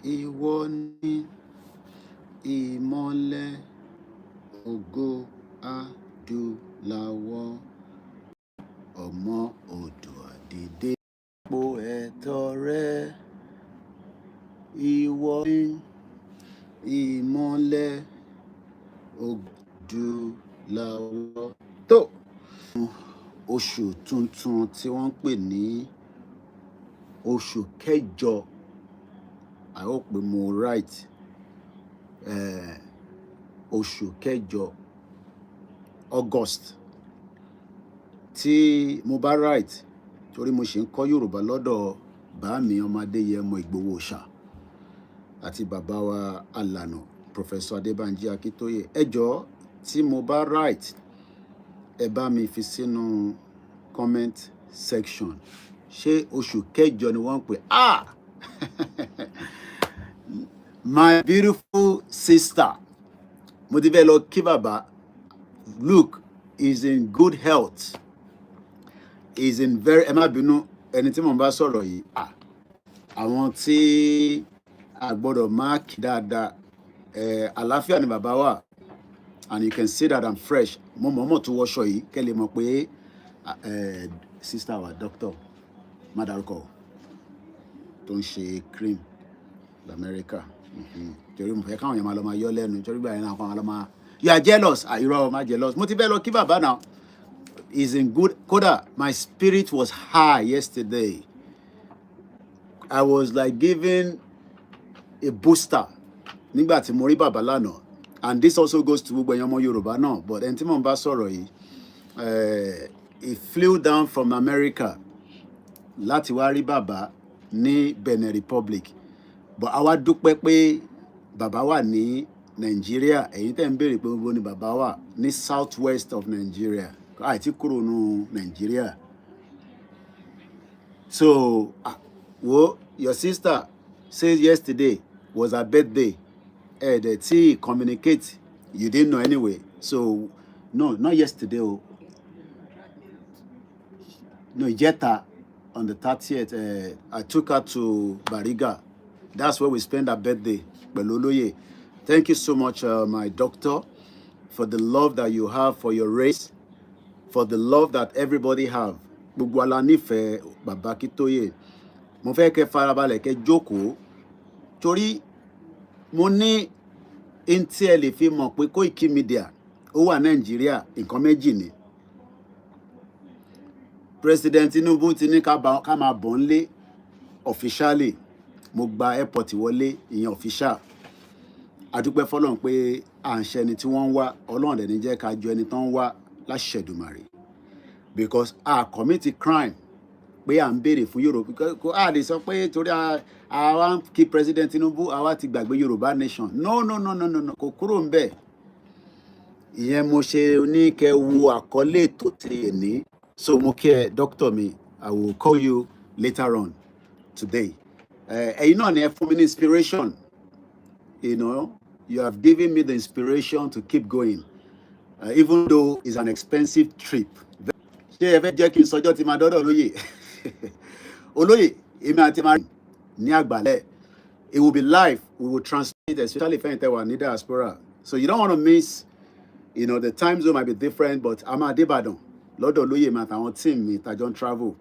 ìwọ ni ìmọ́lẹ̀ ògo adúláwọ̀ ọmọ Oòduà dìde po ẹ̀tọ́ rẹ ìwọ ni ìmọ́lẹ̀ Oòduà tó oṣù tuntun tí wọ́n ń pè ní oṣù kẹjọ. I hope pé mo right oṣù kẹjọ August tí mo bá right torí mo ṣe ń kọ́ Yorùbá lọ́dọ̀ bàámi ọmọdé yẹmọ Ìgbòho Òòṣà àti bàbá wa Alànà Professor Adébánjí Akíntóyè. Ẹ jọ̀ọ́ tí mo bá right ẹ bá mi fi sínú comment section. Ṣé oṣù kẹjọ ni wọ́n ń pè? My beautiful sister, mo ti fẹ́ lọ kí bàbá. Look, is in good health. Is in very, ẹ má bínú ẹni tí mo bá sọ̀rọ̀ yìí. Àwọn tí a gbọ́dọ̀ máa kí dáadáa. Àlàáfíà ni bàbá wa. And you can see that I'm fresh. Mo mọ̀ọ́mọ̀ tó wọṣọ yìí kẹ́ lè mọ̀ pé sister wa doctor má dárúkọ tó ń ṣe cream l'Amẹ́ríkà. Torí mo fẹ́ káwọn èèyàn máa lọ máa yọ lẹ́nu torí báyìí náà káwọn lọ máa you are jealous. Irọ́ má jealous. Mo ti fẹ́ lọ kí bàbá náà. Is in good. Kódà my spirit was high yesterday. I was like giving a booster nígbà tí mo rí bàbá lánàá. And this also goes to gbogbo ẹ̀yàn ọmọ Yorùbá náà. But ẹni tí mo bá sọ̀rọ̀ yìí, he flew down from America láti wá rí bàbá ní Benin Republic. But àwa dúpẹ́ pé bàbá wà ní Nigeria. Ẹ̀yin tẹ́ ń béèrè pé gbogbo ni bàbá wà ní southwest of Nigeria. Àìtí kúrò ní Nigeria. So, your sister says yesterday was her birthday. The T communicate. You didn't know anyway. So, no, not yesterday. No, Jetta on the 30th. I took her to Bariga. That's where we spent our birthday. Beloloye. Thank you so much, my doctor, for the love that you have for your race, for the love that everybody have. Gbogbo ala nífẹ̀ẹ́ Bàbá Akíntóyè. Mo fẹ́ kẹ́ farabalẹ̀ kẹ́ jókòó. Torí mo ní ntí ẹ lè fi mọ̀ pé Koikimedia ó wà Nàìjíríà nǹkan méjì ni. President Tinubu ti ní ká máa bọ̀ nlé officially. Mo gba airport wọlé ìyẹn official. A dúpẹ́ fọ́lọ́run pé à ń ṣe ẹni tí wọ́n ń wá. Ọlọ́run dẹ̀ ní jẹ́ ká jọ ẹni tó ń wá láṣẹ Èdùmàrè. Because a commit a crime pé à ń béèrè fún Yorùbá. A lè sọ pé torí àwa kí President Tinubu àwa ti gbàgbé Yorùbá nation. No. Kò kúrò ń bẹ̀. Ìyẹn mo ṣe ní kẹ́ wo àkọlé ètò tí ní. So mo kí ẹ doctor mi. I will call you later on today. Ẹ̀yin náà ni ẹ fún mi ní inspiration. You know, you have given me the inspiration to keep going. Even though it's an expensive trip. Ṣé ẹ fẹ́ jẹ́ kí n sọjọ́ tí máa dọ́dọ̀ olóyè? Olóyè, èmi àti máa ní àgbàlẹ̀. It will be live. We will transmit, especially if ẹ̀yin tẹ́ wà ní diaspora. So you don't want to miss, you know, the time zone might be different, but I'm at Ìbàdàn. Lọ́dọ̀ olóyè mi àtàwọn team mi tàjọ́ ń travel.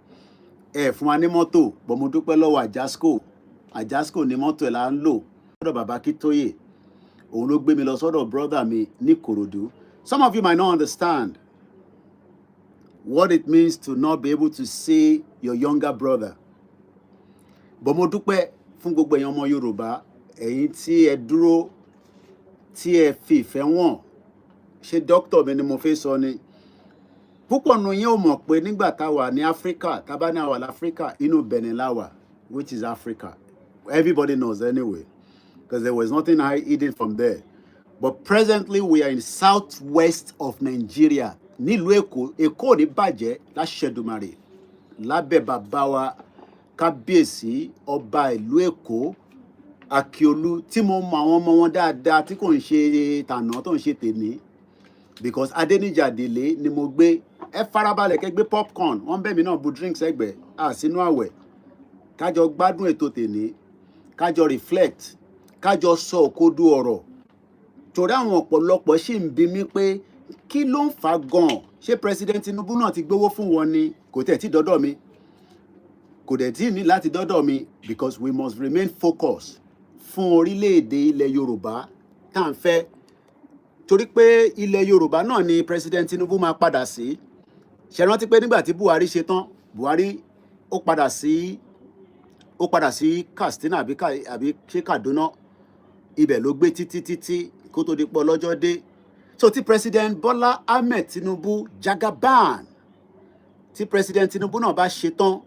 Fún wa ní mọ́tò, but mo dúpẹ́ lọ́wọ́ Àjàsco. Àjàsco ní mọ́tò ẹ̀ là ń lò. Lọ́dọ̀ Bàbá Akíntóyè. Òun ló gbé mi lọ sọ́dọ̀ brother mi ní Ìkòròdú. Some of you might not understand what it means to not be able to see your younger brother. But mo dúpẹ́ fún gbogbo ẹ̀yin ọmọ Yorùbá, ẹ̀yin tí ẹ dúró, tí ẹ fi ìfẹ́ wọn. Ṣé doctor mi ni mo fẹ́ sọ ni? Púpọ̀ nù yín ò mọ̀ pé nígbà tá wà ní Africa, tá bá ní àwa l'Africa, inú Benin la wà, which is Africa. Everybody knows anyway, because there was nothing hidden from there. But presently we are in southwest of Nigeria. Nílùú Èkó, Èkó ò ní bàjẹ́ láṣẹ Èdùmàrè. Lábẹ́ bàbá wa Kábíyèsí ọba ìlú Èkó, Akiolu, tí mo mọ àwọn ọmọ wọn dáadáa tí kò ń ṣe tàná tó ń ṣe tèmi. Because Adéníjì Àdèlé ni mo gbé. Ẹ farabalẹ̀ kẹ́ gbé popcorn. Wọ́n bẹ̀ mí náà bu drinks ẹgbẹ́. Sínú àwẹ̀. Kájọ gbádùn ètò tèmi. kájọ reflect, kájọ sọ òkodo ọ̀rọ̀. Torí àwọn ọ̀pọ̀lọpọ̀ ṣì ń bi mí pé kí ló ń fà gan-an? Ṣé President Tinubu náà ti gbowó fún wọn ni? Kò tẹ̀ tí dọ́dọ̀ mi. Kò dẹ̀ tí ní láti dọ́dọ̀ mi, because we must remain focused fún orílẹ̀-èdè ilẹ̀ Yorùbá tá à ń fẹ́. Torí pé ilẹ̀ Yorùbá náà ni President Tinubu máa padà sí. Ṣé rántí pé nígbà tí Buhari ṣe tán, Buhari ó padà sí Katsina àbí ṣé Kaduna, ibẹ̀ ló gbé títí kó tó di pọ̀ lọ́jọ́ dé. So tí President Bola Ahmed Tinubu Jagaban, tí President Tinubu náà bá ṣe tán,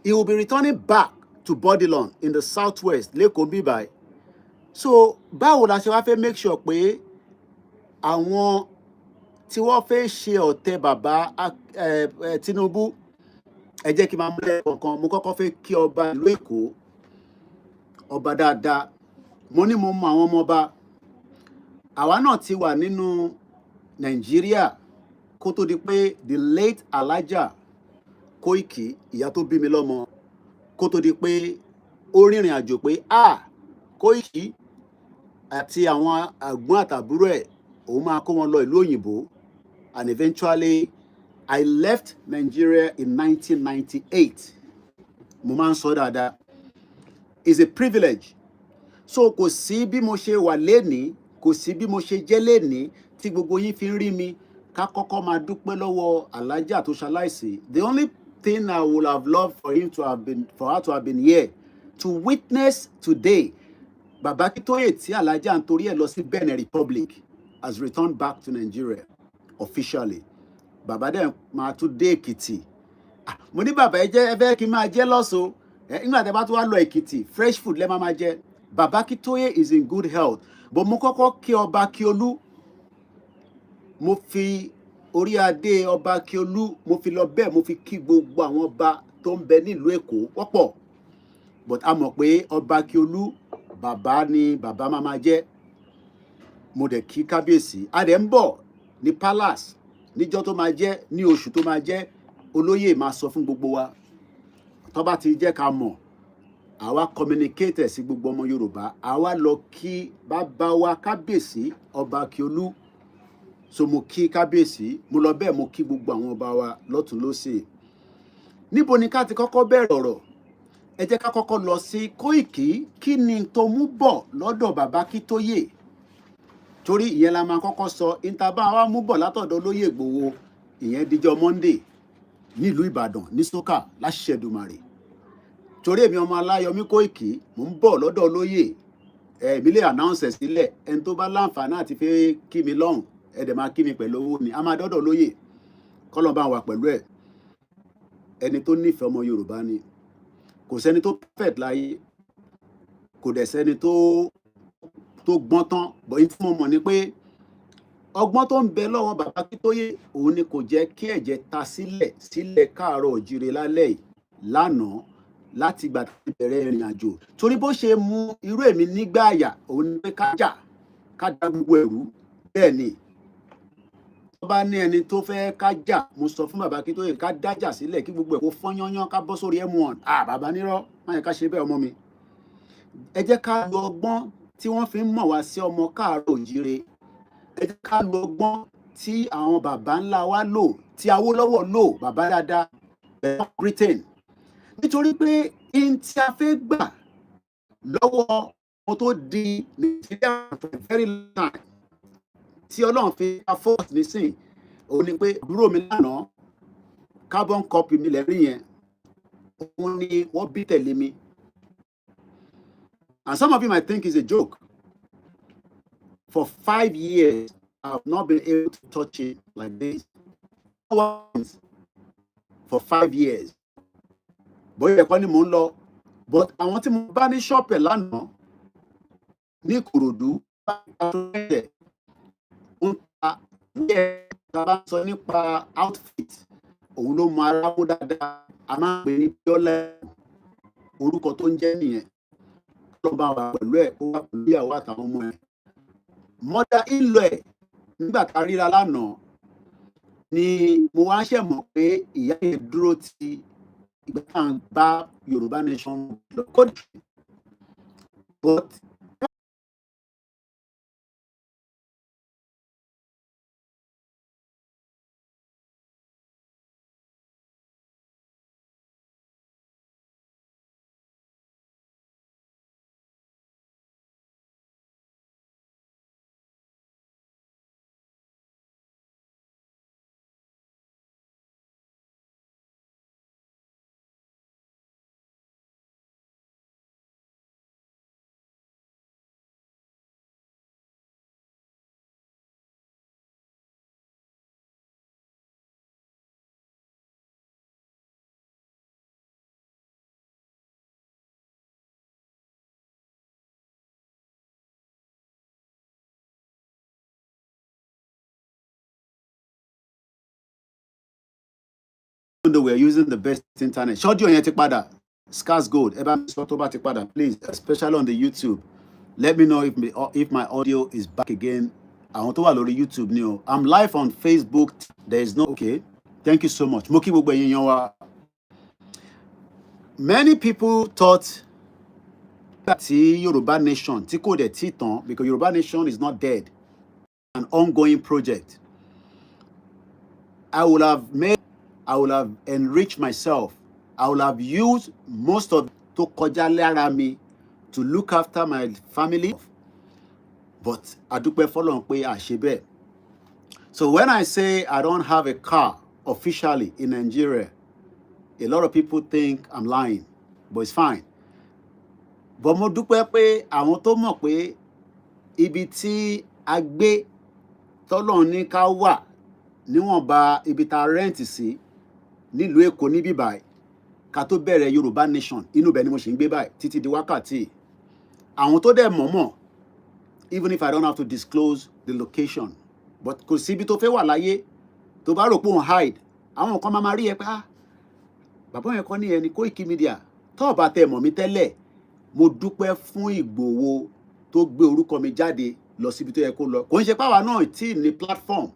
he will be returning back to Bodilon in the southwest, Lẹ́kọ̀ọ́ bíbáyìí. So báwo la ṣe wá fẹ́ make sure pé àwọn tí wọ́n fẹ́ ṣe ọ̀tẹ̀ bàbá Tinubu, ẹ jẹ́ kí n máa mú lẹ́ẹ̀kọ̀ọ̀kan. Mo kọ́kọ́ fẹ́ kí ọba ìlú Èkó, ọba dáadáa. Mo ní mo mọ àwọn ọmọ ọba. Àwa náà ti wà nínú Nàìjíríà kó tó di pé the late Alhaja Koiki, ìyá tó bí mi lọ́mọ, kó tó di pé ó rìnrìn àjò pé Koiki àti àwọn àgbọn àtàbúrò ẹ̀ òun máa kó wọn lọ ìlú òyìnbó. And eventually I left Nigeria in 1998. Mo máa ń sọ dáadáa. It's a privilege. So kò sí bí mo ṣe wà lénìí, kò sí bí mo ṣe jẹ́ lénìí tí gbogbo yín fi ń rí mi, ká kọ́kọ́ máa dúpẹ́ lọ́wọ́ Alhaja tó ṣaláìsí. The only thing I would have loved for her to have been here to witness today, Baba Akintoye tí Alhaja ń torí ẹ̀ lọ sí Benin Republic has returned back to Nigeria officially. Bàbá dẹ̀ máa tún dé Èkìtì. Mo ní bàbá ẹ fẹ́ kí n máa jẹ lọ́sọ̀ọ́. Nígbà tí a bá tún wá lọ Èkìtì, fresh food lẹ́ máa jẹ. Baba Akintoye is in good health. But mo kọ́kọ́ kí ọba Akiolu. Mo fi orí adé ọba Akiolu, mo fi lọ bẹ́ẹ̀, mo fi kí gbogbo àwọn ọba tó ń bẹ nílùú Èkó wọ́pọ̀. But a mọ̀ pé ọba Akiolu, bàbá ni bàbá máa jẹ́. Mo dẹ̀ kí kábíyèsí. A dẹ̀ ń bọ̀ ní palace níjọ́ tó máa jẹ́, ní oṣù tó máa jẹ́. Olóyè máa sọ fún gbogbo wa. Tó bá ti jẹ́ ká mọ̀, àwa communicate sí gbogbo ọmọ Yorùbá. Àwa lọ kí bàbá wa kábíyèsí ọba Akiolu. So mo kí kábíyèsí, mo lọ bẹ́ẹ̀ mo kí gbogbo àwọn ọba wa lọ́tùn lósì. Níbo ni ká ti kọ́kọ́ bẹ̀rẹ̀ ọ̀rọ̀? Ẹ jẹ́ ká kọ́kọ́ lọ sí Koiki. Kí ni tó mú bọ̀ lọ́dọ̀ Baba Akintoye? Torí ìyẹn la máa kọ́kọ́ sọ. Ìtàbá wa mú bọ̀ látọ̀dọ̀ Olóyè Ìgbòho, ìyẹn díjọ́ Monday nílùú Ìbàdàn ní Sókà láṣẹ Èdùmàrè. Torí èmi ọmọ Ọláyọmí Kóìkì, mò ń bọ̀ lọ́dọ̀ olóyè. Èmi lè announce sílẹ̀. Ẹni tó bá láǹfààní àti fẹ́ kí mi lọ́hùn, ẹ dẹ̀ máa kí mi pẹ̀lú owó ni. A máa dọ́dọ̀ olóyè. Kọ́lọ́ bá wà pẹ̀lú ẹ̀. Ẹni tó nífẹ̀ẹ́ ọmọ Yorùbá ni. Kò sẹ́ni tó perfect láyé. Kò dẹ̀ sẹ́ni tó gbọ́n tán. Bọ̀ tí mo mọ̀ ni pé ọgbọ́n tó ń bẹ lọ́wọ́ Baba Akintoye òun ni kò jẹ́ kí ẹ̀jẹ̀ ta sílẹ̀ Káàárọ̀ Oòjíire lálẹ́ yìí lánàá láti ìgbà tí bẹ̀rẹ̀ ìrìn àjò. Torí bó ṣe mú irú èmi nígbà àyà òun ni pé ká dá gbogbo ẹ̀rú. Bẹ́ẹ̀ ni tó bá ní ẹni tó fẹ́ ká jà, mo sọ fún Baba Akintoye ká dájà sílẹ̀ kí gbogbo ẹ̀ kó fọ́n yányán, ká bọ́ sórí M1. Bàbá nírọ́, má yẹ ká ṣe bẹ́ẹ̀ ọmọ mi. Ẹ jẹ́ ká lo ọgbọ́n tí wọ́n fi ń mọ̀ wá sí ọmọ Káàárọ̀ Oòjíire. Ẹ jẹ́ ká lo ọgbọ́n tí àwọn bàbá ńlá wa lò, tí Awólọ́wọ̀ lò, bàbá dáadáa, bẹ̀rẹ̀ Britain. Nítorí pé in tí a fẹ́ gbà lọ́wọ́ wọn tó di Nàìjíríà for a very long time, tí Ọlọ́run fi afford nísìn, òun ni pé àbúrò mi lánàá, carbon copy mi lẹ́rí yẹn, òun ni wọ́n bí tẹ̀lé mi. And some of you might think it's a joke. For 5 years, I have not been able to touch it like this. For 5 years. Bóyá ẹ̀kọ́ ni mò ń lọ. But àwọn tí mo bá ní ṣọ́ọ̀pù ẹ̀ lánàá ní Ìkòròdú, ń ta wíẹ̀ tá a bá sọ nípa outfit, òun ló mọ ara mú dáadáa. A máa ń pè ní Bíọ́lá, orúkọ tó ń jẹ́ nìyẹn. Lọ́ bá wà pẹ̀lú ẹ̀, ó wà pẹ̀lú ìyàwó àtàwọn ọmọ ẹ̀. Mother in-law ẹ̀ nígbà tá a ríra lánàá ni mo wá ṣẹ̀ mọ̀ pé ìyá yẹn dúró ti ìgbà tá à ń bá Yorùbá nation lọ. But even though we're using the best internet, ṣọ́jú yẹn ti padà, Scars Gold, ẹ bá mi sọ tó bá ti padà, please, especially on the YouTube. Let me know if my audio is back again. Àwọn tó wà lórí YouTube ni o. I'm live on Facebook. There is no okay. Thank you so much. Mo kí gbogbo ẹ̀yin yan wa. Many people thought that Yoruba Nation tí kò dẹ̀ tí tán, because Yoruba Nation is not dead. An ongoing project. I would have enriched myself. I would have used most of tó kọjá lára mi to look after my family. But adúpẹ́ f'Ọlọ́run pé a ṣe bẹ́ẹ̀. So when I say I don't have a car officially in Nigeria, a lot of people think I'm lying, but it's fine. But mo dúpẹ́ pé àwọn tó mọ̀ pé ibi tí a gbé t'Ọlọ́run ní ká wà níwọ̀nba ibi tá rẹ́ǹtì sí nílùú Èkó níbí báyìí ká tó bẹ̀rẹ̀ Yorùbá Nation, inú bẹ̀ ni mo ṣì ń gbé báyìí títí di wákàtí. Àwọn tó dẹ̀ mọ̀mọ̀, even if I don't have to disclose the location, but kò sí ibi tó fẹ́ wà láyé tó bá rò pé òun hide, àwọn kan máa rí ẹ pé bàbá yẹn kọ́ ní ẹni Koikimedia tó bá tẹ mọ̀ mí tẹ́lẹ̀. Mo dúpẹ́ fún Ìgbòho tó gbé orúkọ mi jáde lọ síbi tó yẹ kó lọ. Kò ń ṣe páwa náà tí ní platform,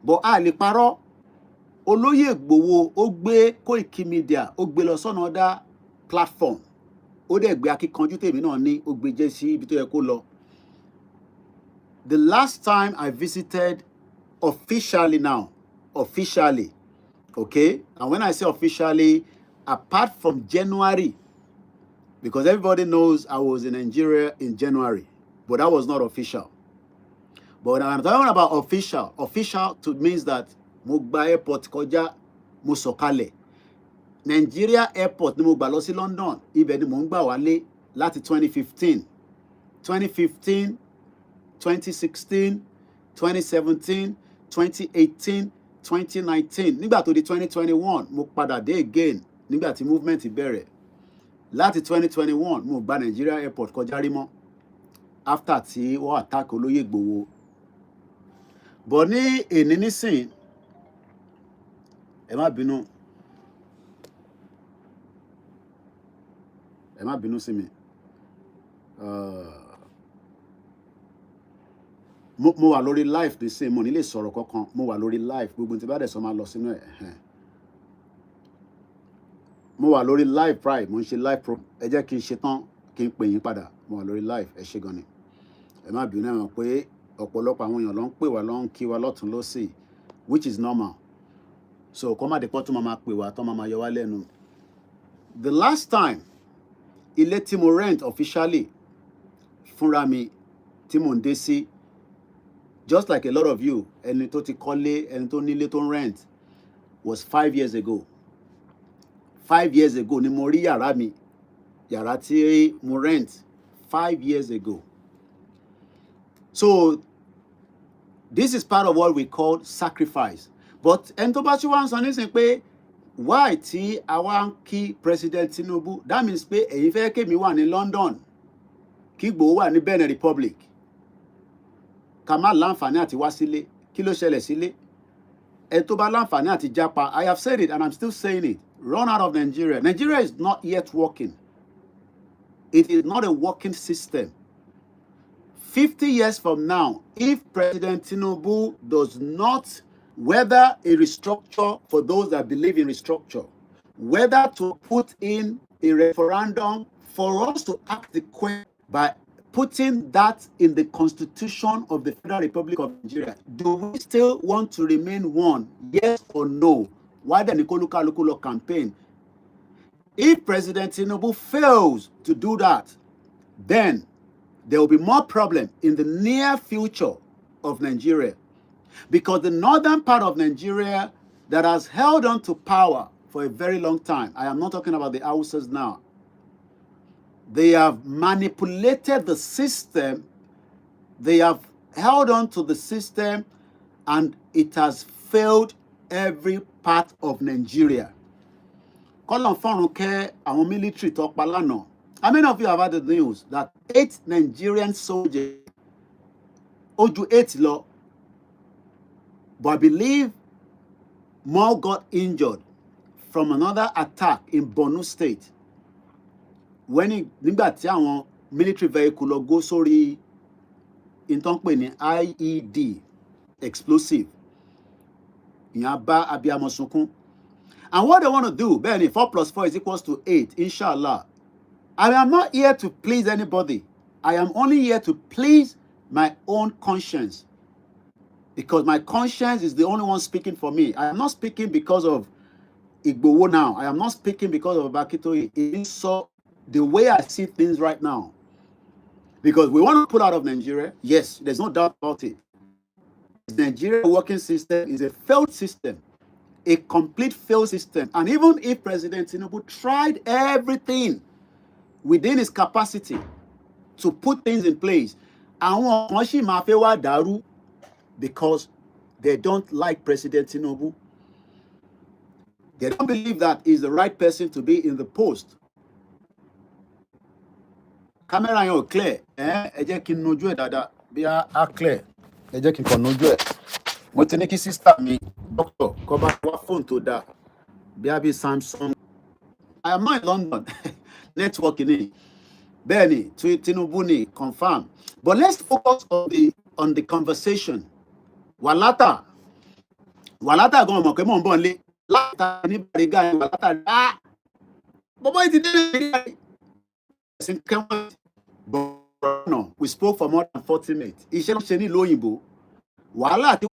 but a lè parọ́. Olóyè Ìgbòho ó gbé Koikimedia, ó gbé lọ sọ́nà ọ̀dà platform. Ó dẹ̀ gbé akíkanjú tèmi náà ní, ó gbé jẹ́ sí ibi tó yẹ kó lọ. The last time I visited officially now, okay? And when I say officially, apart from January, because everybody knows I was in Nigeria in January, but that was not official. But when I'm talking about official means that mo gba airport kọjá, mo sọ̀kalẹ̀. Nigeria airport ni mo gbà lọ sí London, ibẹ̀ ni mo ń gbà wálé láti 2015, 2016, 2017, 2018, 2019. Nígbà tó di 2021, mo padà dé again nígbà tí movement bẹ̀rẹ̀. Láti 2021, mo gba Nigeria airport kọjá rí mọ́ after tí wọ́n attack Olóyè Ìgbòho. But ní èní nísìn, ẹ má bínú sí mi. Mo wà lórí live nísìn, mo ní lè sọ̀rọ̀ kankan. Mo wà lórí live, gbogbo tí bá dẹ̀ sọ máa lọ sínú ẹ̀. Mo wà lórí live pride, mo ń ṣe live pro. Ẹ jẹ́ kí n ṣe tán kí n pè yín padà. Mo wà lórí live, ẹ ṣé gan ni. Ẹ má bínú, ẹ mọ̀ pé ọ̀pọ̀lọpọ̀ àwọn èèyàn ló ń pè wá, ló ń kí wa lọ́tùn lósì, which is normal. So kọ́ má dé pọ́ tó máa pè wá, tó máa yọ wá lẹ́nu. The last time ilé tí mo rent officially fúnra mi tí mo ń dé sí, just like a lot of you, ẹni tó ti kọ́lé, ẹni tó nílé tó ń rent, was 5 years ago. 5 years ago ni mo rí yàrá mi, yàrá tí mo rent 5 years ago. So this is part of what we call sacrifice. But ẹni tó bá tún wá ń sọ nísìnyí pé why tí àwa ń kí President Tinubu, that means pé ẹ̀yin fẹ́ kémi wà ní London, kí Ìgbòho wà ní Benin Republic, ká má láǹfààní àti wá sílé. Kí ló ṣẹlẹ̀ sílé? Ẹ tó bá láǹfààní àti jápa, I have said it and I'm still saying it. Run out of Nigeria. Nigeria is not yet working. It is not a working system. 50 years from now, if President Tinubu does not, whether a restructure for those that believe in restructure, whether to put in a referendum for us to ask the question by putting that in the Constitution of the Federal Republic of Nigeria, do we still want to remain one? Yes or no? Why the Nikoluka campaign? If President Tinubu fails to do that, then there will be more problem in the near future of Nigeria. Because the northern part of Nigeria that has held on to power for a very long time, I am not talking about the Hausas now, they have manipulated the system, they have held on to the system, and it has failed every part of Nigeria. How many of you have heard the news that 8 Nigerian soldiers, Oju 8 law, but I believe more got injured from another attack in Borno State when nígbà tí àwọn military vehicle lọ go sórí ìtàn pè ní IED explosive ìyẹn bá abiyamọ sunkún. And what they want to do, Benny, 4 + 4 = 8, inshallah. I am not here to please anybody. I am only here to please my own conscience. Because my conscience is the only one speaking for me. I am not speaking because of Igbowo now. I am not speaking because of Bakito. It is so the way I see things right now. Because we want to pull out of Nigeria. Yes, there's no doubt about it. The Nigeria working system is a failed system. A complete failed system. And even if President Tinubu tried everything within his capacity to put things in place, because they don't like President Tinubu. They don't believe that he's the right person to be in the post. Camera yẹn ò clear. Ẹ jẹ́ kí n nojú ẹ̀ dáadáa. Bí a clear. Ẹ jẹ́ kí n kàn nojú ẹ̀. Mo ti ní kí sister mi, doctor, kó bá wá phone tó dáa. Bí a bí Samsung. I am not in London. Networking ni. Bẹ́ẹ̀ni, Tinubu ni confirm. But let's focus on the conversation. Wàlátà gan mọ̀ pé mò ń bọ̀ nílé. Láta ní Bariga Wàlátà bọ́bọ́ ti dé Nàìjíríà. But no, we spoke for more than 40 minutes. Iṣẹ́ ló ṣe ní ìlú òyìnbó. Wàhálà tí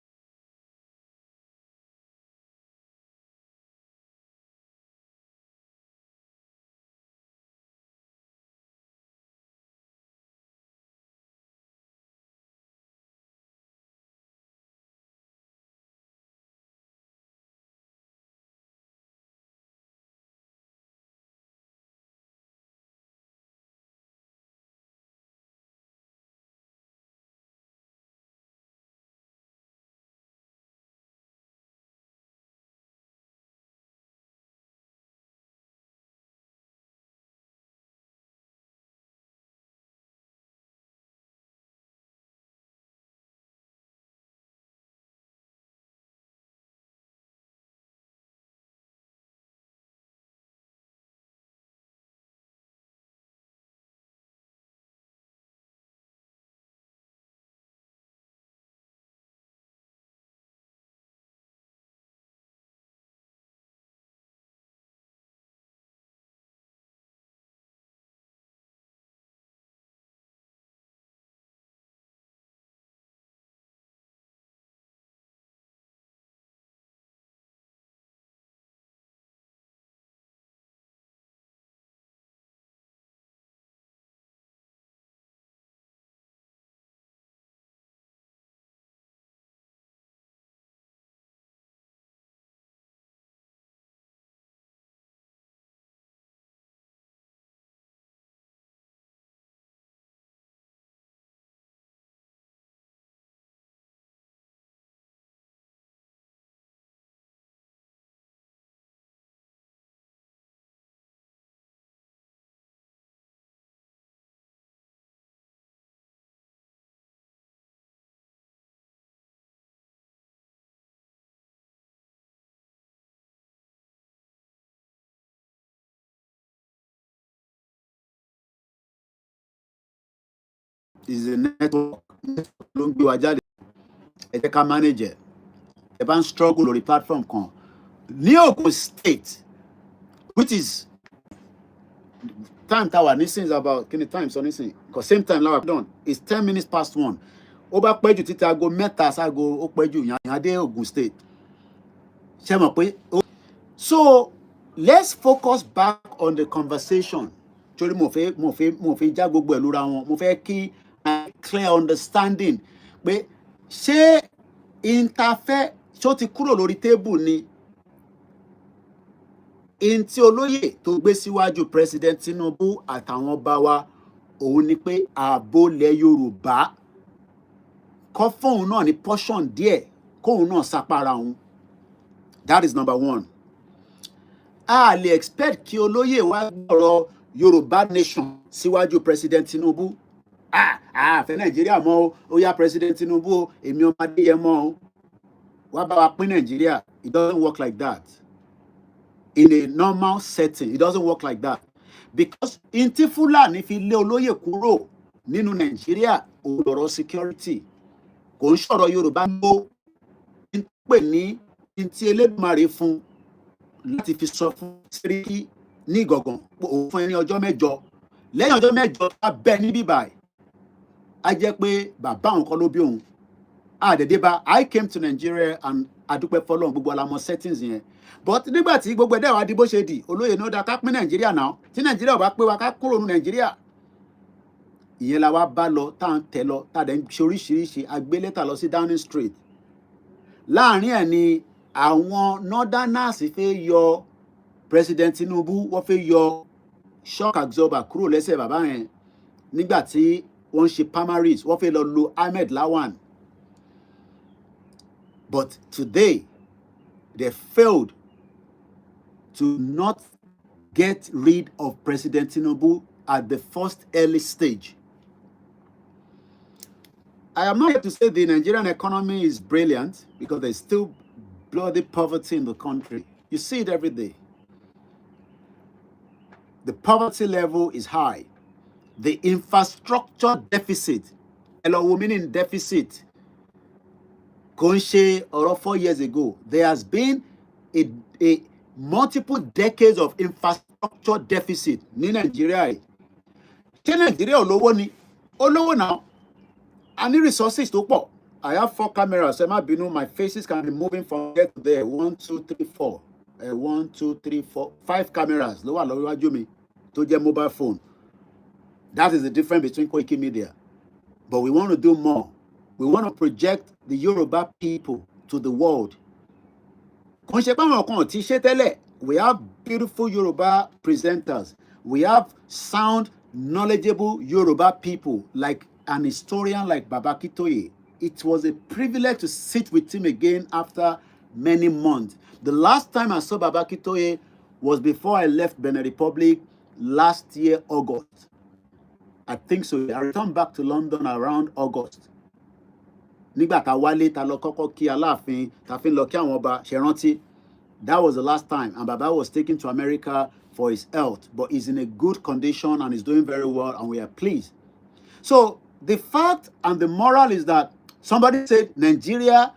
is a network ló ń gbé wa jáde. Ẹ jẹ́ ká manage ẹ̀. Ẹ bá ń struggle lórí platform kan. Ní Ogun State, which is time tá wà nísìn is about kí ni time sọ nísìn because same time la wà done it's 10 minutes past 1 ó bá pẹ́ jù títí aago mẹ́ta ságo ó pẹ́ jù yàn dé Ogun State ṣe mọ̀ pé so let's focus back on the conversation torí mo fẹ́ já gbogbo ẹ̀ lura wọn mo fẹ́ kí clear understanding pé ṣé interfere ṣó ti kúrò lórí tébù ni in tí olóyè tó gbé síwájú President Tinubu àtàwọn ọba wa òun ni pé ààbò ilẹ̀ Yorùbá kọ́ fóun náà ní portion díẹ̀ kóun náà sápára òun that is number one. A lè expect kí olóyè wá gbọ́rọ̀ Yorùbá nation síwájú President Tinubu fẹ́ Nàìjíríà mọ́ o ó yá President Tinubu o èmi ọmọ Adéyẹmọ o wá bá wa pín Nàìjíríà it doesn't work like that. In a normal setting, it doesn't work like that. Because in tí Fúlàní fi lé olóyè kúrò nínú Nàìjíríà ọ̀rọ̀ security kò ń sọ̀rọ̀ Yorùbá ló ń pè ní tí Elédùmarè fún láti fi sọ fún Sẹ́ríkì ní Ìgàngán òun fún ẹni ọjọ́ mẹ́jọ lẹ́yìn ọjọ́ mẹ́jọ bá bẹ ní bíbáyìí á jẹ́ pé bàbá òun kọ́ ló bí òun àdèdébá I came to Nigeria and adúpẹ́ fọ́lọ́run gbogbo alamọ settings yẹn but nígbà tí gbogbo ẹ̀dá wa di bó ṣe di olóyè ní ó dá ká pín Nàìjíríà náà tí Nàìjíríà ò bá pé wa ká kúrò ní Nàìjíríà ìyẹn la wá bá lọ tá à ń tẹ lọ tá à dẹ̀ ń ṣe oríṣiríṣi agbélétà lọ sí Downing Street láàrin ẹ̀ ni àwọn northerners fẹ́ yọ President Tinubu wọ́n fẹ́ yọ shock absorber kúrò lẹ́sẹ̀ bàbá yẹn nígbà tí wọ́n ń ṣe primaries wọ́n fẹ́ lọ lo Ahmed Lawan but today they failed to not get rid of President Tinubu at the first early stage. I am not here to say the Nigerian economy is brilliant because there's still bloody poverty in the country. You see it every day. The poverty level is high. The infrastructure deficit, meaning deficit, kò ń ṣe ọ̀rọ̀ 4 years ago. There has been a multiple decades of infrastructure deficit ní Nàìjíríà yìí. Ṣé Nàìjíríà olówó ni? Olówó náà. I need resources tó pọ̀. I have 4 cameras. Ẹ má bínú, my faces can be moving from here to there. 1, 2, 3, 4. 1, 2, 3, 4. 5 cameras ló wà lọ́wọ́ mi tó jẹ́ mobile phone. That is the difference between Koikimedia. But we want to do more. We want to project the Yoruba people to the world. We have beautiful Yoruba presenters. We have sound, knowledgeable Yoruba people like an historian like Baba Kitoye. It was a privilege to sit with him again after many months. The last time I saw Baba Kitoye was before I left Benin Republic last year, August. I think so. I returned back to London around August. Nígbà tá wálé tá lọ kọ́kọ́ kí Aláàfin tá fi lọ kí àwọn ọba ṣe rántí. That was the last time, and Baba was taken to America for his health, but he's in a good condition and is doing very well, and we are pleased. So the fact and the moral is that somebody said Nigeria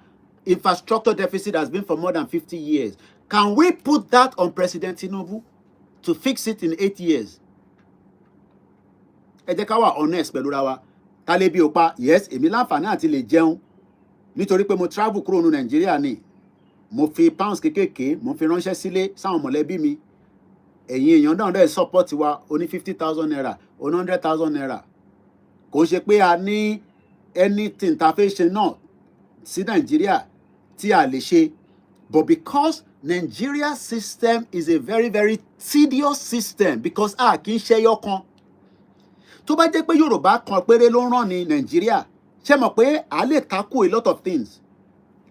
infrastructure deficit has been for more than 50 years. Can we put that on President Tinubu to fix it in 8 years? Ẹ jẹ́ ká wà honest pẹ̀lú ra wa. Ta lè bí o pa, yes, èmi láǹfààní àti lè jẹun nítorí pé mo travel kúrò ní Nàìjíríà ni. Mo fi pounds kékèké, mo fi ránṣẹ́ sílé sáwọn mọ̀lẹ́bí mi. Ẹ̀yin èèyàn náà dẹ̀ support wa, ó ní 50,000 naira, ó ní 100,000 naira. Kò ṣe pé a ní anything tá fẹ́ ṣe náà sí Nàìjíríà tí a lè ṣe. But because Nigeria system is a very, very tedious system because a kì í ṣe ẹyọ kan. Tó bá jẹ́ pé Yorùbá kan péré ló ràn ní Nigeria, ṣé mọ̀ pé a lè tackle a lot of things.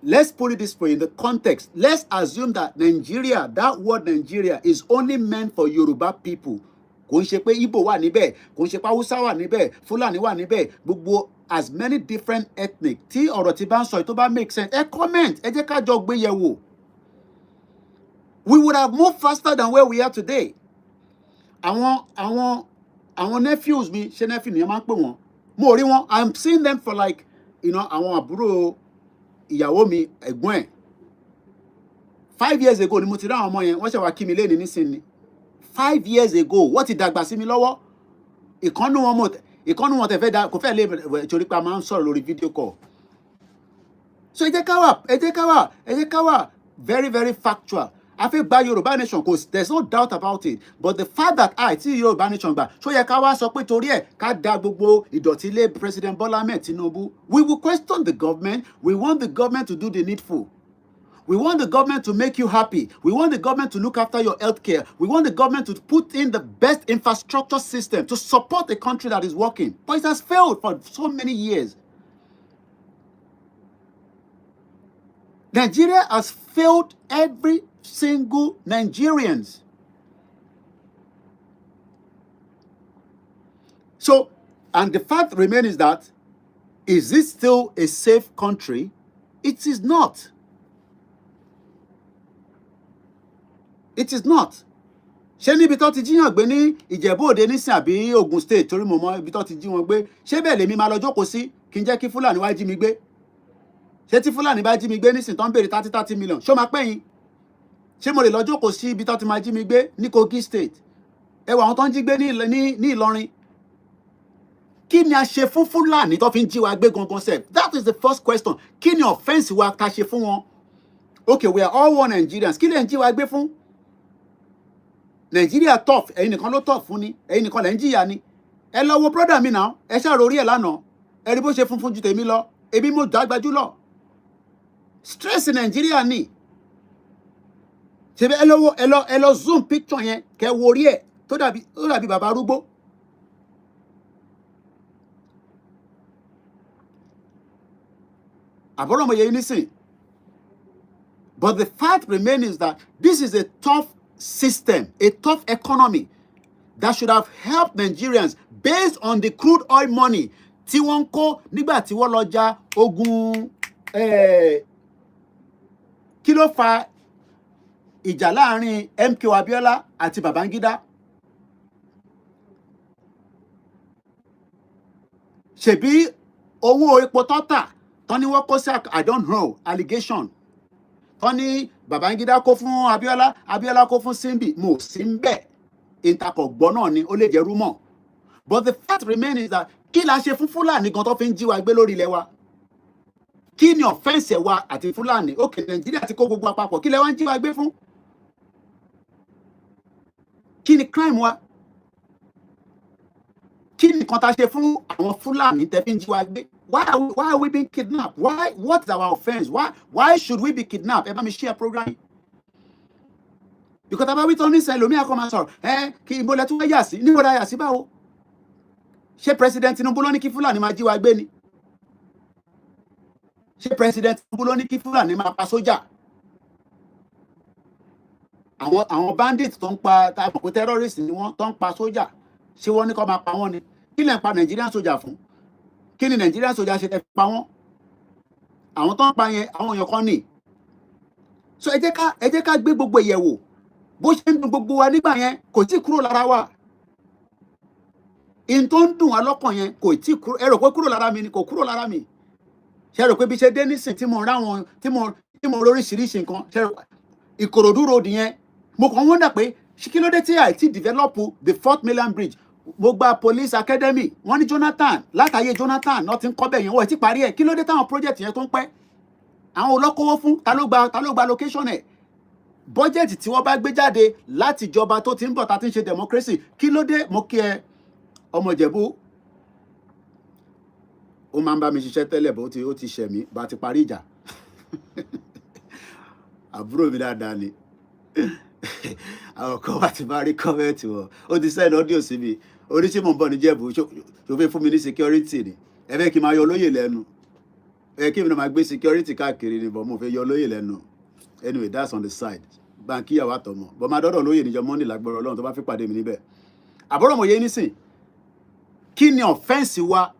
Let's put it this way in the context. Let's assume that Nigeria, that word Nigeria, is only meant for Yoruba people. Kò ń ṣe pé Igbo wà níbẹ̀, kò ń ṣe pé Hausa wà níbẹ̀, Fulani wà níbẹ̀, gbogbo as many different ethnic. Tí ọ̀rọ̀ tí bá ń sọ tó bá make sense, ẹ comment, ẹ jẹ́ ká jọ gbé yẹ̀ wò. We would have moved faster than where we are today. Àwọn nephews mi, ṣé nephew ni ẹ máa ń pè wọ́n? Mo rí wọn, I'm seeing them for like, àwọn àbúrò ìyàwó mi ẹ̀gbọ́n ẹ̀ 5 years ago ni mo ti rí àwọn ọmọ yẹn wọ́n ṣe wá kí mi lẹ́ni nísìnyí 5 years ago wọ́n ti dàgbà sí mi lọ́wọ́. Ìkànnù wọn tẹ̀ fẹ́ da kò fẹ́ lè torí pé a máa ń sọ̀rọ̀ lórí video call. So ẹ jẹ́ ká wà very very factual. A fẹ́ gba Yorùbá nation, cause there's no doubt about it, but the fact that tí Yorùbá nation gbà, ṣó yẹ ká wá sọ pé torí ẹ̀ ká da gbogbo ìdọ̀tí lé President Bola Ahmed Tinubu. We will question the government. We want the government to do the needful. We want the government to make you happy. We want the government to look after your healthcare. We want the government to put in the best infrastructure system to support a country that is working. But it has failed for so many years. Nigeria has failed every single Nigerians. So, and the fact remains is that, is this still a safe country? It is not. It is not. Ṣé níbi tó ti jíyàn gbé ní Ìjẹ̀bú Òde nísìn àbí Ogun State, torí mo mọ ibi tó ti jí wọn gbé, ṣé bẹ́ẹ̀ lèmi máa lọ jókòó sí kí n jẹ́ kí Fúlàní wá jí mi gbé? Ṣé tí Fúlàní bá jí mi gbé nísìn tó ń béèrè 30 million, ṣó máa pẹ́yìn? Ṣé mo lè lọ jókòó sí ibi tó ti máa jí mi gbé ní Kogi State? Ẹ wà àwọn tó ń jí gbé ní Ìlọrin. Kí ni a ṣe fún Fúlàní tó fi ń jí wa gbé gangan sef? That is the first question. Kí ni offense wa ká ṣe fún wọn? Okay, we are all one Nigerians. Kí lè ń jí wa gbé fún? Nigeria tough, ẹ̀yin nìkan ló tough fún ni, ẹ̀yin nìkan lẹ ń jìyà ni. Ẹ lọ wo brother mi náà, ẹ ṣàrò orí ẹ̀ lánàá, ẹ rí bó ṣe funfun ju tèmi lọ, ebi mo dàgbàjú lọ. Stress in Nigeria ni. Ṣebí ẹ lọ zoom picture yẹn, kẹ́ wo orí ẹ̀ tó dàbí bàbá arúgbó. Àbọ̀rọ̀mọ̀ yẹn nísìn. But the fact remains is that this is a tough system, a tough economy that should have helped Nigerians based on the crude oil money tí wọ́n ń kó nígbà tí wọ́n lọ ja ogun kí ló fa ìjà láàrin MKO Abiola àti Babangida. Ṣebí owó epo tọ́tà tán ni wọ́n kó sí I don't know allegation tán ní Babangida kó fún Abiola, Abiola kó fún Simbi, mo sí ń bẹ̀. Ìtakọ̀gbọ́ náà ni ó lè jẹ́ rumor. But the fact remains is that kí la ṣe fún Fúlàní gan tó fi ń jí wa gbé lórí ilẹ̀ wa? Kí ni offense wa àti Fúlàní? Okay, Nàìjíríà ti kó gbogbo àpapọ̀, kí lẹ wá ń jí wa gbé fún? Kí ni crime wa? Kí ni kan ta ṣe fún àwọn Fúlàní tẹ́ fi ń jí wa gbé? Why are we being kidnapped? What's our offense? Why should we be kidnapped? Ẹ bá mi share program. Because about we turn this ẹlòmíà kọ́ máa sọ̀rọ̀ kí ìbò lẹ́tún wá yà sí níbo la yà sí báwo? Ṣé President Tinubu ló ní kí Fúlàní máa jí wa gbé ni? Ṣé President Tinubu ló ní kí Fúlàní máa pa sójà? Àwọn bandits tó ń pa tá a mọ̀ pé terrorist ni wọ́n tó ń pa sójà, ṣé wọ́n ní kó máa pa wọ́n ni? Kí lẹ̀ ń pa Nigerian sójà fún? Kí ni Nigerian sójà ṣe tẹ́ pa wọ́n? Àwọn tó ń pa yẹn àwọn èèyàn kan ni. So ẹ jẹ́ ká gbé gbogbo ìyẹ̀wò. Bó ṣe ń dùn gbogbo wa nígbà yẹn kò tí kúrò lára wa. In tó ń dùn wa lọ́kàn yẹn kò tí kúrò. Ẹ rò pé kúrò lára mi ni, kò kúrò lára mi. Ṣé rò pé bí ṣe dé nísìn tí mo ráwọn tí mo lóríṣiríṣi nǹkan, ṣé rò Ìkòròdú road yẹn mo kàn wọ́n dà pé kí ló dé tí àìtí develop the 4th mainland bridge. Mo gba police academy, wọ́n ní Jonathan, látàyè Jonathan náà ti ń kọ́ bẹ̀ yẹn, wọ́n ti parí ẹ̀. Kí ló dé táwọn project yẹn tó ń pẹ́? Àwọn olókòwò fún ta ló gba location ẹ̀? Budget tí wọ́n bá gbé jáde láti ìjọba tó ti ń bọ̀ tá ti ń ṣe democracy, kí ló dé? Mo kí ẹ ọmọ Ìjẹ̀bú, ó máa ń bá mi ṣiṣẹ́ tẹ́lẹ̀ bó ó ti ṣẹ̀ mí bá ti parí ìjà. Àbúrò mi dáadáa ni. Àwọn kan wá ti máa rí kọ́mẹ́ǹtì wọn, ó ti send audio sí mi, oríṣi mò ń bọ̀ ní Ìjẹ̀bú, ṣó fẹ́ fún mi ní security ni, ẹ fẹ́ kí n máa yọ olóyè lẹ́nu, ẹ kí mi náà máa gbé security káàkiri ni, bọ̀ mo fẹ́ yọ olóyè lẹ́nu. Anyway, that's on the side. Báńkì yàwó àtọmọ, bọ̀ máa dọ́dọ̀ olóyè níjọ Monday lágbára Ọlọ́run tó bá fi pàdé mi níbẹ̀. Àbúrò mo yé nísìn, kí ni offense wa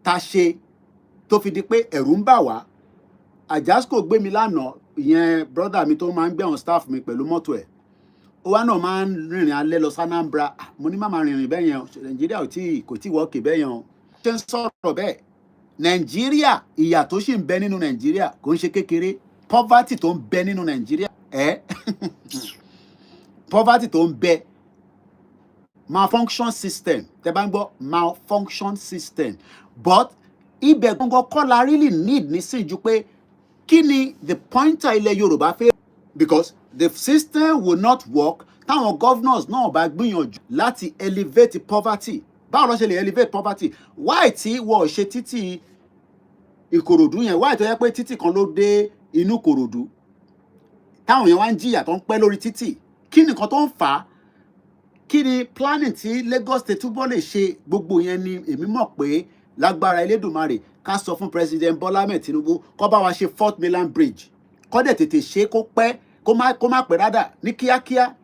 ta ṣe tó fi di pé ẹ̀rù ń bà wá? Àjàsíkò gbé mi lánàá, ìyẹn brother mi tó máa ń gbé àwọn staff mi pẹ̀lú mọ́tò ẹ̀. Ó wá náà máa ń rìnrìn alẹ́ lọ Sanambra. Mo ní má máa rìnrìn bẹ́ẹ̀ yẹn, Nàìjíríà kò tí wọ́ọ̀kì bẹ́ẹ̀ yẹn. Ṣé ń sọ̀rọ̀ bẹ́ẹ̀? Nàìjíríà, ìyà tó sì ń bẹ nínú Nàìjíríà kò ń ṣe kékeré. Poverty tó ń bẹ nínú Nàìjíríà, poverty tó ń bẹ malfunction system tẹ́ bá ń gbọ́ malfunction system but ibẹ̀ gangan kọ́ la really need nísìnyí ju pé kí ni the pointer ilẹ̀ Yorùbá fẹ́ because the system will not work táwọn governors náà bá gbìyànjú láti elevate poverty. Báwo ló ṣe lè elevate poverty? Why tí wọ́n ṣe títì Ìkòròdú yẹn? Why tó yẹ pé títì kan ló dé inú Ìkòròdú táwọn yẹn wá ń jìyà tó ń pẹ́ lórí títì? Kí ni nǹkan tó ń fà á? Kí ni planning tí Lagos State túbọ̀ lè ṣe? Gbogbo yẹn ni èmi mọ̀ pé lágbára Elédùmarè ká sọ fún President Bola Ahmed Tinubu kó bá wa ṣe 4th mainland bridge kó dẹ̀ tètè ṣe kó pẹ́ kó má pẹ́ rádà ní kíákíá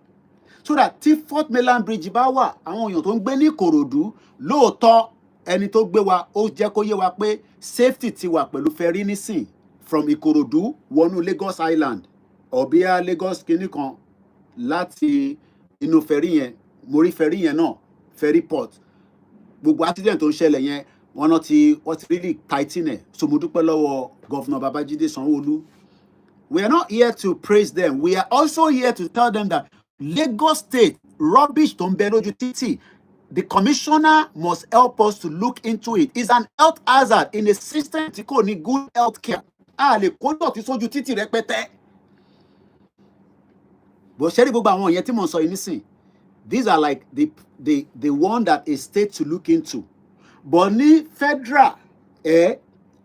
so that tí 4th mainland bridge bá wà àwọn èèyàn tó ń gbé ní Ìkòròdú lóòótọ́ ẹni tó gbé wa ó jẹ́ kó yé wa pé safety ti wà pẹ̀lú ferry nísìn from Ìkòròdú wọnú Lagos Island ọ̀bíà Lagos kìíní kan láti inú ferry yẹn mo rí ferry yẹn náà ferry port gbogbo accident tó ń ṣẹlẹ̀ yẹn wọ́n ti really tighten ẹ̀ so mo dúpẹ́ lọ́wọ́ Governor Babajide Sanwo-Olu. We are not here to praise them. We are also here to tell them that Lagos State rubbish tó ń bẹ lójú títì, the commissioner must help us to look into it. It's an health hazard in a system tí kò ní good health care. A lè kó dọ̀tí sójú títì rẹpẹtẹ. Bó ṣe rí gbogbo àwọn yẹn tí mo sọ yìí nísìn, these are like the one that a state to look into. But ní federal,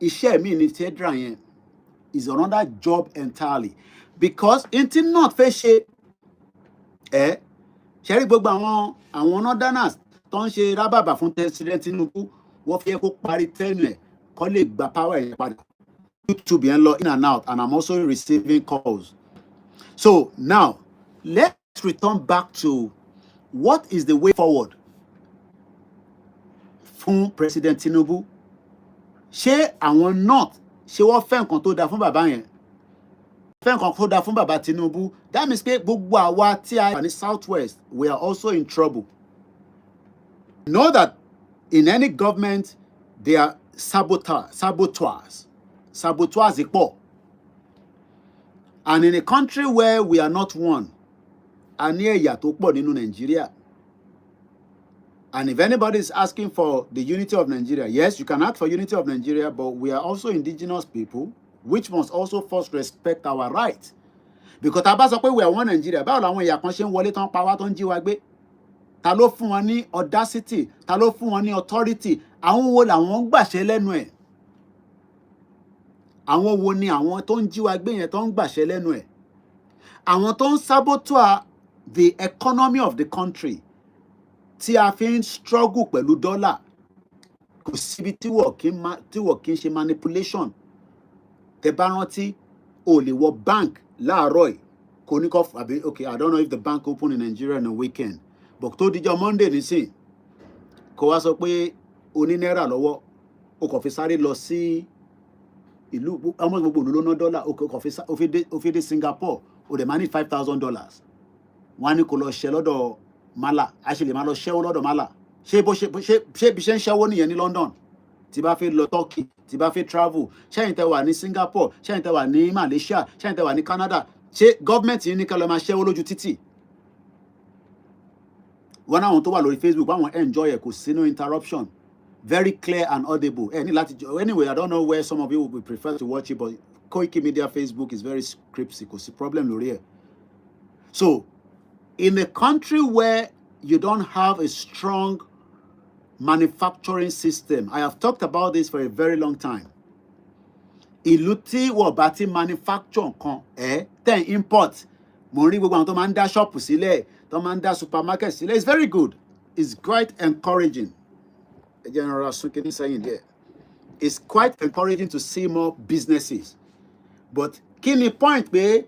iṣẹ́ mi ní federal yẹn is another job entirely because inti not fẹ́ ṣe ṣe rí gbogbo àwọn northerners tó ń ṣe rábàbà fún President Tinubu wọ́n fi kó parí tẹ́nu ẹ̀ kó lè gba power ẹ̀ padà. YouTube yẹn lọ in and out and I'm also receiving calls. So now let's return back to what is the way forward fún President Tinubu. Ṣé àwọn north ṣé wọ́n fẹ́ nǹkan tó dáa fún bàbá yẹn? Fẹ́ nǹkan tó dáa fún bàbá Tinubu? That means pé gbogbo àwa tí a wà ní southwest we are also in trouble. Know that in any government there are saboteurs pọ̀. And in a country where we are not one, a ní ẹ̀yà tó pọ̀ nínú Nigeria. And if anybody is asking for the unity of Nigeria, yes, you can ask for unity of Nigeria, but we are also indigenous people, which must also first respect our rights. Because tá bá sọ pé we are one Nigeria, báwo làwọn ẹ̀yà kan ṣe ń wọlé tán pa wá tán jí wa gbé? Ta ló fún wọn ní audacity? Ta ló fún wọn ní authority? Àwọn wo làwọn gbàṣẹ lẹ́nu ẹ̀? Àwọn wo ni àwọn tó ń jí wa gbé yẹn tó ń gbàṣẹ lẹ́nu ẹ̀? Àwọn tó ń saboteur the economy of the country. Tí a fi ń struggle pẹ̀lú dọ́là kò síbi tí wọ́n kì í ṣe manipulation. Tẹ́ bá rántí o lè wọ bank láàárọ̀ yìí kò ní kọ́ àbí okay I don't know if the bank open in Nigeria on a weekend but tó dijọ́ Monday nísìn kò wá sọ pé o ní náírà lọ́wọ́ o kò fi sáré lọ sí ìlú ọmọ gbogbo ìlú ló ná dọ́là o fi dé Singapore o dẹ̀ máa ní $5,000 wọ́n á ní kó lọ ṣe lọ́dọ̀ Mala a ṣe lè máa lọ ṣẹ́wó lọ́dọ̀ Mala ṣé bí ṣe ń ṣẹ́wó nìyẹn ní London tí bá fẹ́ lọ Turkey tí bá fẹ́ travel ṣẹ́yìn tẹ́ wà ní Singapore ṣẹ́yìn tẹ́ wà ní Malaysia ṣẹ́yìn tẹ́ wà ní Canada ṣé gọ́ọ̀mẹ̀ntì yìí ní ká lọ máa ṣẹ́wó lójú títì. Wọ́n náà wọn tó wà lórí Facebook báwọn enjoy ẹ̀ kò sí no interruption very clear and audible ní láti anyway I don't know where some of you would prefer to watch it but Koikimedia Facebook is very scripty kò sí problem lórí ẹ̀. So in a country where you don't have a strong manufacturing system, I have talked about this for a very long time. Ìlú tí wọ́n bá ti manufacture nǹkan then import. Mo rí gbogbo àwọn tó máa ń dá ṣọ́ọ̀pù sílẹ̀, tó máa ń dá supermarket sílẹ̀. It's very good. It's quite encouraging. General Sunkini saying there. It's quite encouraging to see more businesses. But kí ni point pé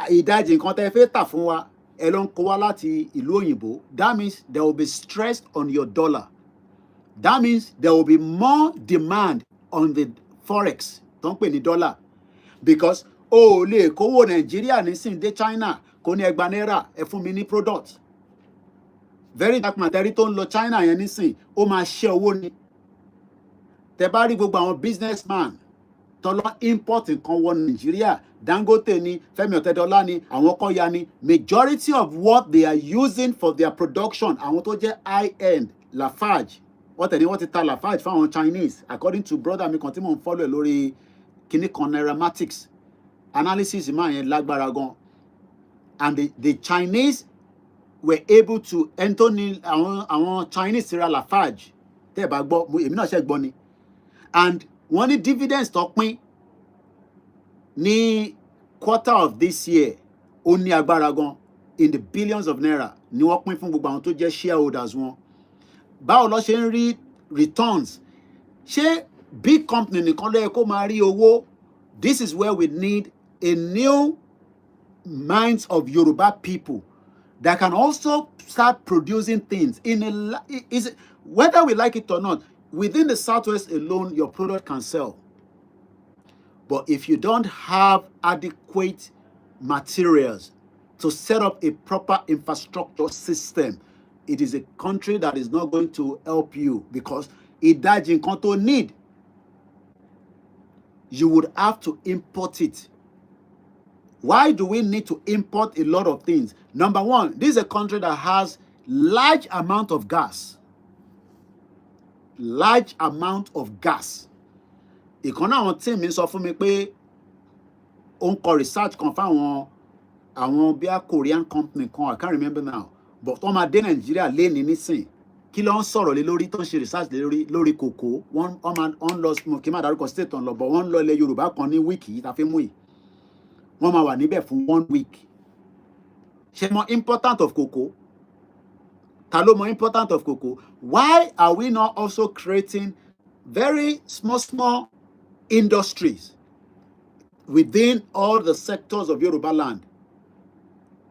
ìdajì nǹkan tẹ́ fẹ́ tà fún wa ẹ ló ń kó wá láti ìlú òyìnbó? That means there will be stress on your dollar. That means there will be more demand on the forex tó ń pè ní dollar because o lè kówó Nàìjíríà nísìn dé China kó ní ẹgbàá náírà ẹ fún mi ní product. Very dark material tó ń lọ China yẹn nísìn ó máa ṣe owó ni. Tẹ́ bá rí gbogbo àwọn businessman tọ́lọ́ import nǹkan wọ Nàìjíríà, Dangote ni, Fẹ́mi Ọ̀tẹ́dọ́lá ni, àwọn Kọ́ya ni, majority of what they are using for their production, àwọn tó jẹ́ high-end, Lafarge, wọ́n ti ta Lafarge fáwọn Chinese, according to brother mi kan tí mò ń follow lórí kíní kan Nairametrics, analysis máa yẹn lágbára gan, and the Chinese were able to enter ní àwọn Chinese ti ra Lafarge, tẹ́ ẹ bá gbọ́, èmi náà ṣe gbọ́ ni, and wọ́n ní dividends tó pín ní quarter of this year ó ní agbára gan, in the billions of naira ni wọ́n pín fún gbogbo àwọn tó jẹ́ shareholders wọn. Báwo ló ṣe ń rí returns? Ṣé big company nìkan ló yẹ kó máa rí owó? This is where we need a new minds of Yoruba people that can also start producing things in whether we like it or not. Within the Southwest alone, your product can sell. But if you don't have adequate materials to set up a proper infrastructure system, it is a country that is not going to help you, because ìdajì nǹkan tó need, you would have to import it. Why do we need to import a lot of things? Number one, this is a country that has large amount of gas. Large amount of gas. Ìkan náà àwọn team mi sọ fún mi pé ó ń kọ research kan fáwọn bí a Korean company kan, I can't remember now, but wọ́n máa dé Nàìjíríà léni nísìn, kí ló ń sọ̀rọ̀ lé lórí, tó ń ṣe research lé lórí kòkó, wọ́n lọ kí n má dárúkọ state on lọ, but wọ́n lọ ilẹ̀ Yorùbá kan ní week yìí tá fi mú yìí, wọ́n máa wà níbẹ̀ fún 1 week. Ṣé mọ important of cocoa? Ta ló mọ important of cocoa? Why are we not also creating very small industries within all the sectors of Yoruba land,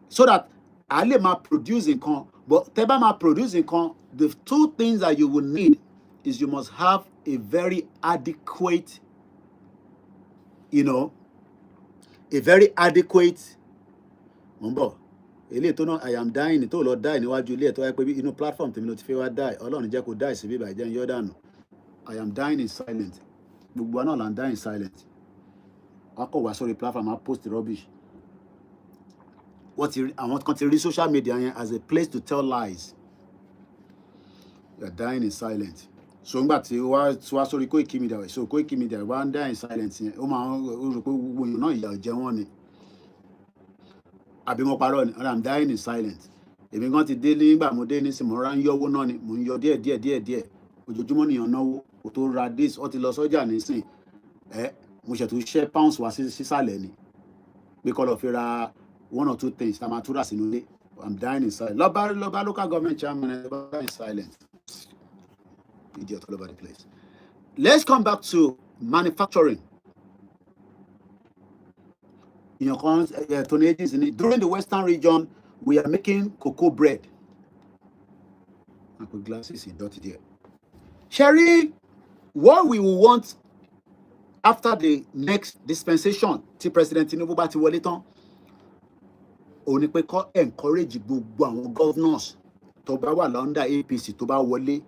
so that a lè máa produce nǹkan? But tẹ́ bá máa produce nǹkan, the two things that you will need is you must have a very adequate, a very adequate, eléyìí tó náà I am dying tó lọ die níwájú ilé ẹ̀ tó wáyé pé inú platform tèmi ló ti fẹ́ wá die, Ọlọ́run jẹ́ kó die sí bíbá ìjẹ́ ń yọ́ dànù. I am dying in silence. Gbogbo náà là ń die in silence. Wọ́n kọ̀ wá sórí platform, I post rubbish. Àwọn kan ti rí social media yẹn as a place to tell lies. You are dying in silence. So nígbà tí wá sórí Koikimedia, so Koikimedia wá ń die in silence yẹn, ó máa ń rò pé gbogbo èèyàn náà ìyà jẹ wọ́n ni. Àbí mo parọ́ ni, I'm dying in silence. Èmi gan ti dé nígbà mo dé nísìnyí, mo rà ń yọwó náà ni, mo ń yọ díẹ̀. Ojoojúmọ́ nìyàn náwó, kò tó ra this, ó ti lọ sọ́jà nísìnyí. Mo ṣètò ṣẹ́ pounds wá sísàlẹ̀ ni, pé kọ́ lọ fi ra 1 or 2 things, tá máa túrà sínú ilé. I'm dying in silence. Lọ́ba local government chairman, dying in silence. Idiot all over the place. Let's come back to manufacturing. During the Western region, we are making cocoa bread. I put glasses in dirty there. Sherry, what we will want after the next dispensation, tí President Tinubu bá ti wọlé tán, ó ní pé kó encourage gbogbo àwọn governors tó bá wà under APC tó bá wọlé,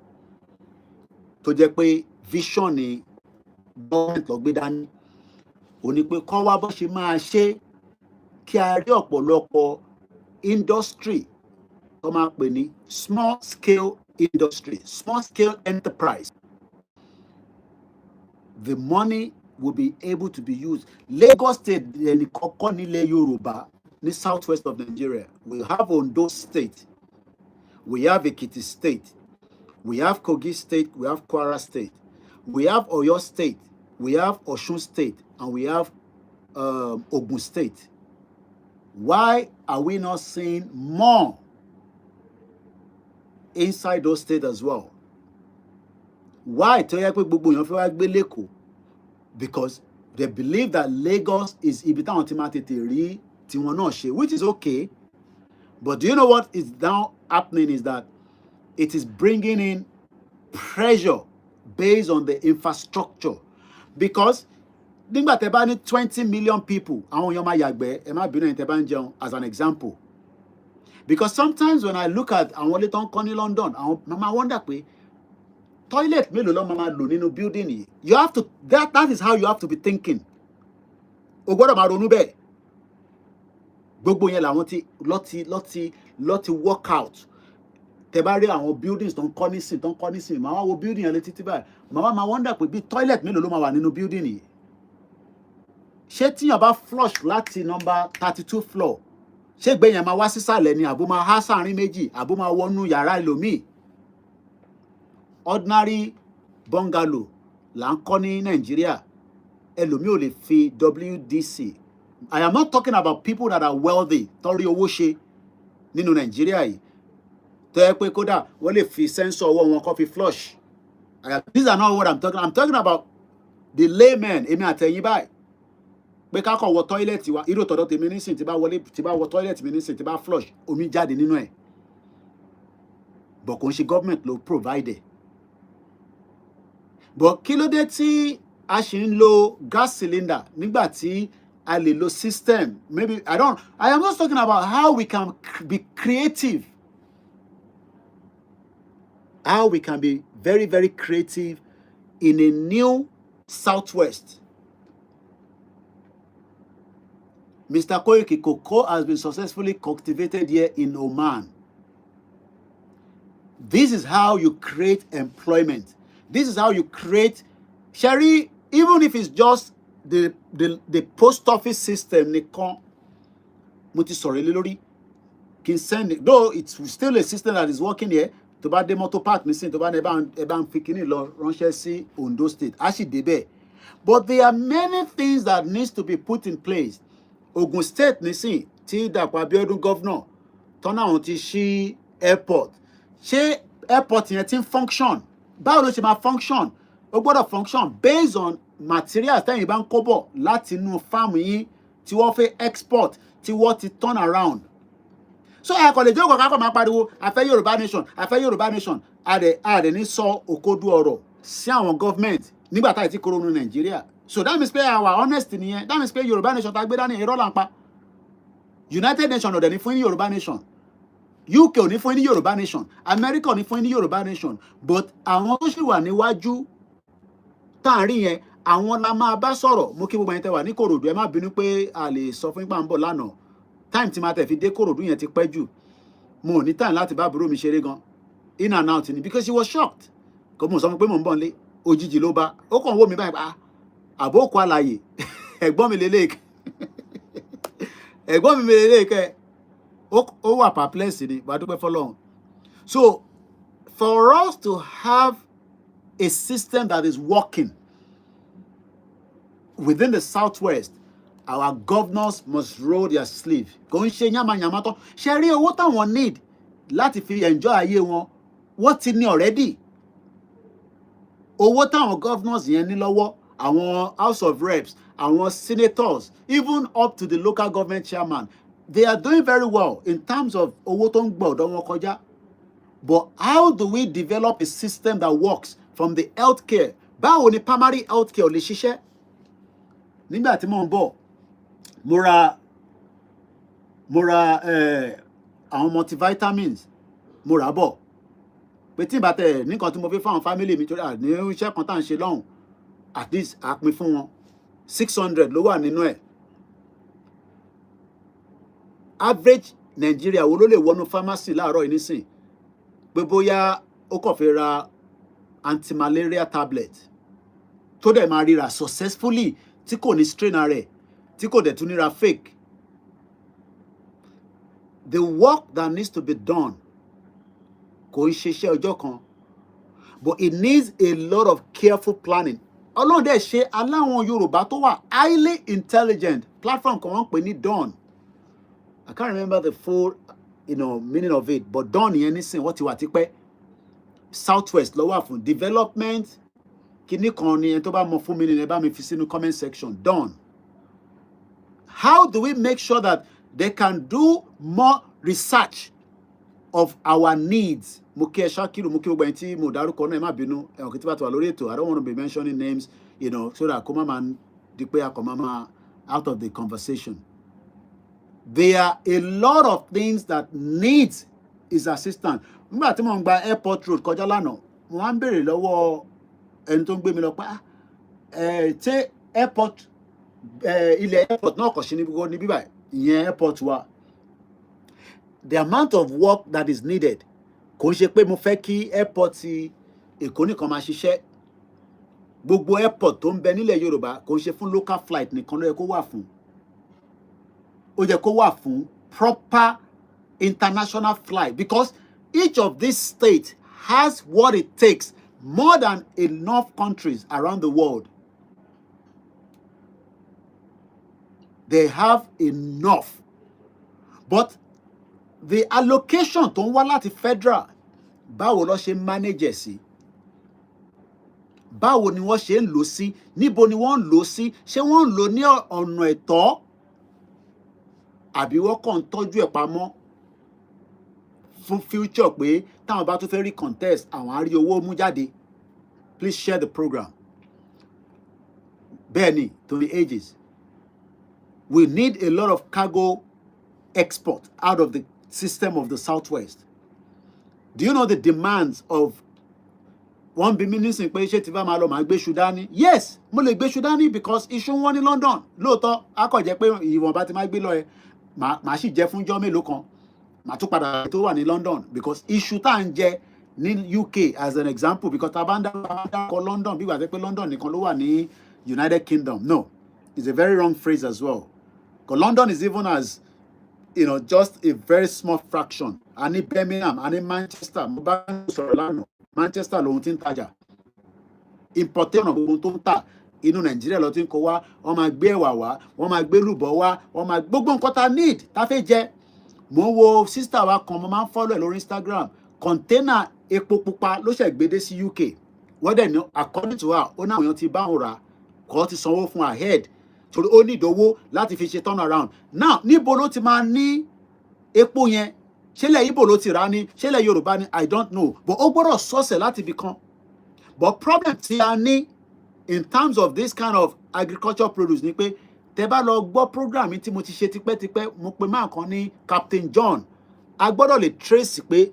tó jẹ́ pé vision ni government ló gbé dání. Ó ní pé kó wá bó ṣe máa ṣe kí a rí ọ̀pọ̀lọpọ̀ industry tó máa pè ní small scale industry, small scale enterprise. The money will be able to be used. Lagos State, ẹni kọ́kọ́ nílẹ̀ Yorùbá ní southwest of Nigeria. We have Ondo State, we have Ekiti State, we have Kogi State, we have Kwara State, we have Oyo State, we have Osun State, and we have Ogun State. Why are we not seeing more inside those states as well? Why? Because they believe that Lagos is which is okay. But do you know what is now happening is that it is bringing in pressure based on the infrastructure. Because nígbà tẹ́ bá ní 20 million people, àwọn èèyàn máa yàgbẹ́, ẹ má bínú ẹ̀yin tẹ́ bá ń jẹun, as an example. Because sometimes when I look at àwọn ilé tó ń kọ́ ní London, àwọn mama wonder pé toilet mélòó ló máa lò nínú building yìí. You have to, that is how you have to be thinking. O gbọ́dọ̀ máa ronú bẹ́ẹ̀. Gbogbo yẹn làwọn ti work out. Tẹ́ bá rí àwọn buildings tó ń kọ́ nísìn, màá wá wo building yẹn létí tí báyìí. Màá máa wonder pé bí toilet mélòó ló máa wà nínú building yìí. Ṣé tíyàn bá flush láti number 32 floor, ṣé gbé yẹn máa wá sísàlẹ̀ ni àbó máa há sáàrin méjì àbó máa wọnú yàrá ẹlòmíì? Ordinary bungalow là ń kọ́ ní Nàìjíríà. Ẹlòmíì ò lè fi WDC. I am not talking about people that are wealthy, torí owó ṣe nínú Nàìjíríà yìí. Tó yẹ pé kódà wọ́n lè fi sensor ọwọ́ wọn kó fi flush. These are not what I'm talking. I'm talking about the layman. Èmi àtẹ̀yìn báyìí. Pé ká kọ̀ wọ toilet wa, irú tọ̀dọ̀ tèmi nísìn tí bá wọ toilet mi nísìn tí bá flush, omi jáde nínú ẹ̀. But kò ń ṣe government ló provide. But kí ló dé tí a ṣì ń lo gas cylinder nígbà tí a lè lo system? Maybe I am just talking about how we can be creative. How we can be very, very creative in a new Southwest. Mr. Koiki, cocoa has been successfully cultivated here in Oman. This is how you create employment. This is how you create, Sherry, even if it's just the post office system, mo ti sọ̀rọ̀ lé lórí, can send it, though it's still a system that is working here. Tó bá dé motor park nísìn, tó bá ní ẹ bá ń fi kíní lọ ránṣẹ́ sí Ondo State, á sì débẹ̀. But there are many things that needs to be put in place. Ogun State nísìn, tí Dàpọ̀ Abíọ́dún governor, tọ́nà àwọn ti ṣí airport. Ṣé airport yẹn ti ń function? Báwo ló ṣe máa function? Ó gbọ́dọ̀ function based on materials tẹ́yìn bá ń kó bọ̀ láti inú farm yín tí wọ́n fẹ́ export, tí wọ́n ti turn around. So ẹ kò lè jókòó ká kọ́ máa pariwo afẹ́ Yorùbá nation, afẹ́ Yorùbá nation. Àdè ní sọ òkodo ọ̀rọ̀ sí àwọn government nígbà táyì tí kúrò ní Nàìjíríà. So that means pé our honest nìyẹn. That means pé Yorùbá nation tá gbé dání irọ́ là ń pa. United Nations ò dẹ̀ ní fún ní Yorùbá nation. UK ò ní fún ní Yorùbá nation. America ò ní fún ní Yorùbá nation. But àwọn tó ṣì wà níwájú táàrin yẹn, àwọn la máa bá sọ̀rọ̀. Mo kí gbogbo ẹ̀yin tẹ́ wà ní Kòròdú, ẹ má bínú pé a lè sọ fún yín pé à ń bọ̀ lánàá. Time tí máa tẹ̀ fi dé Kòròdú yẹn ti pẹ́ jù. Mo ò ní time láti bá àbúrò mi ṣeré gan. In and out ni, because he was shocked. Kò mo sọ fún pé mò ń bọ̀ nílé. Òjijì ló bá. Ó kàn wò mí báyìí. Àbókù àlàyé. Ẹ̀gbọ́n mi lélẹ̀. Ẹ̀gbọ́n mi lélẹ̀ kẹ́. Ó wà perplexed ni, bá dúpẹ́ fọ́lọ́run. So for us to have a system that is working within the Southwest, our governors must roll their sleeve. Kò ń ṣe yánmayànmá tán. Ṣé rí owó táwọn need láti fi enjoy ayé wọn? Wọ́n ti ní already. Owó táwọn governors yẹn ní lọ́wọ́, àwọn House of Reps, àwọn senators, even up to the local government chairman, they are doing very well in terms of owó tó ń gbọ́ ọ̀dọ̀ wọn kọjá. But how do we develop a system that works from the healthcare? Báwo ni primary healthcare ò lè ṣiṣẹ́? Nígbà tí mò ń bọ̀, mo ra àwọn multivitamins, mo rà bọ̀. Pé tí ìbá tẹ̀ nìkan tí mo fi fáwọn family mi torí ní iṣẹ́ kan tá à ń ṣe lọ́hùn, at least a pín fún wọn. 600 ló wà nínú ẹ̀. Average Nigeria wo ló lè wọnú pharmacy láàárọ̀ yìí nísìn? Pé bóyá ó kàn fẹ́ ra anti-malaria tablet tó dẹ̀ máa ríra successfully tí kò ní strain rẹ̀, tí kò dẹ̀ tún níra fake. The work that needs to be done kò ń ṣiṣẹ́ ọjọ́ kan, but it needs a lot of careful planning. Ọlọ́run dẹ̀ ṣe aláwọn Yorùbá tó wà highly intelligent platform kan wọ́n pè ní Dawn. I can't remember the full meaning of it, but Dawn yẹn nísìn wọ́n ti wà tipẹ́. Southwest ló wà fún development. Kíní kan ni ẹni tó bá mọ fún mi ni ẹ bá mi fi sínú comment section. Dawn. How do we make sure that they can do more research of our needs? Mo kí ẹ Ṣakiru, mo kí gbogbo ẹni tí mo dárúkọ náà, ẹ má bínú, ẹ̀wọ̀n kí tí bá ti wà lórí ètò. I don't want to be mentioning names, so that kó má máa di pé a kò máa out of the conversation. There are a lot of things that needs his assistance. Nígbà tí mo ń gba airport road kọjá lánàá, mo wá ń béèrè lọ́wọ́ ẹni tó ń gbé mi lọ pé ṣé airport ilẹ̀ airport náà kàn sí ní bíbá ìyẹn airport wa, the amount of work that is needed kò ń ṣe pé mo fẹ́ kí airport Èkó nìkan máa ṣiṣẹ́. Gbogbo airport tó ń bẹ nílẹ̀ Yorùbá kò ń ṣe fún local flight nìkan ló yẹ kó wà fún. Ó yẹ kó wà fún proper international flight, because each of these states has what it takes, more than enough countries around the world. They have enough. But the allocation tó ń wá láti federal, báwo ló ṣe manage sí? Báwo ni wọ́n ṣe ń lò sí? Níbo ni wọ́n ń lò sí? Ṣé wọ́n ń lò ní ọ̀nà ẹ̀tọ́? Àbí wọ́n kàn ń tọ́jú ẹ̀ pamọ́ fún future pé táwọn bá tún fẹ́ rí contest àwọn á rí owó mú jáde? Please share the program. Bẹ́ẹ̀ni, to the ages. We need a lot of cargo export out of the system of the Southwest. Do you know the demands of one bí mi nísìnyí pé ṣé tí bá máa lọ máa gbé iṣu dání? Yes, mo lè gbé iṣu dání because iṣu wọ́n ní London. Lóòótọ́, a kò jẹ́ pé ìwọ̀nba tí máa gbé lọ ẹ, màá sì jẹ fún ọjọ́ mélòó kan. Màá tún padà tó wà ní London because iṣu tá à ń jẹ ní UK as an example, because tá a bá ń dákọ̀ London bí wàá pé London nìkan ló wà ní United Kingdom. No, it's a very wrong phrase as well. Because London is even as, you know, just a very small fraction. A ní Birmingham, a ní Manchester. Mo bá sọ̀rọ̀ lánàá, Manchester lòun ti ń tajà. Importation gbogbo tó ń tà inú Nàìjíríà ló ti ń kó wá. Wọ́n máa gbé ẹ̀wà wá, wọ́n máa gbé lùbọ́ wá, wọ́n máa gbogbo nǹkan tá need tá fẹ́ jẹ. Mo ń wo sister wa kan, mo máa ń follow ẹ̀ lórí Instagram. Container epo pupa ló ṣẹ̀ gbé dé sí UK. Wọ́n dẹ̀ ní according to her, ó náà èèyàn ti bá òun rà, kò ti sanwó fún ahead. Torí ó ní ìdówó láti fi ṣe turn around. Now, níbo ló ti máa ní epo yẹn? Ṣẹlẹ̀ Ìgbò ló ti rà ní? Ṣẹlẹ̀ Yorùbá ni? I don't know. But ó gbọ́dọ̀ sọ́ọ̀sẹ̀ láti ibì kan. But problem tí a ní in terms of this kind of agriculture produce ni pé tẹ́ bá lọ gbọ́ program tí mo ti ṣe tipẹ́tipẹ́, mo pe máa kan ní Captain John. A gbọ́dọ̀ lè trace pé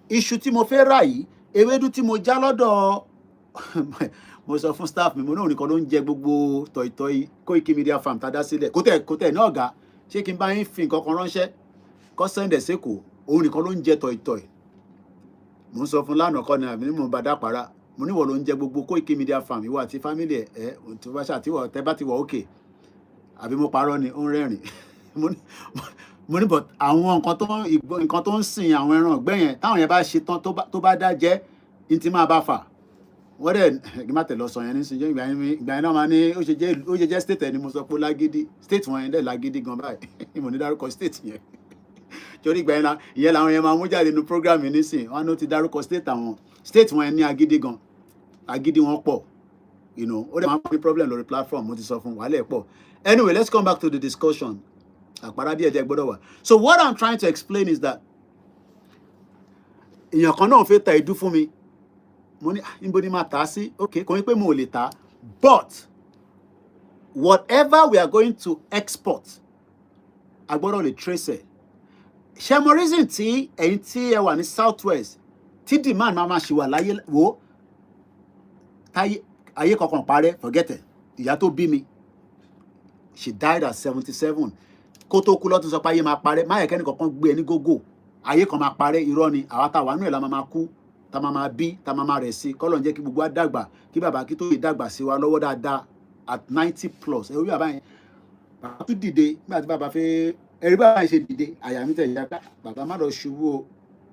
iṣu tí mo fẹ́ rà yìí, ewédú tí mo já lọ́dọ̀ mo sọ fún staff mi, mo náà nìkan ló ń jẹ gbogbo tọ̀ìtọ̀ì Koikimedia farm tá a dá sílẹ̀. Kó tẹ̀ ní ọ̀gá, ṣé kí n bá yín fi nǹkan kan ránṣẹ́ kó sẹ́ndẹ̀ sékòó, òun nìkan ló ń jẹ tọ̀ìtọ̀ì. Mo ń sọ fún lánàá kọ́ ni àbí ní mo bá dá para. Mo níwọ̀ ló ń jẹ gbogbo Koikimedia farm, ìwọ àti family ẹ̀ tó bá ṣàtiwọ̀ tẹ́ bá ti wọ̀ òkè. Àbí mo parọ́ ni, ó ń rẹ́rìn. Mo ní but àwọn nǹkan tó ń sìn àwọn ẹran ọ̀gbẹ́ yẹn, táwọn yẹn bá ṣe tán tó bá dá jẹ́, ní ti máa bá fà. Wọ́n dẹ̀ kí má tẹ̀ lọ sọ yẹn nísìnyí, ìgbà yẹn náà máa ní ó ṣe jẹ́ state ẹ̀ ni mo sọ pé lágídí. State wọn yẹn dẹ̀ lágídí gan báyìí. Mo ní dárúkọ state yẹn. Torí ìgbà yẹn náà ìyẹn làwọn yẹn máa mú jáde nínú program yìí nísìnyí. Wọ́n á ní ó ti dárúkọ state àwọn. State wọn yẹn ní agídí gan. Agídí wọn pọ̀. You know, ó dẹ̀ máa ń ní problem lórí platform, mo ti sọ fún wàhálà ẹ̀ pọ̀. Anyway, let's come back to the discussion. Àpárá díẹ̀ díẹ̀ gbọ́dọ̀ wà. So what I'm trying to explain is that èèyàn kan náà fẹ́ ta ìdú fún mi. Mo ní níbo ni máa tà á sí? Okay, kò ní pé mo ò lè tà á. But whatever we are going to export, a gbọ́dọ̀ lè trace ẹ̀. Ṣé mo reason tí ẹ̀yin tí ẹ wà ní Southwest tí demand máa ṣì wà láyé wo táyé ayé kankan parẹ́, forget it. Ìyá tó bí mi, she died at 77. Kó tó kú lọ́tún sọ pé ayé máa parẹ́. Má yẹ kẹ́ni kankan gbé ẹ ní gógó. Ayé kan máa parẹ́, irọ́ ni. Àwa tá wà nínú ẹ̀ la máa kú, tá máa bí, tá máa rẹ̀ sí. Kọ́lọ́run jẹ́ kí gbogbo wa dàgbà, kí bàbá kí tó lè dàgbà sí wa lọ́wọ́ dáadáa at 90 plus. Ẹ wí bàbá yẹn. Bàbá tún dìde nígbà tí bàbá fẹ́ ẹ̀rí bàbá yẹn ṣe dìde. Àyà mi tẹ̀ yá ká. Bàbá má lọ ṣubú o.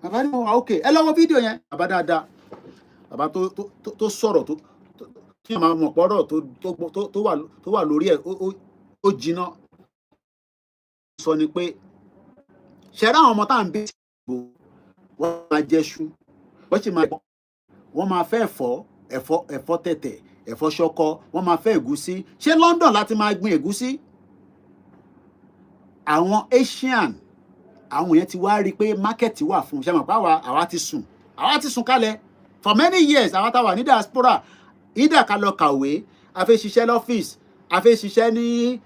Bàbá ní wọn wà okay. Ẹ lọ́wọ́ fídíò yẹn. Bàbá dáadáa. Bàbá tó sọ̀rọ̀ tó kí máa mọ̀ pọ́rọ̀ tó wà lórí ẹ̀ ó jiná. Sọ ni pé ṣẹ̀rá àwọn ọmọ tá à ń bí ìbò wọ́n máa jẹ́ṣu, wọ́n máa fẹ́ ẹ̀fọ́ tẹ̀tẹ̀, ẹ̀fọ́ ṣọkọ, wọ́n máa fẹ́ ẹ̀gúsí. Ṣé London láti máa gbin ẹ̀gúsí? Àwọn Asian, àwọn yẹn ti wá rí i pé market wà fún. Ṣé mọ̀ pé àwa ti sùn kalẹ̀ for many years. Àwa tá wà ní diaspora, ìdá ká lọ kàwé, a fẹ́ ṣiṣẹ́ lọ́fíìsì, a fẹ́ ṣiṣẹ́ ní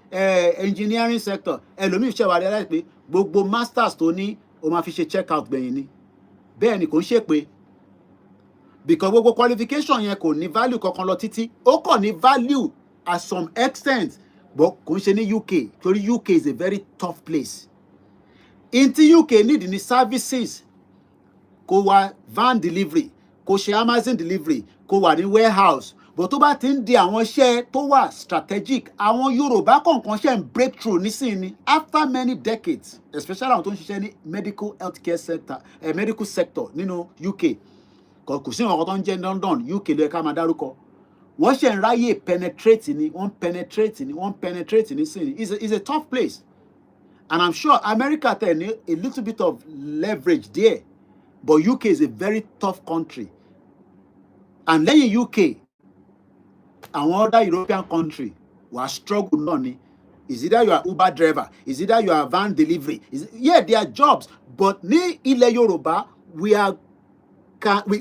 engineering sector. Ẹlòmíì ṣe wà rí ẹ pé gbogbo masters tó ní o máa fi ṣe check out gbẹ̀yìn ni. Bẹ́ẹ̀ ni kò ń ṣe pé because gbogbo qualification yẹn kò ní value kankan lọ títí, ó kàn ní value at some extent, but kò ń ṣe ní UK torí UK is a very tough place. In tí UK need ní services, kó wá van delivery, kó ṣe Amazon delivery, kó wà ní warehouse, but tó bá ti ń di àwọn iṣẹ́ tó wà strategic, àwọn Yorùbá kọ̀ọ̀kan ṣe ń breakthrough nísìnyí after many decades, especially àwọn tó ń ṣiṣẹ́ ní medical healthcare sector, medical sector nínú UK. Kò sí nǹkan tó ń jẹ́ London, UK ló yẹ ká máa dárúkọ. Wọ́n ṣe ń ráyè penetrate ni, wọ́n penetrate nísìnyí. It's a tough place. And I'm sure America tẹ̀ ní a little bit of leverage there. But UK is a very tough country. And lẹ́yìn UK, àwọn other European country were struggle náà ni. Is either you are Uber driver, is either you are van delivery. Yeah, they are jobs. But ní ilẹ̀ Yorùbá,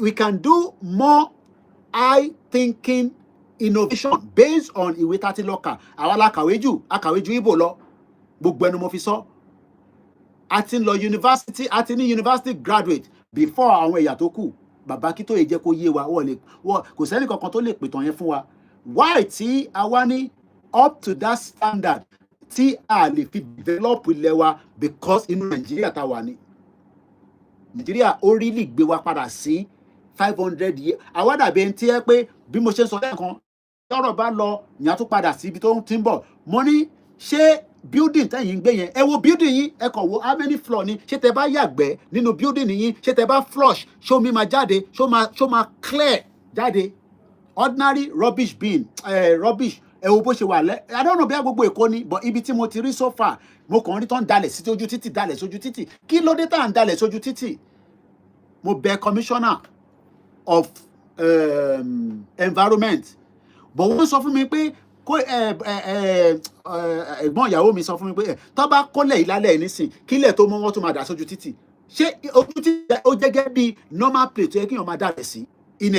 we can do more high thinking innovation based on ìwé tàti lọ́kà. Àwa la kàwé jù Ìgbò lọ. Gbogbo ẹnu mo fi sọ. A ti ń lọ university, a ti ní university graduate before àwọn ẹ̀yà tó kù. Bàbá kí tó yẹ jẹ́ kó yé wa, kò sẹ́ni kankan tó lè pìtàn yẹn fún wa. Why tí a wá ní up to that standard tí a lè fi develop ilẹ̀ wa, because inú Nàìjíríà tá wà ní. Nàìjíríà ó really gbé wa padà sí 500 years. Àwa dàbí ẹni tí ẹ pé bí mo ṣe sọ lẹ́ẹ̀kan, tọ́rọ̀ bá lọ ìyẹn tó padà sí ibi tó ń tí ń bọ̀. Mo ní ṣé building tẹ́yìn ń gbé yẹn, ẹ wo building yín, ẹ kàn wo how many floor ni, ṣé tẹ bá yàgbẹ́ nínú building yín, ṣé tẹ bá flush, ṣé omi máa jáde, ṣó máa clear jáde. Ordinary rubbish bin, rubbish, ẹ wo bó ṣe wà lẹ́, I don't know bí i gbogbo Èkó ni, but ibi tí mo ti rí so far, mo kàn rí tán dalẹ̀ sí ojú títì, dalẹ̀ sójú títì. Kí ló dé tá à ń dalẹ̀ sójú títì? Mo bẹ̀ commissioner of environment, but wọ́n sọ fún mi pé ẹ̀gbọ́n ìyàwó mi sọ fún mi pé tó bá kólẹ̀ ìlálẹ̀ nísìn kílẹ̀ tó mọ́ wọ́n tó máa dà sójú títì. Ṣé ojú títì ó jẹ́ gẹ́gẹ́ bí normal place tó yẹ kí èèyàn máa dà rẹ̀ sí in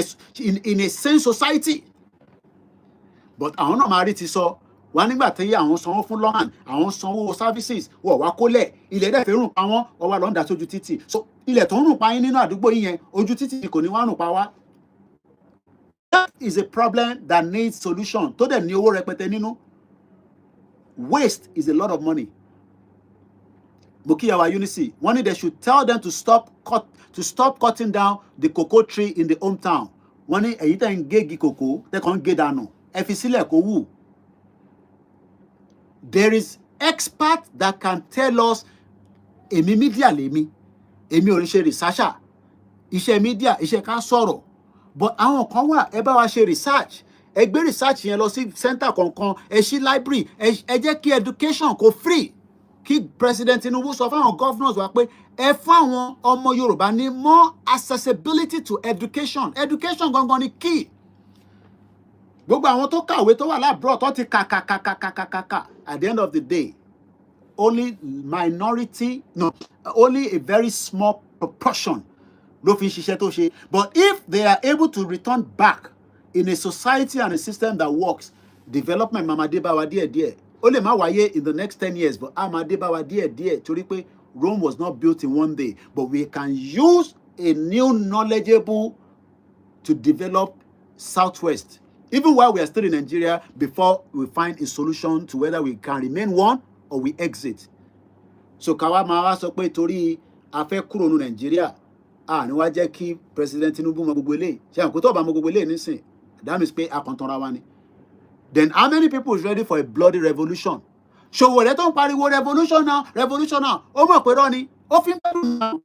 a sane society? But àwọn náà máa rí ti sọ wá nígbà tí àwọn sanwó fún lọ́hàn, àwọn sanwó services, wọ́n wá kólẹ̀, ilẹ̀ dẹ̀ fẹ́ rùn pa wọ́n, wọ́n wá lọ ń dà sójú títì. So ilẹ̀ tó ń rùn pa yín nínú àdúgbò yín yẹn, ojú títì kò ní wá rùn pa wá. That is a problem that needs solution. Tó dẹ̀ ní owó rẹpẹtẹ nínú. Waste is a lot of money. Mukiyawa Unisi, one day they should tell them to stop cutting down the cocoa tree in the hometown. One day èyí tẹ́ ń gégi cocoa, tẹ́ kàn ń gé dànù. Ẹ fi sílẹ̀ kó wù. There is expert that can tell us, èmi media lèmi, èmi ò ní ṣe researcher, iṣẹ́ media, iṣẹ́ ká sọ̀rọ̀. But àwọn kan wà, ẹ bá wa ṣe research, ẹ gbé research yẹn lọ sí center kankan, ẹ ṣí library, ẹ jẹ́ kí education kó free. Kí President Tinubu sọ fún àwọn governors wa pé ẹ fún àwọn ọmọ Yorùbá ní more accessibility to education. Education gangan ni key. Gbogbo àwọn tó kàwé tó wà lábroad tó ti kà. At the end of the day, only a very small proportion ló fi ṣiṣẹ́ tó ṣe. But if they are able to return back in a society and a system that works, development máa dé bá wa díẹ̀díẹ̀. Ó lè má wáyé in the next 10 years, but á máa dé bá wa díẹ̀díẹ̀ torí pé Rome was not built in one day. But we can use a new knowledgeable to develop Southwest, even while we are still in Nigeria, before we find a solution to whether we can remain one or we exit. So káwa máa wá sọ pé torí a fẹ́ kúrò ní Nigeria, ní wá jẹ́ kí President Tinubu mọ gbogbo eléyìí. Ṣé àwọn kò tó bá mọ gbogbo eléyìí nísìn? That means pé a kàn tanra wa ni. Then how many people is ready for a bloody revolution? Ṣòwòrẹ́ tó ń pariwo revolution now, ó mọ̀ pé rọ́ ni, ó fi ń bẹ̀rù náà.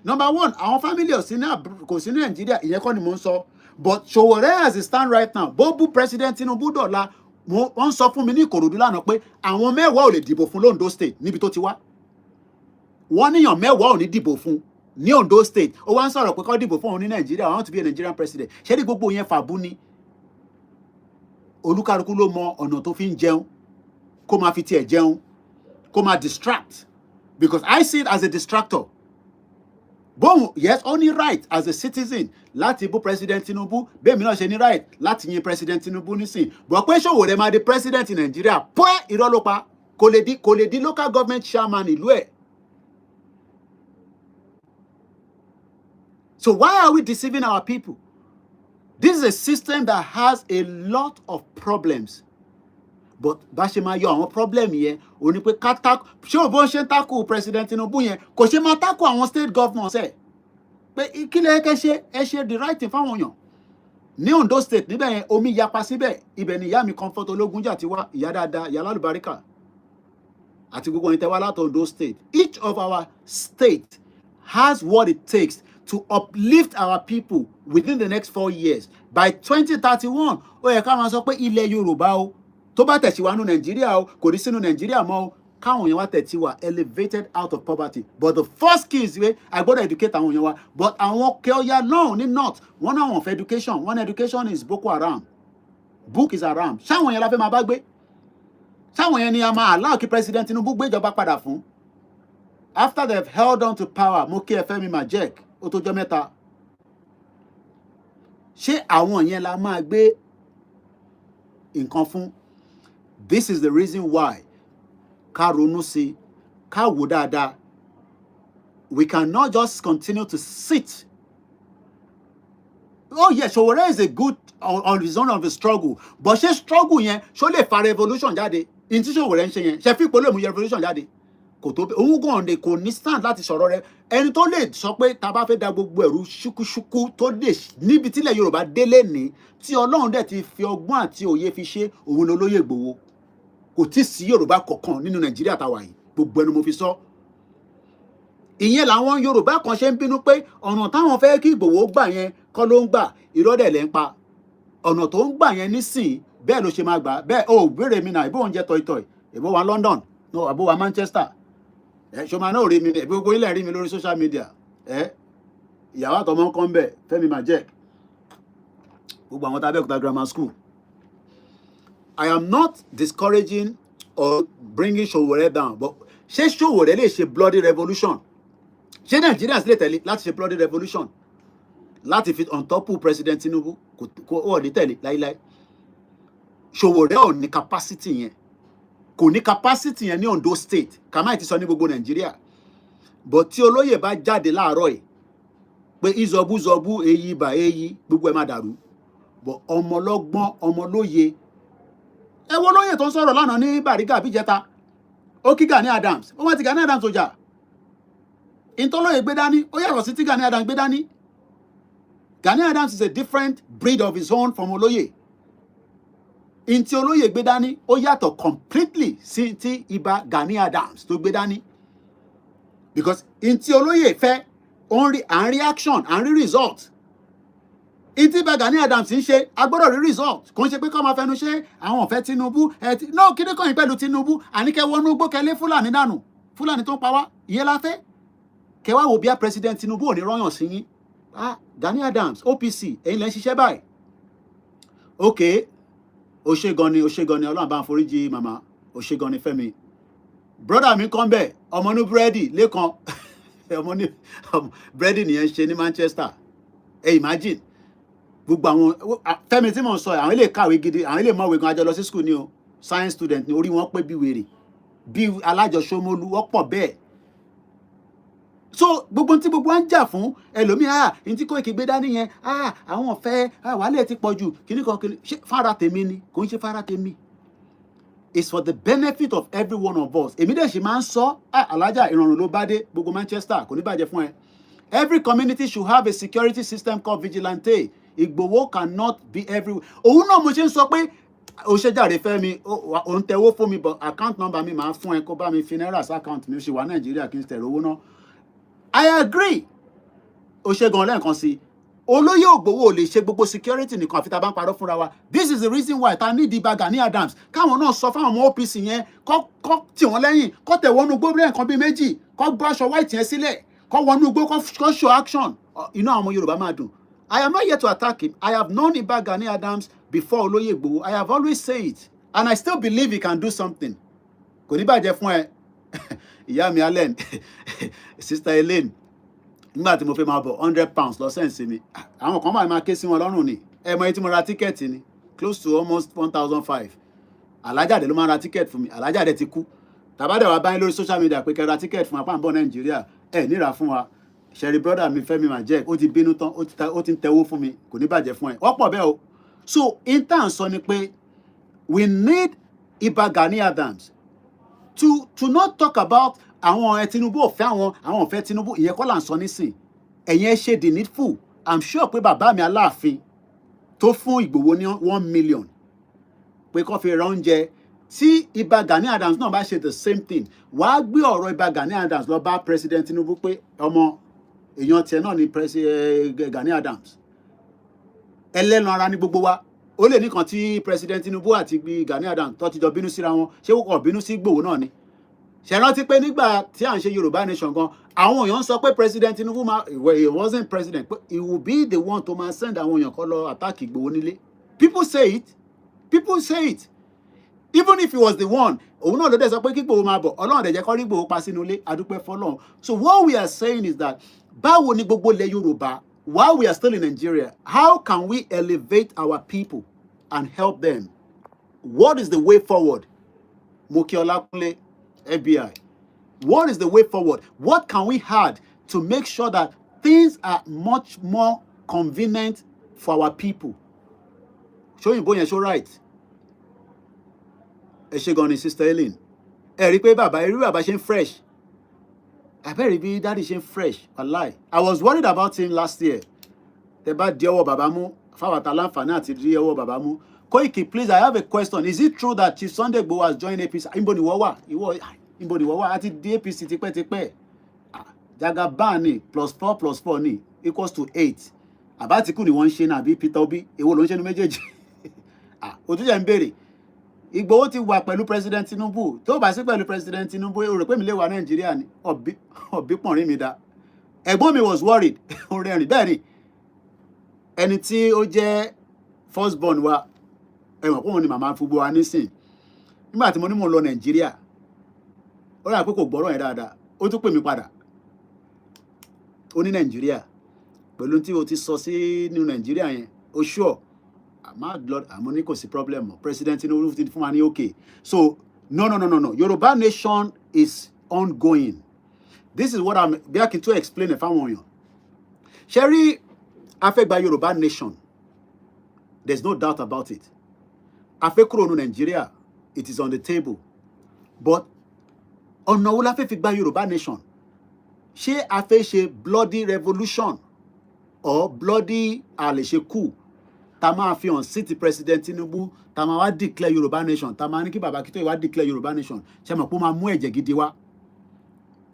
Number one, àwọn family kò sí ní Nàìjíríà, ìyẹn kọ́ ni mò ń sọ. But Ṣòwòrẹ́ as it stand right now, bó bú President Tinubu dọ̀la, wọ́n sọ fún mi ní Ìkòròdú lánàá pé àwọn 10 ò lè dìbò fún l'Ondo State níbi tó ti wá. Wọ́n níyàn 10 ò ní dìbò fún ní Ondo State. Ó wá ń sọ̀rọ̀ pé kó dìbò fún òun ní Nàìjíríà, I want to be a Nigerian president. Ṣé ní gbogbo yẹn fàbú ni? Olúkálùkù ló mọ ọ̀nà tó fi ń jẹun, kó máa fi tiẹ̀ jẹun, kó máa distract. Because I see it as a distractor. Bóun, yes, ó ní right as a citizen láti bú President Tinubu, bẹ́ẹ̀ mi náà ṣe ní right láti yin President Tinubu nísìn. Bọ̀ pé Ṣòwòrẹ́ máa di president in Nigeria, pọ́ irọ́ ló pa, kò lè di local government chairman ìlú ẹ̀. So why are we deceiving our people? This is a system that has a lot of problems. But bá ṣe máa yọ àwọn problem yẹn ó ní pé ká tako ṣé ò bó ṣe ń tako President Tinubu yẹn kò ṣe máa tako àwọn state governors ẹ̀ pé kí lè kẹ́ ṣe ẹ ṣe the right thing fáwọn èèyàn. Ní Ondo state níbẹ̀ yẹn omi yapa síbẹ̀ ibẹ̀ ni ìyá mi Comfort Ológunjà ti wá ìyá dáadáa ìyá lálùbáríkà àti gbogbo ẹni tẹ́ wá láti Ondo state. Each of our state has what it takes to uplift our people within the next 4 years. By 2031 ó yẹ ká máa sọ pé ilẹ̀ Yorùbá o tó bá tẹ̀síwájú Nàìjíríà o kò ní sínú Nàìjíríà mọ́ o káwọn èèyàn wá tẹ̀sí wa elevated out of poverty. But the first key is pé I gbọ́dọ̀ educate àwọn èèyàn wa. But àwọn kẹ́ọ́yà náà ní north wọ́n náà wọ́n fẹ́ education. One education is Boko Haram. Book is haram. Ṣáwọn yẹn la fẹ́ máa bá gbé? Ṣáwọn yẹn ni a máa allow kí President Tinubu gbéjọba padà fún? After they've held on to power, mo kí ẹ Fẹ́mi Majek ó tó jọ́ mẹ́ta. Ṣé àwọn yẹn la máa gbé nǹkan fún? This is the reason why ká ronú sí, ká wò dáadáa. We cannot just continue to sit. Oh yes, Sowore is a good on his own of a struggle. But ṣé struggle yẹn ṣó lè fa revolution jáde? In tí Sowore ń ṣe yẹn, ṣe fi ipò lè mú revolution jáde? Kò tó òun gan ọ̀nà kò ní stand láti sọ̀rọ̀ rẹ̀. Ẹni tó lè sọ pé tá bá fẹ́ da gbogbo ẹ̀rú ṣúkúṣúkú tó lè níbi tílẹ̀ Yorùbá délé ní tí Ọlọ́run dẹ̀ ti fi ọgbọ́n àti òye fi ṣe òun ni Olóyè Ìgbòho. Kò tí sí Yorùbá kankan nínú Nàìjíríà táwa yìí. Gbogbo ẹnu mo fi sọ. Ìyẹn làwọn Yorùbá kan ṣe ń bínú pé ọ̀nà táwọn fẹ́ kí Ìgbòho gbà yẹn kọ́ ló ń gbà irọ́ dẹ̀ lẹ́ ń pa. Ọ̀nà tó ń gbà yẹn nísìn bẹ́ẹ̀ ló ṣe máa gbà bẹ́ẹ̀ ó béèrè mi náà ìbò oúnjẹ tọ̀ìtọ̀ì ìbò wa London no àbò wa Manchester ṣọmọ náà rí mi gbogbo ilẹ̀ rí mi lórí social media ìyàwó àtọmọ kan bẹ̀ Fẹ́mi Majek gbogbo àwọn tàbẹ́òkúta grammar school. I am not discouraging or bringing Sowore down but ṣé Sowore lè ṣe bloody revolution? Ṣé Nigerians lè tẹ̀lé láti ṣe bloody revolution láti fi on top of President Tinubu kò ó ní tẹ̀lé láíláí? Sowore ò ní capacity yẹn kò ní capacity yẹn ní Ondo state kàmáì ti sọ ní gbogbo Nàìjíríà. But tí olóyè bá jáde láàárọ̀ yìí pé ìzọbúzọbú èyí bà èyí gbogbo ẹ̀ máa dàrú. But ọmọlọ́gbọ́n ọmọlóye ẹ wo lóyè tó ń sọ̀rọ̀ lánàá ní Bariga àbíjẹta ó kí Gani Adams ó wá ti Gani Adams ọjà ìtọ́lóyè gbé dání ó yàtọ̀ sí tí Gani Adams gbé dání. Gani Adams is a different breed of his own from olóyè. Ntí olóyè gbé dání ó yàtọ̀ completely sí ti Ìbà Gani Adams tó gbé dání. Because ntí olóyè fẹ́ à ń rí action à ń rí result. Ntí Ìbà Gani Adams ń ṣe a gbọ́dọ̀ rí result kò ń ṣe pé kọ́ máa fẹnu ṣe àwọn ọ̀fẹ́ Tinubu no kíni kàn yín pẹ̀lú Tinubu àníkẹ́ wọnú gbó kẹlé Fúlàní dànù Fúlàní tó ń pa wá ìyẹn la fẹ́ kẹwàá wo bí a President Tinubu ò ní rọ́yàn sí yín. Gani Adams OPC ẹ̀yin lẹ́ ń ṣiṣẹ́ báyìí. Okay ó ṣe gan ni Ọlọ́run bá ń foríjì màmá ó ṣe gan ni Fẹ́mi. Brother mi kan bẹ́ẹ̀ ọmọ ní búrẹ́dì lẹ́kan ọmọ ní búrẹ́dì nìyẹn ṣe ní Manchester imagine gbogbo àwọn Fẹ́mi tí mò ń sọ àwọn ilé kàwé gidi àwọn ilé mọ̀wé gan ajọ lọ sí school ni o science student ni orí wọn pé bí wèrè bí alájọṣọmọlú wọ́pọ̀ bẹ́ẹ̀. So gbogbo tí gbogbo ń jà fún ẹlòmíà ní tí Koiki gbé dání yẹn àwọn ọ̀fẹ́ wàhálẹ̀ ti pọ̀ jù kíní kan kíní ṣé fara tèmi ni kò ń ṣe fara tèmi. It's for the benefit of every one of us. Èmi dẹ̀ ṣe máa ń sọ alájà ìrọ̀rùn ló bá dé gbogbo Manchester kò ní bàjẹ́ fún ẹ. Every community should have a security system called vigilante. Ìgbòho cannot be everywhere. Òun náà mo ṣe ń sọ pé ó ṣe jàre Fẹ́mi òun tẹ̀wó fún mi but account number mi máa fún ẹ kó bá mi fi náírà sí account mi ó ṣe wà Nàìjíríà kí n tẹ̀rọ owó náà. I agree. Ó ṣe gan lẹ́ẹ̀kan sí. Olóyè Ògbówó ò lè ṣe gbogbo security nìkan àfi tá a bá ń parọ́ fúnra wa. This is the reason why ta ní Ìbà Gani Adams. Káwọn náà sọ fáwọn ọmọ OPC yẹn kọ́ tì wọ́n lẹ́yìn kọ́ tẹ̀ wọnú igbó lẹ́ẹ̀kan bíi méjì kọ́ gbọ́ aṣọ white yẹn sílẹ̀ kọ́ wọnú igbó kọ́ show action. Inú àwọn ọmọ Yorùbá máa dùn. I am not here to attack him. I have known Ìbà Gani Adams before Olóyè Ògbówó. I have always said it and I still believe he can do something. Kò ní bàjẹ́ fún ẹ. Ìyá mi Allen Sister Elaine nígbà tí mo fẹ́ máa bọ̀ £100 lọ sẹ́ǹsì mi àwọn kan máa ké sí wọn lọ́rùn ni ẹ mọ iye tí mo ra tíkẹ́ẹ̀tì ni close to almost 1,500 alájàde ló máa ra tíkẹ́ẹ̀tì fún mi alájàde ti kú tàbádẹ̀ wá báyìí lórí social media pé kẹ́ ra tíkẹ́ẹ̀tì fún apá ń bọ̀ Nàìjíríà ẹ níra fún wa ṣẹ̀rí brother mi Fẹ́mi Majek ó ti bínú tán ó ti ń tẹwó fún mi kò ní bàjẹ́ fún ẹ ọ̀pọ̀ bẹ́ẹ̀ o. So intern sọ ni pé we need Ìbà Gani Adams to not talk about àwọn Tinubu ò fẹ́ àwọn ò fẹ́ Tinubu, ìyẹn kọ́ là ń sọ nísìn. Ẹ̀yin ẹ ṣe the needful. I'm sure pé bàbá mi Aláàfin tó fún Ìgbòho ní 1 million pé kó fi ra oúnjẹ, tí Ìbà Gani Adams náà bá ṣe the same thing, wàá gbé ọ̀rọ̀ Ìbà Gani Adams lọ bá President Tinubu pé ọmọ èèyàn tiẹ̀ náà ni Gani Adams, ẹlẹ́nu ara ní gbogbo wa. Ó lè nìkan tí President Tinubu àti Gani Adams tó ti jọ bínú síra wọn, ṣé wọ́n kàn bínú sí Ìgbòho náà ni? Ṣé rántí pé nígbà tí à ń ṣe Yorùbá Nation gan, àwọn èèyàn sọ pé President Tinubu he wasn't president, but he will be the one to máa send àwọn èèyàn kó lọ attack Ìgbòho nílé. People say it. Even if he was the one, òun náà ló dẹ̀ sọ pé kí Ìgbòho máa bọ̀, Ọlọ́run dẹ̀ jẹ́ kó rí Ìgbòho pa sínú ilé, adúpẹ́ fọ́lọ́run. So what we are saying is that báwo ni gbogbo ilẹ̀ Yorùbá, while we are still in Nigeria, how can we elevate our people and help them? What is the way forward? Mo kí Ọlákúnlé, FBI. What is the way forward? What can we add to make sure that things are much more convenient for our people? Ṣóyìnbó yẹn ṣó right? Ẹ ṣé gan ni Sister Helen. Ẹ rí pé bàbá ṣe ń fresh. Àbẹ́rẹ́ bí daddy ṣe ń fresh. Wallahi. I was worried about him last year. Tẹ́ bá di ọwọ́ bàbá mú, fáwọn àtàláǹfààní àti di ọwọ́ bàbá mú. Koiki, please, I have a question. Is it true that Chief Sunday Igboho has joined APC? Ibo ni wọ́n wà? Ibo ni wọ́n wà? Àti di APC tipẹ́tipẹ́. Jagaban ni +4 ni equals to 8. Àbátìkù ni wọ́n ń ṣe náà bí Peter Obi. Èwo ló ń ṣe ní méjèèjì? Òtúnjẹ ń béèrè. Ìgbòho ti wà pẹ̀lú President Tinubu. Tó bá sí pẹ̀lú President Tinubu, ó rò pé mi lè wà Nàìjíríà ni. Ọ̀bí pọ̀nrín mi dá. Ẹ̀gbọ́n mi was worried. Ó rẹ́rìn. Bẹ́ẹ̀ ni, ẹni tí ó jẹ́ first born wa, ẹ̀wọ̀n kóhun ni màmá fúgbó wa nísìn. Nígbà tí mo ní mo lọ Nàìjíríà, ó rà pé kò gbọ́rọ̀ yẹn dáadáa. Ó tún pè mí padà. Ó ní Nàìjíríà. Pẹ̀lú tí o ti sọ sí ní Nàìjíríà yẹn, ó sure. Àmọ́ ní kò sí problem. President Tinubu ti fún wa ní okay. So, no. Yoruba Nation is ongoing. This is what I'm back to explain if I want you. Sherry, affect by Yoruba Nation. There's no doubt about it. Affect kúrò ní Nigeria, it is on the table. But ọ̀nà wo la fẹ́ fi gba Yoruba Nation? Ṣé a fẹ́ ṣe bloody revolution or bloody àlèṣe coup? Ta máa fi hàn sí ti President Tinubu, ta máa wá declare Yoruba Nation, ta máa ní kí Bàbá Akíntóyè wá declare Yoruba Nation. Ṣé mọ̀ pé ó máa mú ẹ̀jẹ̀ gidi wá?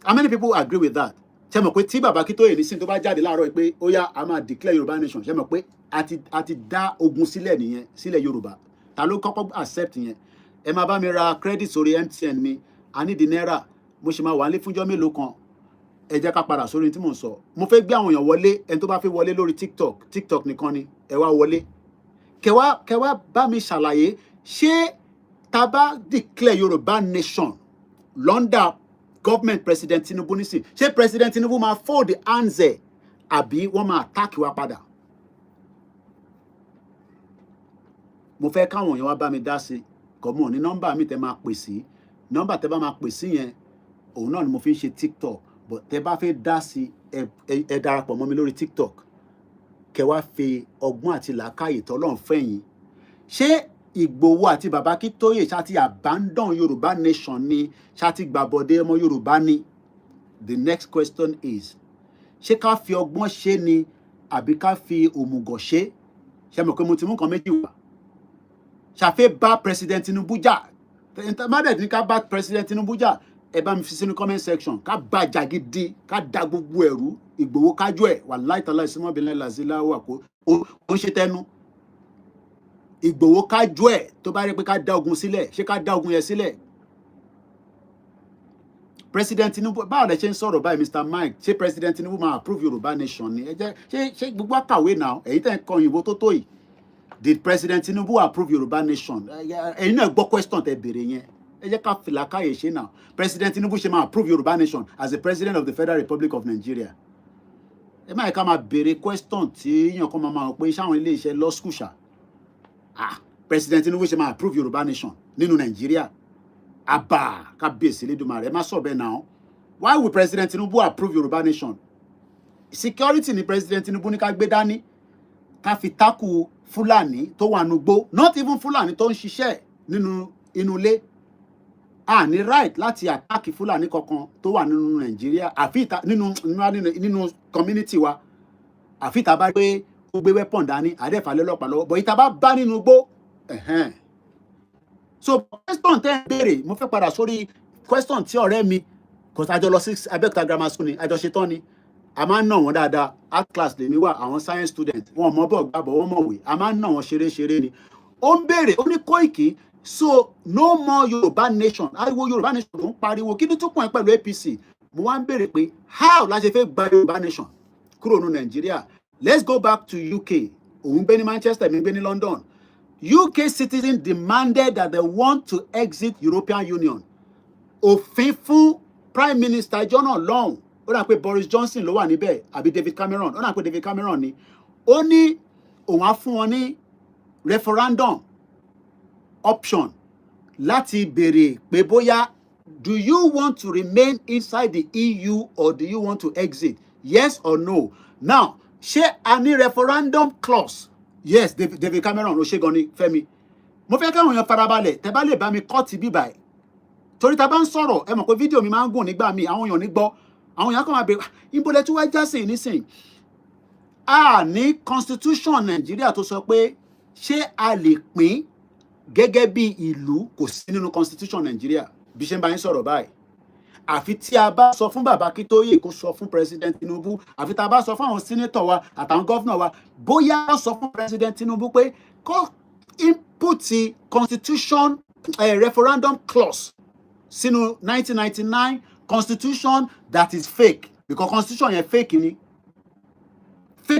How many people agree with that? Ṣé mọ̀ pé tí Bàbá Akíntóyè nísìn tó bá jáde láàárọ̀ pé ó yá a máa declare Yoruba Nation, ṣé mọ̀ pé a ti dá ogun sílẹ̀ nìyẹn, sílẹ̀ Yorùbá. Ta ló kọ́kọ́ accept yẹn? Ẹ máa bá mi ra credit sórí MTN mi, a ní di náírà, mo ṣe máa wà nílé fúnjọ́ mélòó kan. Ẹ jẹ́ ká padà sórí tí mò ń sọ. Mo fẹ́ gbé àwọn èèyàn wọlé, ẹni tó bá fẹ́ wọlé lórí TikTok nìkan ni, ẹ wá wọlé. Kẹwàá bá mi ṣàlàyé, ṣé tá bá declare Yoruba Nation London government President Tinubu nísìn, ṣé President Tinubu máa fold the hands ẹ̀ àbí wọ́n máa attack wa padà? Mo fẹ́ káwọn èèyàn wá bá mi dá sí. Kọ̀mọ̀ ní nọ́mbà mi tẹ́ máa pè sí. Nọ́mbà tẹ́ bá máa pè sí yẹn, òun náà ni mo fi ń ṣe TikTok. But tẹ́ bá fẹ́ dá sí, ẹ darapọ̀ mọ́ mi lórí TikTok. Kẹ wá fi ọgbọ́n àti làákàyè tọ́lọ́run fẹ̀yìn. Ṣé Ìgbòho àti Bàbá Akíntóyè ṣá ti abandon Yoruba Nation ni? Ṣá ti gbàbọ̀dé ọmọ Yorùbá ni? The next question is, ṣé ká fi ọgbọ́n ṣe ni àbí ká fi òmùgọ̀ ṣe? Ṣé mọ̀ pé mo ti mú nǹkan méjì wá? Ṣàfẹ́ bá President Tinubu jà. Má dẹ̀ ní ká bá President Tinubu jà. Ẹ bá mi fi sínú comment section. Ká bá jà gidi, ká da gbogbo ẹ̀rú. Ìgbòho kájú ẹ̀, wallahi tallahi símọ́ bí lẹ́la sí láwà kó ó ń ṣe tẹnu. Ìgbòho kájú ẹ̀ tó bá rí pé ká dá ogun sílẹ̀, ṣé ká dá ogun yẹn sílẹ̀? President Tinubu, báwo lẹ ṣe ń sọ̀rọ̀ báyìí Mr. Mike? Ṣé President Tinubu máa approve Yoruba Nation ni? Ẹ jẹ́ ṣé gbogbo àkàwé náà, èyí tẹ́ ń kọ òyìnbó tó tó yìí. Did President Tinubu approve Yoruba Nation? Ẹ̀yin náà gbọ́ question tẹ́ béèrè yẹn. Ẹ jẹ́ ká fìlàkàyè ṣe náà. President Tinubu ṣe máa approve Yoruba Nation as the President of the Federal Republic of Nigeria. Ẹ máa ká máa béèrè question tí èèyàn kan máa pé ṣáwọn ilé iṣẹ́ law school ṣá. President Tinubu ṣe máa approve Yoruba Nation nínú Nàìjíríà. Kábíyèsí Elédùmarè, ẹ má sọ bẹ́ẹ̀ náà. Why will President Tinubu approve Yoruba Nation? security ni President Tinubu ní ká gbé dání ká fi tákù Fúlàní tó wà nugbó, not even Fúlàní tó ń ṣiṣẹ́ nínú inú ilé. A ní right láti attack Fúlàní kankan tó wà nínú Nàìjíríà àfi nínú community wa, àfi tá bá gbé ó gbé weapon dání àdẹ́fà lọ́pàá lọ́wọ́, but ìta bá bá nínú igbó. So question tẹ́ ń béèrè, mo fẹ́ padà sórí question tí ọ̀rẹ́ mi, because àjọ lọ sí Abẹ́òkúta grammar school ni àjọ ṣetán ni, a máa ń nà wọ́n dáadáa, art class lèmi wà, àwọn science student wọn mọ̀ bọ̀ gbàbọ̀ wọ́n mọ̀wé, a máa ń nà wọ́n ṣeré ni. Ó ń béèrè, ó ní Koiki, so no more Yorùbá nation, ariwo Yorùbá nation tó ń pariwo, kí ni tó pọ̀ ẹ́ pẹ̀lú APC? Mo wá ń béèrè pé how la ṣe fẹ́ gba Yorùbá nation kúrò ní Nàìjíríà? Let's go back to UK. Òun gbé ní Manchester, mi gbé ní London. UK citizens demanded that they want to exit European Union. Òfin fún Prime Minister John Long, ó dà pé Boris Johnson ló wà níbẹ̀, àbí David Cameron, ó dà pé David Cameron ni. Ó ní òun á fún wọn ní referendum option láti béèrè pé bóyá do you want to remain inside the EU or do you want to exit? Yes or no? Now, ṣé a ní referendum clause? Yes, David Cameron ló ṣe gan ni Fẹ́mi. Mo fẹ́ káwọn èèyàn farabalẹ̀, tẹ́ bá lè bá mi kọ́ọ̀tì bíbà ẹ̀. Torí tá bá ń sọ̀rọ̀, ẹ mọ̀ pé fídíò mi máa ń gùn nígbà míì, àwọn èèyàn ní gbọ́. Àwọn èèyàn kàn máa bèèrè, ibo lẹ tún wá jásìn nísìn. A ní constitution Nàìjíríà tó sọ pé ṣé a lè pín gẹ́gẹ́ bí ìlú, kò sí nínú constitution Nàìjíríà bí ṣe ń bá yín sọ̀rọ̀ báyìí. Àfi tí a bá sọ fún bàbá Akíntóyè kó sọ fún President Tinubu, àfi tá a bá sọ fún àwọn senator wa àtàwọn governor wa, bóyá wọ́n sọ fún President Tinubu pé kó input constitution referendum clause sínú 1999 constitution that is fake, because constitution yẹn fake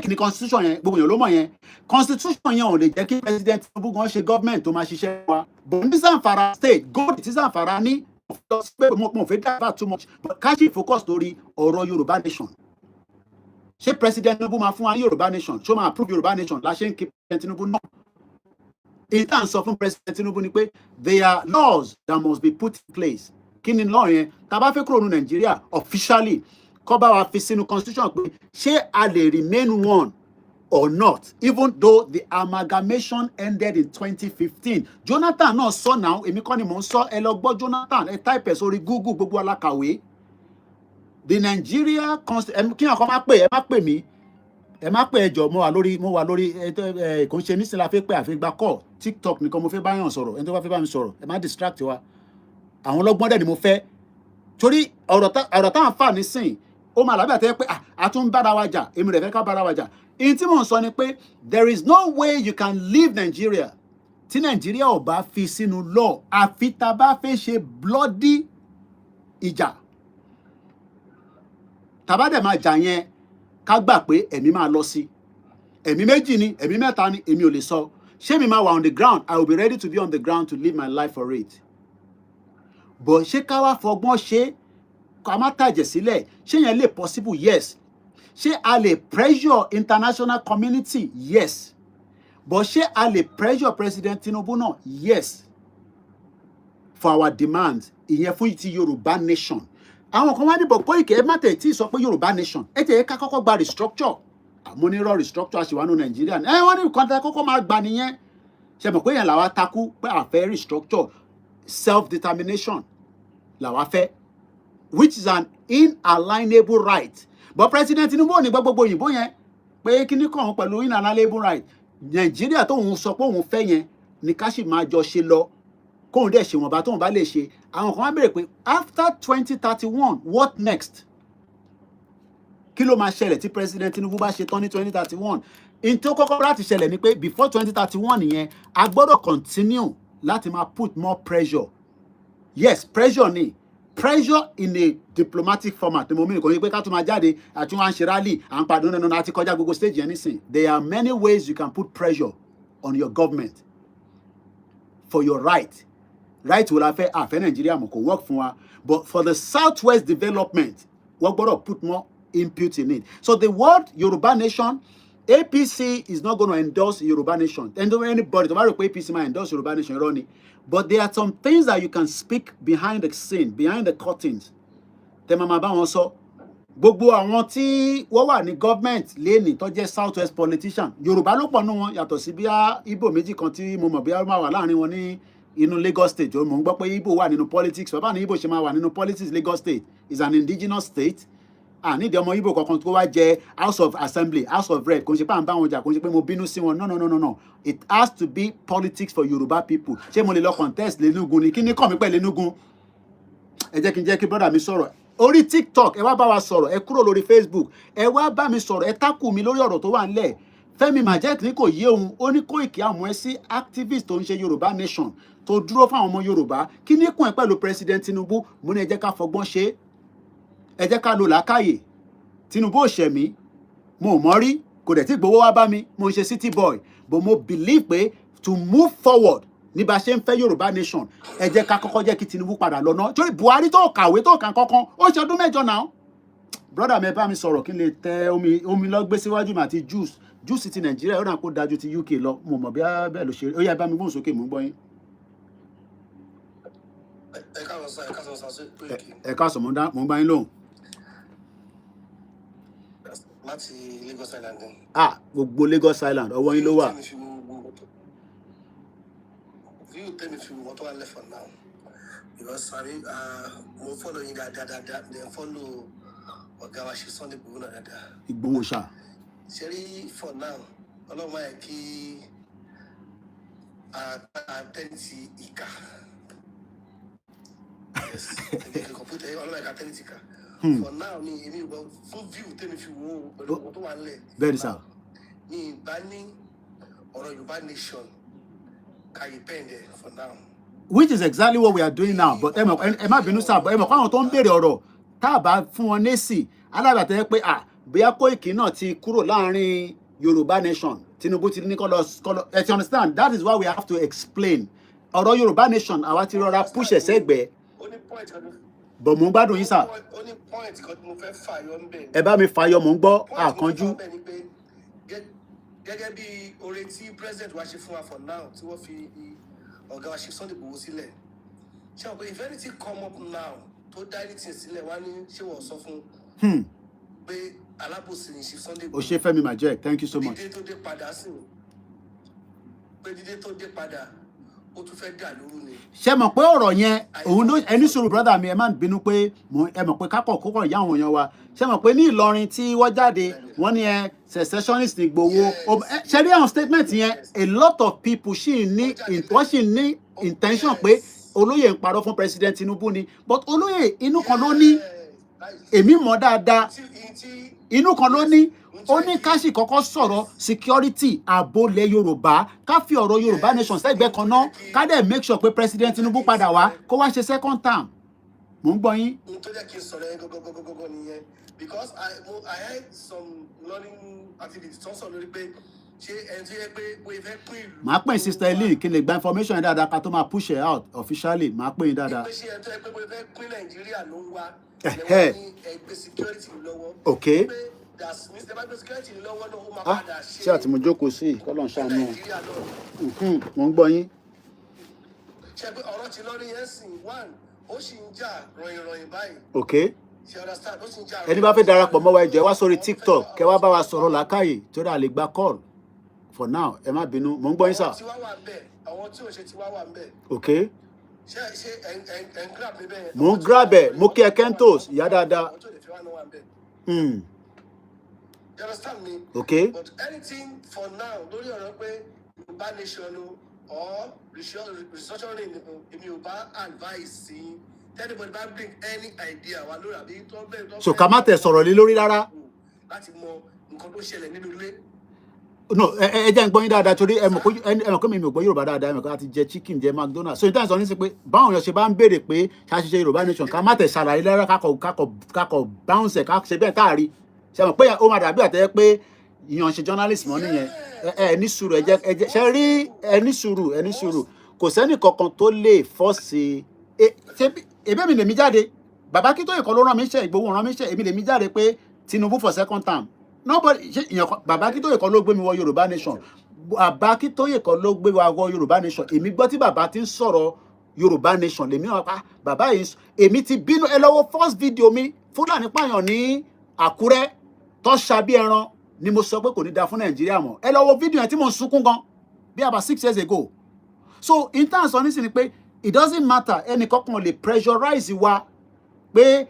ni constitution yẹn, gbogbo èèyàn ló mọ̀ yẹn. Constitution yẹn ò lè jẹ́ kí President Tinubu gan ṣe government tó máa ṣiṣẹ́ wa. But ní Zamfara state, gold tí Zamfara ní, mo fẹ́ dábàá too much, but ká ṣì focus lórí ọ̀rọ̀ Yorùbá nation. Ṣé President Tinubu máa fún wa ní Yorùbá nation? Ṣé ó máa approve Yorùbá nation? La ṣe ń kí President Tinubu náà. Èyí tá à ń sọ fún President Tinubu ni pé there are laws that must be put in place. Kí ni law yẹn? Tá bá fẹ́ kúrò ní Nàìjíríà officially, kó bá wa fi sínú constitution pé ṣé a lè remain one or not, even though the amalgamation ended in 2015. Jonathan náà sọ náà, èmi kọ́ ni mò ń sọ, ẹ lọ gbọ́ Jonathan, ẹ type ẹ̀ sórí Google, gbogbo alákàwé. The Nigeria constitution, kí ọkọ má pè, ẹ má pè mí, ẹ má pè ẹjọ, mo wà lórí kò ń ṣe nísìnyí la fẹ́ pé àfẹ́gbà call TikTok nìkan mo fẹ́ bá yàn sọ̀rọ̀, ẹni tó bá fẹ́ bá mi sọ̀rọ̀, ẹ má distract wa. Àwọn ọlọ́gbọ́n dẹ̀ ni mo fẹ́. Torí ọ̀rọ̀ táwọn fà nísìnyí, ó máa lábẹ́ àtẹ́ pé a tún bára wa jà, èmi rẹ̀ fẹ́ ká bára wa jà. Ìyí tí mò ń sọ ni pé there is no way you can leave Nigeria tí Nigeria ò bá fi sínú law, àfi tá bá fẹ́ ṣe bloody ìjà. Tá bá dẹ̀ máa jà yẹn, ká gbà pé ẹ̀mí máa lọ sí. Ẹ̀mí méjì ni, ẹ̀mí mẹ́ta ni, èmi ò lè sọ. Ṣé mi máa wà on the ground? I will be ready to be on the ground to live my life for it. But ṣé ká wá fọgbọ́n ṣe ká má tàjẹ̀ sílẹ̀? Ṣé yẹn lè possible? Yes. Ṣé a lè pressure international community? Yes. But ṣé a lè pressure President Tinubu náà? Yes. For our demands, ìyẹn fún ti Yorùbá nation. Àwọn kan wá ní bọ̀ Koiki, ẹ má tẹ̀ tí sọ pé Yorùbá nation. Ẹ tẹ̀ ká kọ́kọ́ gba restructure. Àmọ́ ní rọ restructure àṣìwánú Nàìjíríà. Wọ́n ní nǹkan tẹ́ kọ́kọ́ máa gbà nìyẹn. Ṣé mọ̀ pé yẹn làwa takú pé a fẹ́ restructure, self-determination làwa fẹ́, which is an inalienable right. But President Tinubu ò ní gbogbo òyìnbó yẹn pé kíní kàn pẹ̀lú inalienable right. Nàìjíríà tóun sọ pé òun fẹ́ yẹn ni ká sì máa jọ ṣe lọ, kóun dẹ̀ ṣe wọ̀nba tóun bá lè ṣe. Àwọn kan wá béèrè pé after 2031 what next? Kí ló máa ṣẹlẹ̀ tí President Tinubu bá ṣe tán ní 2031? In tó kọ́kọ́ láti ṣẹlẹ̀ ni pé before 2031 yẹn a gbọ́dọ̀ continue láti máa put more pressure. Yes, pressure ni. Pressure in a diplomatic format. Mo mean kò ní pé ká tún máa jáde àti wọn ṣe rally à ń padà nínú àti kọjá gbogbo stage yẹn nísìn. There are many ways you can put pressure on your government for your right. Right wo la fẹ́ àfẹ́ Nàìjíríà mọ̀ kò work fún wa. But for the southwest development, wọ́n gbọ́dọ̀ put more input in it. So the word Yoruba nation, APC is not going to endorse Yoruba nation. And anybody, tomorrow APC might endorse Yoruba nation, Ronnie. But there are some things that you can speak behind the scene, behind the curtains. Tẹ́ máa bá wọn sọ, gbogbo àwọn tí wọ́n wà ní government lẹ́nìí tó jẹ́ south west politician Yorùbá ló pọ̀ nù wọn yàtọ̀ sí bíá Ìgbò méjì kan tí mo mọ̀ bíá máa wà láàrin wọn ní inú Lagos state mo ń gbọ́ pé Ìgbò wà nínú politics bàbá ní Ìgbò ṣe máa wà nínú politics. Lagos state is an indigenous state. Nídìí ọmọ Ìgbò kankan tó wá jẹ house of assembly, house of rep, kò ń ṣe pé à ń bá wọn jà, kò ń ṣe pé mo bínú sí wọn, no. It has to be politics for Yoruba people. Ṣé mo lè lọ contest lẹ́nugun ni? Kí ni kàn mí pẹ̀ lẹ́nugun? Ẹ jẹ́ kí brother mi sọ̀rọ̀ orí TikTok, ẹ wá bá wa sọ̀rọ̀, ẹ kúrò lórí Facebook, ẹ wá bá mi sọ̀rọ̀, ẹ tákù mi lórí ọ̀rọ̀ tó wà ńlẹ̀. Fẹ́mi Majek ní kò yé òun, ó ní Koiki àmọ́ ẹ sí activist tó ń ṣe Yorùbá nation tó dúró fún àwọn ọmọ Yorùbá. Kí ni kún ẹ pẹ̀lú President Tinubu? Mo ní ẹ jẹ́ ká fọgbọ́n ṣe, ẹ jẹ́ ká lo làákàyè. Tinubu ò ṣẹ̀ mí, mo ò mọ̀ rí, kò dẹ̀ tí gbowó wá bá mi, mo ń ṣe city boy, but mo believe pé to move forward ní bá ṣe ń fẹ́ Yorùbá nation, ẹ jẹ́ ká kọ́kọ́ jẹ́ kí Tinubu padà lọ náà. Torí Buhari tó kàwé tó kàn kankan, ó ṣe ọdún 7 náà. Brother mi bá mi sọ̀rọ̀ kí n lè tẹ omi lọ gbé síwájú mi àti juice ti Nàìjíríà ó náà kó dájú ti UK lọ. Mo mọ̀ bí bẹ́ẹ̀ ló ṣe. Ó yá bá mi gbóhùn sókè, mò ń gbọ́ yín. Ẹ káàsán mo ń bá yín lóhùn. Láti Lagos Island. Gbogbo Lagos Island ọwọ́ yín ló wà. You tell me if you want to left for now. Because sorry, mo follow you that then follow Ogawashi Sunday Buguna dada. Igboho sha. Seri for now, Ọlọ́run máa kí atẹ́ntì ìkà. Yes, computer Ọlọ́run máa atẹ́ntì ìkà. For now, me full view tell me if you want pẹ̀lú tó wà nílẹ̀. Very sir. Ní bá ní ọ̀rọ̀ Yorùbá nation. For now. Which is exactly what we are doing now. But ẹ má bínú sá, but ẹ mọ̀ káwọn tó ń béèrè ọ̀rọ̀ tá a bá fún wọn lésì alábàtẹ́ pé bóyá Koiki náà ti kúrò láàrin Yorùbá nation, Tinubu ti ní kó lọ you understand? That is why we have to explain. Ọ̀rọ̀ Yorùbá nation àwa ti rọra push ẹ̀ sẹ́gbẹ̀ẹ́. But mo ń gbádùn yín sá. Ẹ bá mi fàyọ, mo ń gbọ́ àkànjú. Gẹ́gẹ́ bí oore tí president wa ṣe fún wa for now tí wọ́n fi ọ̀gá wa ṣe Sunday Igboho sílẹ̀. Ṣé o pé if anything come up now tó dá anything sílẹ̀ wá ní ṣé wọ́n sọ fún pé alábòsí ni ṣe Sunday Igboho. O ṣe Fẹ́mi Majek, thank you so much. Dídé tó dé padà sí o. Pé dídé tó dé padà ó tún fẹ́ dà lóru ni. Ṣé mọ̀ pé ọ̀rọ̀ yẹn òun ló ẹni sùúrù brother mi ẹ má bínú pé ẹ mọ̀ pé kákọ̀ kókọ̀ ìyá àwọn èèyàn wa. Ṣé mọ̀ pé ní Ìlọrin tí wọ́n jáde wọ́n ní secessionist ní Igboho. Ṣé rí àwọn statement yẹn a lot of people wọ́n sì ní intention pé olóyè ń parọ́ fún President Tinubu ni, but olóyè inú kan ló ní, èmi mọ̀ dáadáa, inú kan ló ní, ó ní ká sì kọ́kọ́ sọ̀rọ̀ security ààbò ilẹ̀ Yorùbá, ká fi ọ̀rọ̀ Yorùbá nation sẹ́gbẹ̀ẹ́ kan náà, ká dẹ̀ make sure pé President Tinubu padà wá kó wá ṣe second term. Mo ń gbọ́ yín. Tó jẹ́ kí n sọ̀rọ̀ yẹn gọ́gọ́gọ́gọ́ nìyẹn, because I had some learning activities tó ń sọ lórí pé ṣé ẹni tó yẹ pé wọ́n fẹ́ pín ìlú. Màá pín sister Ellie kí n lè gba information yẹn dáadáa ká tó máa push it out officially. Màá pín yín dáadáa. Pé ṣé ẹni tó yẹ pé wọ́n fẹ́ pín Nàìjíríà ló ń wá ẹ̀wọ̀n ní ẹgbẹ́ security lọ́wọ́. Okay. Ṣé àti mo jókòó sí kọ́lọ̀ ń ṣàánú. Mo ń gbọ́ yín. Ṣé pé ọ̀rọ̀ ti lọ́rí yẹn sìn one ó sì ń jà ròyìnròyìn báyìí. Okay. Ṣé understand ó sì ń jà. Ẹni bá fẹ́ darapọ̀ mọ́ wa ẹ jọ̀ọ́ wá sórí TikTok kẹ́ wá bá wa sọ̀rọ̀ làákàyè torí a lè gba call for now ẹ má bínú mo ń gbọ́ yín sà. Àwọn tí ò ṣe ti wá wà ń bẹ̀. Okay. Ṣé ẹ̀ ń grab mi bẹ́ẹ̀. Mo ń grab ẹ̀ mo kí ẹ Kentos ìyá dáadáa. You understand me? Okay. But anything for now, lórí ọ̀rọ̀ pé Yorùbá nation or restructuring èmi ò bá advice sí anybody bá bring any idea wa lórí àbí tó bẹ́ẹ̀ tó. So ká má tẹ̀ sọ̀rọ̀ lé lórí rárá. Láti mọ nǹkan tó ṣẹlẹ̀ nínú ilé. No, ẹ jẹ́ ń gbọ́ yín dáadáa torí ẹ mọ̀ pé mi ò gbọ́ Yorùbá dáadáa ẹ mọ̀ pé a ti jẹ chicken jẹ McDonald's. So ìtàn sọ ní sí pé báwọn èèyàn ṣe bá ń béèrè pé ṣàṣìṣe Yorùbá nation ká má tẹ̀ ṣàlàyé lẹ́rẹ́ kákọ̀ bounce ká ṣe bẹ́ẹ̀ táàrí. Ṣé mọ̀ pé ó máa dàbí àtẹ́ pé ìyàn ṣe journalist mọ́ nìyẹn. Ẹ ní sùúrù ẹ jẹ́ ṣe rí ẹ ní sùúrù kò sẹ́nì kankan tó lè fọ́ọ̀sì èmi lèmi jáde bàbá Akíntóyè kan ló rán mi iṣẹ́ Ìgbòho rán mi iṣẹ́ èmi lèmi jáde pé Tinubu for second term nobody bàbá Akíntóyè kan ló gbé mi wọ Yorùbá nation bàbá Akíntóyè kan ló gbé wa wọ Yorùbá nation èmi gbọ́ tí bàbá ti ń sọ̀rọ̀ Yorùbá nation lèmi náà pa bàbá yìí èmi ti bínú ẹ lọ́wọ́ first video mi Fúlàní pààyàn ní Àkúrẹ́ tó ṣàbí ẹran ni mo sọ pé kò ní da fún Nàìjíríà mọ́. Ẹ lọ wo fídíò yẹn tí mo sunkún gan bí about 6 years ago. So in terms of nísìnyí pé it doesn't matter, ẹnì kankan lè pressurize wa pé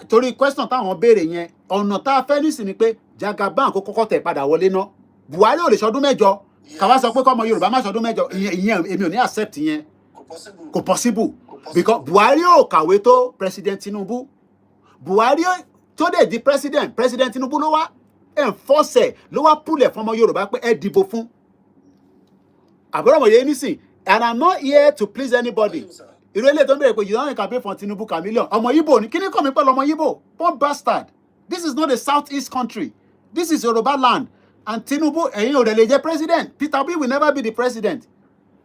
torí question táwọn béèrè yẹn ọ̀nà tá a fẹ́ nísìnyí pé Jagaban kó kọ́kọ́ tẹ̀ padà wọlé ná. Buhari ò lè ṣọdún mẹ́jọ káwá sọ pé kọ́mọ Yorùbá má ṣọdún mẹ́jọ ìyẹn èmi ò ní accept yẹn. Kò possible because Buhari ò kàwé tó President Tinubu. Buhari tó dé di President Tinubu ló wá enforce ló wá púlẹ̀ fún ọmọ Yorùbá pé ẹ dìbò fún. Àbúrò mọ̀ yé nísìn, and I'm not here to please anybody. Irú ilé tó ń bẹ̀rẹ̀ pé you don't campaign for Tinubu chameleon. Ọmọ Igbo ni, kí ni kọ́ mi pẹ̀lú ọmọ Igbo? Poor bastard. This is not a southeast country. This is Yoruba land. And Tinubu, ẹ̀yin ò dẹ̀ lè jẹ́ president. Peter Obi will never be the president.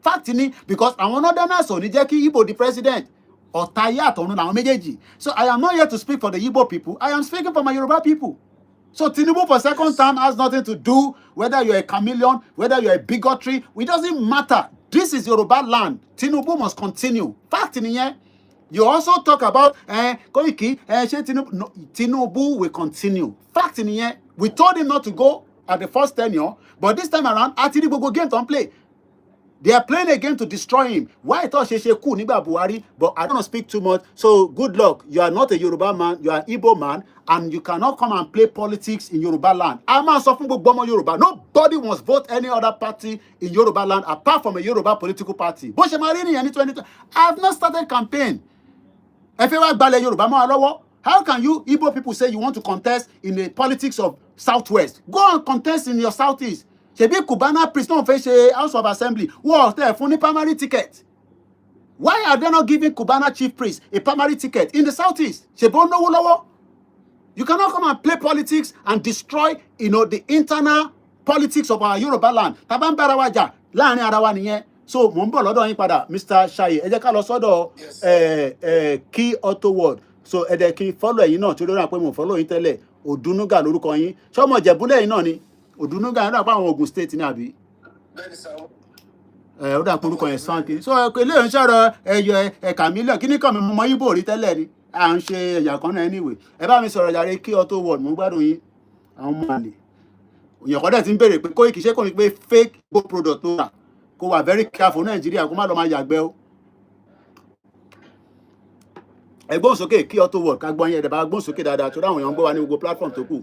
Fact ni, because àwọn northerners ò ní jẹ́ kí Igbo the president. Ọ̀tá ayé àtọ̀run làwọn méjèèjì. So I am not here to speak for the Igbo people. I am speaking for my Yoruba people. So Tinubu for second term has nothing to do whether you're a chameleon, whether you're a bigotry. It doesn't matter. This is Yoruba land. Tinubu must continue. Fact nìyẹn. You also talk about Koiki, Tinubu. No, Tinubu will continue. Fact nìyẹn. We told him not to go at the first tenure, but this time around, actually we go game to play. They are playing a game to destroy him. Why I thought she cool Niba Buhari, but I don't want to speak too much. So good luck. You are not a Yoruba man, you are an Igbo man, and you cannot come and play politics in Yoruba land. I'm not suffering with Bomo Yoruba. Nobody must vote any other party in Yoruba land apart from a Yoruba political party. But Shemarini and 2020, I have not started campaign. If you are Bale Yoruba, how can you Igbo people say you want to contest in the politics of Southwest? Go and contest in your Southeast. Ṣebí Cubana priest don't face a House of Assembly. Who there for the primary ticket? Why are they not giving Cubana chief priest a primary ticket in the Southeast? You cannot come and play politics and destroy, the internal politics of our Yoruba land. Taban barawaja láàrin ara wa nìyẹn. So mo ń bọ̀ lọ́dọ̀ yín padà, Mr. Shaye. Ẹ jẹ́ ká lọ sọ́dọ̀ Key Auto World. So ẹ dẹ̀ kí follow ẹ̀yin náà tí ó lórí àpò mo follow yín tẹ́lẹ̀. Odunuga lórúkọ yín. Ṣé ọmọ Ìjẹ̀bú lẹ́yìn náà ni? Odunuga náà pa àwọn Ogun State ní àbí. Ó dà porúkọ yẹn sanki. So eléyìí ń sọ̀rọ̀ ẹyọ chameleon kíní kan mi mọ Igbo rí tẹ́lẹ̀ ni. À ń ṣe ẹ̀yà kan náà anyway. Ẹ bá mi sọ̀rọ̀ jàre Key Auto World, mo gbádùn yín. Àwọn ọmọ àlè. Òyìn kan dẹ̀ ti ń béèrè pé Koiki ṣé kò ní pé fake Igbo product tó rà. Kó wà very careful Nàìjíríà kó má lọ máa yàgbẹ́ o. Ẹgbọ́n sókè Key Auto World ká gbọ́ yín ẹ̀dẹ̀ bá gbọ́n sókè dáadáa tó dáwọn èèyàn ń gbọ́ wa ní gbogbo platform tó kù.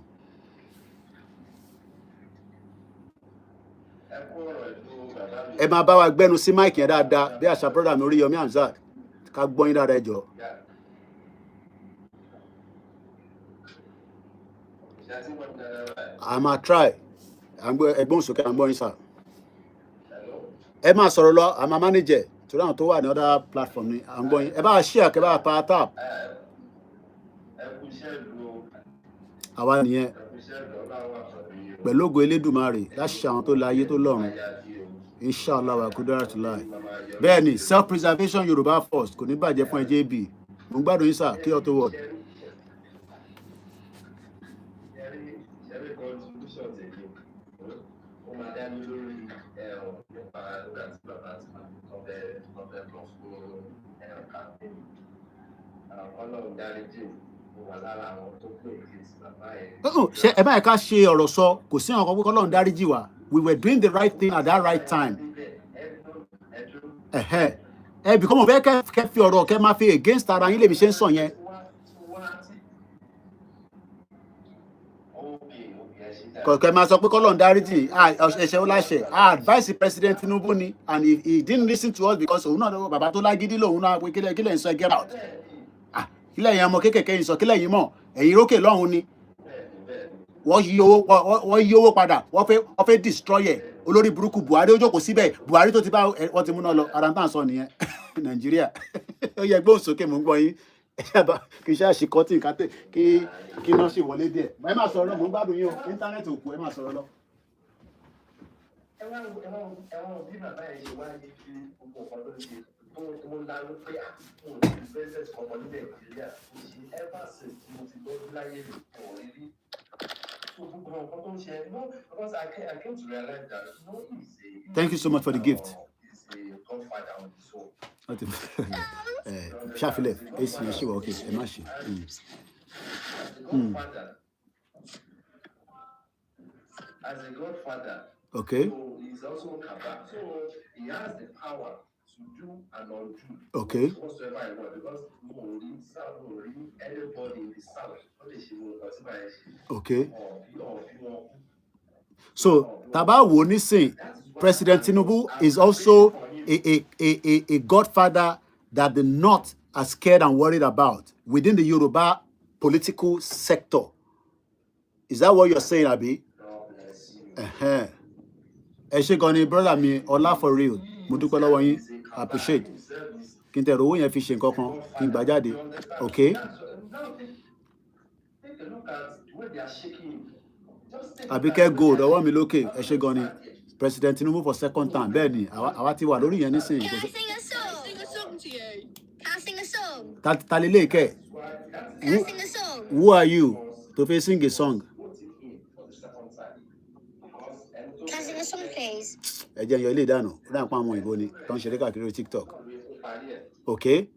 Ẹ máa bá wa gbẹ́nu sí máìkì yẹn dáadáa bí àṣà brother mi Oríyọmí Hamzat ká gbọ́ yín dáadáa ẹ jọ̀ọ́. A máa try ẹgbọ́n sókè à ń gbọ́ yín sà. Ẹ máa sọ̀rọ̀ lọ a máa manage torí àwọn tó wà ní other platform ni à ń gbọ́ yín. Ẹ bá wa share kẹ bá wa power tap. Àwa nìyẹn pẹ̀lú ògo Elédùmarè láṣẹ àwọn tó láyé tó lọ́run. Inshallah wa kudaratullah. Bẹ́ẹ̀ ni self preservation Yorùbá first kò ní bàjẹ́ fún JB. Mo gbádùn yín sà Key Auto World. Ṣé ẹ báyìí ká ṣe ọ̀rọ̀ sọ kò sí àwọn ọkọ̀ Ọlọ́run dáríjì wá. We were doing the right thing at that right time. Because mo fẹ́ kẹ́ fi ọ̀rọ̀ kẹ́ máa fi against ara yín lèmi ṣe ń sọ yẹn. Kọ̀ọ̀kẹ́ máa sọ pé kọ́lọ́run dáríjì ẹ̀ṣẹ̀ ó láṣẹ. Advice President Tinubu ni and he didn't listen to us because òun náà bàbá tó lágídí lòun náà pé kílẹ̀ ń sọ get out. Kílẹ̀ yẹn ọmọ kékèké yìí sọ kílẹ̀ yìí mọ̀ ẹ̀yin rókè lọ́hùn ni. Wọ́n yí owó padà wọ́n fẹ́ destroy ẹ̀ olórí burúkú Buhari ó jókòó síbẹ̀ Buhari tó ti bá wọ́n ti múná lọ ara ń tàn sọ nìyẹn Nàìjíríà ó yẹ gbóhùn sókè mò ń gbọ́ yín kì í ṣe àṣìkọ́tì kí iná sì wọlé díẹ̀ ẹ máa sọ̀rọ̀ lọ mò ń gbádùn yín o íńtánẹ́ẹ̀tì òkú ẹ máa sọ̀rọ̀ lọ. ẹ̀wọ̀n bí bàbá ẹ̀ ṣe wá ní kí gbogbo ọ̀pọ̀ tó ń ṣe tó ń láró pé àkókò president ọmọ ní Nàìjíríà kò sí ever since tí mo ti gbọ́ láyé mi kò rí rí. Thank you so much for the gift. Shafile, okay, ẹ má ṣe. as a godfather. Okay. So he's also Kaba. So he has the power to do and undo Okay. whatsoever I want, because anybody in the south. Okay. So Taba Wonisin, President Tinubu is also a godfather that the North are scared and worried about within the Yoruba political sector. Is that what you're saying, Abi? Ẹ ṣé gan ni brother mi Ọlá for real. Mo dúpẹ́ lọ́wọ́ yín. Appreciate. Kí n tẹ owó yẹn fi ṣe nǹkan kan, kí n gbà jáde. Okay. Take a look at the way they are shaking. Abike Gold, ọwọ́ mi lókè, ẹ ṣé gan ni. President Tinubu for second time. Bẹ́ẹ̀ ni, àwa ti wà lórí yẹn nísìnyí. Can I sing a song? Sing a song to you. Can I sing a song? Ta lele kẹ? Can I sing a song? Who are you to fit sing a song? Can I sing a song, please? Ẹ jẹ́ yọ ilé ìdáná, ó dáhùn pa àwọn òyìnbó ni, tó ń ṣeré káàkiri TikTok. Okay.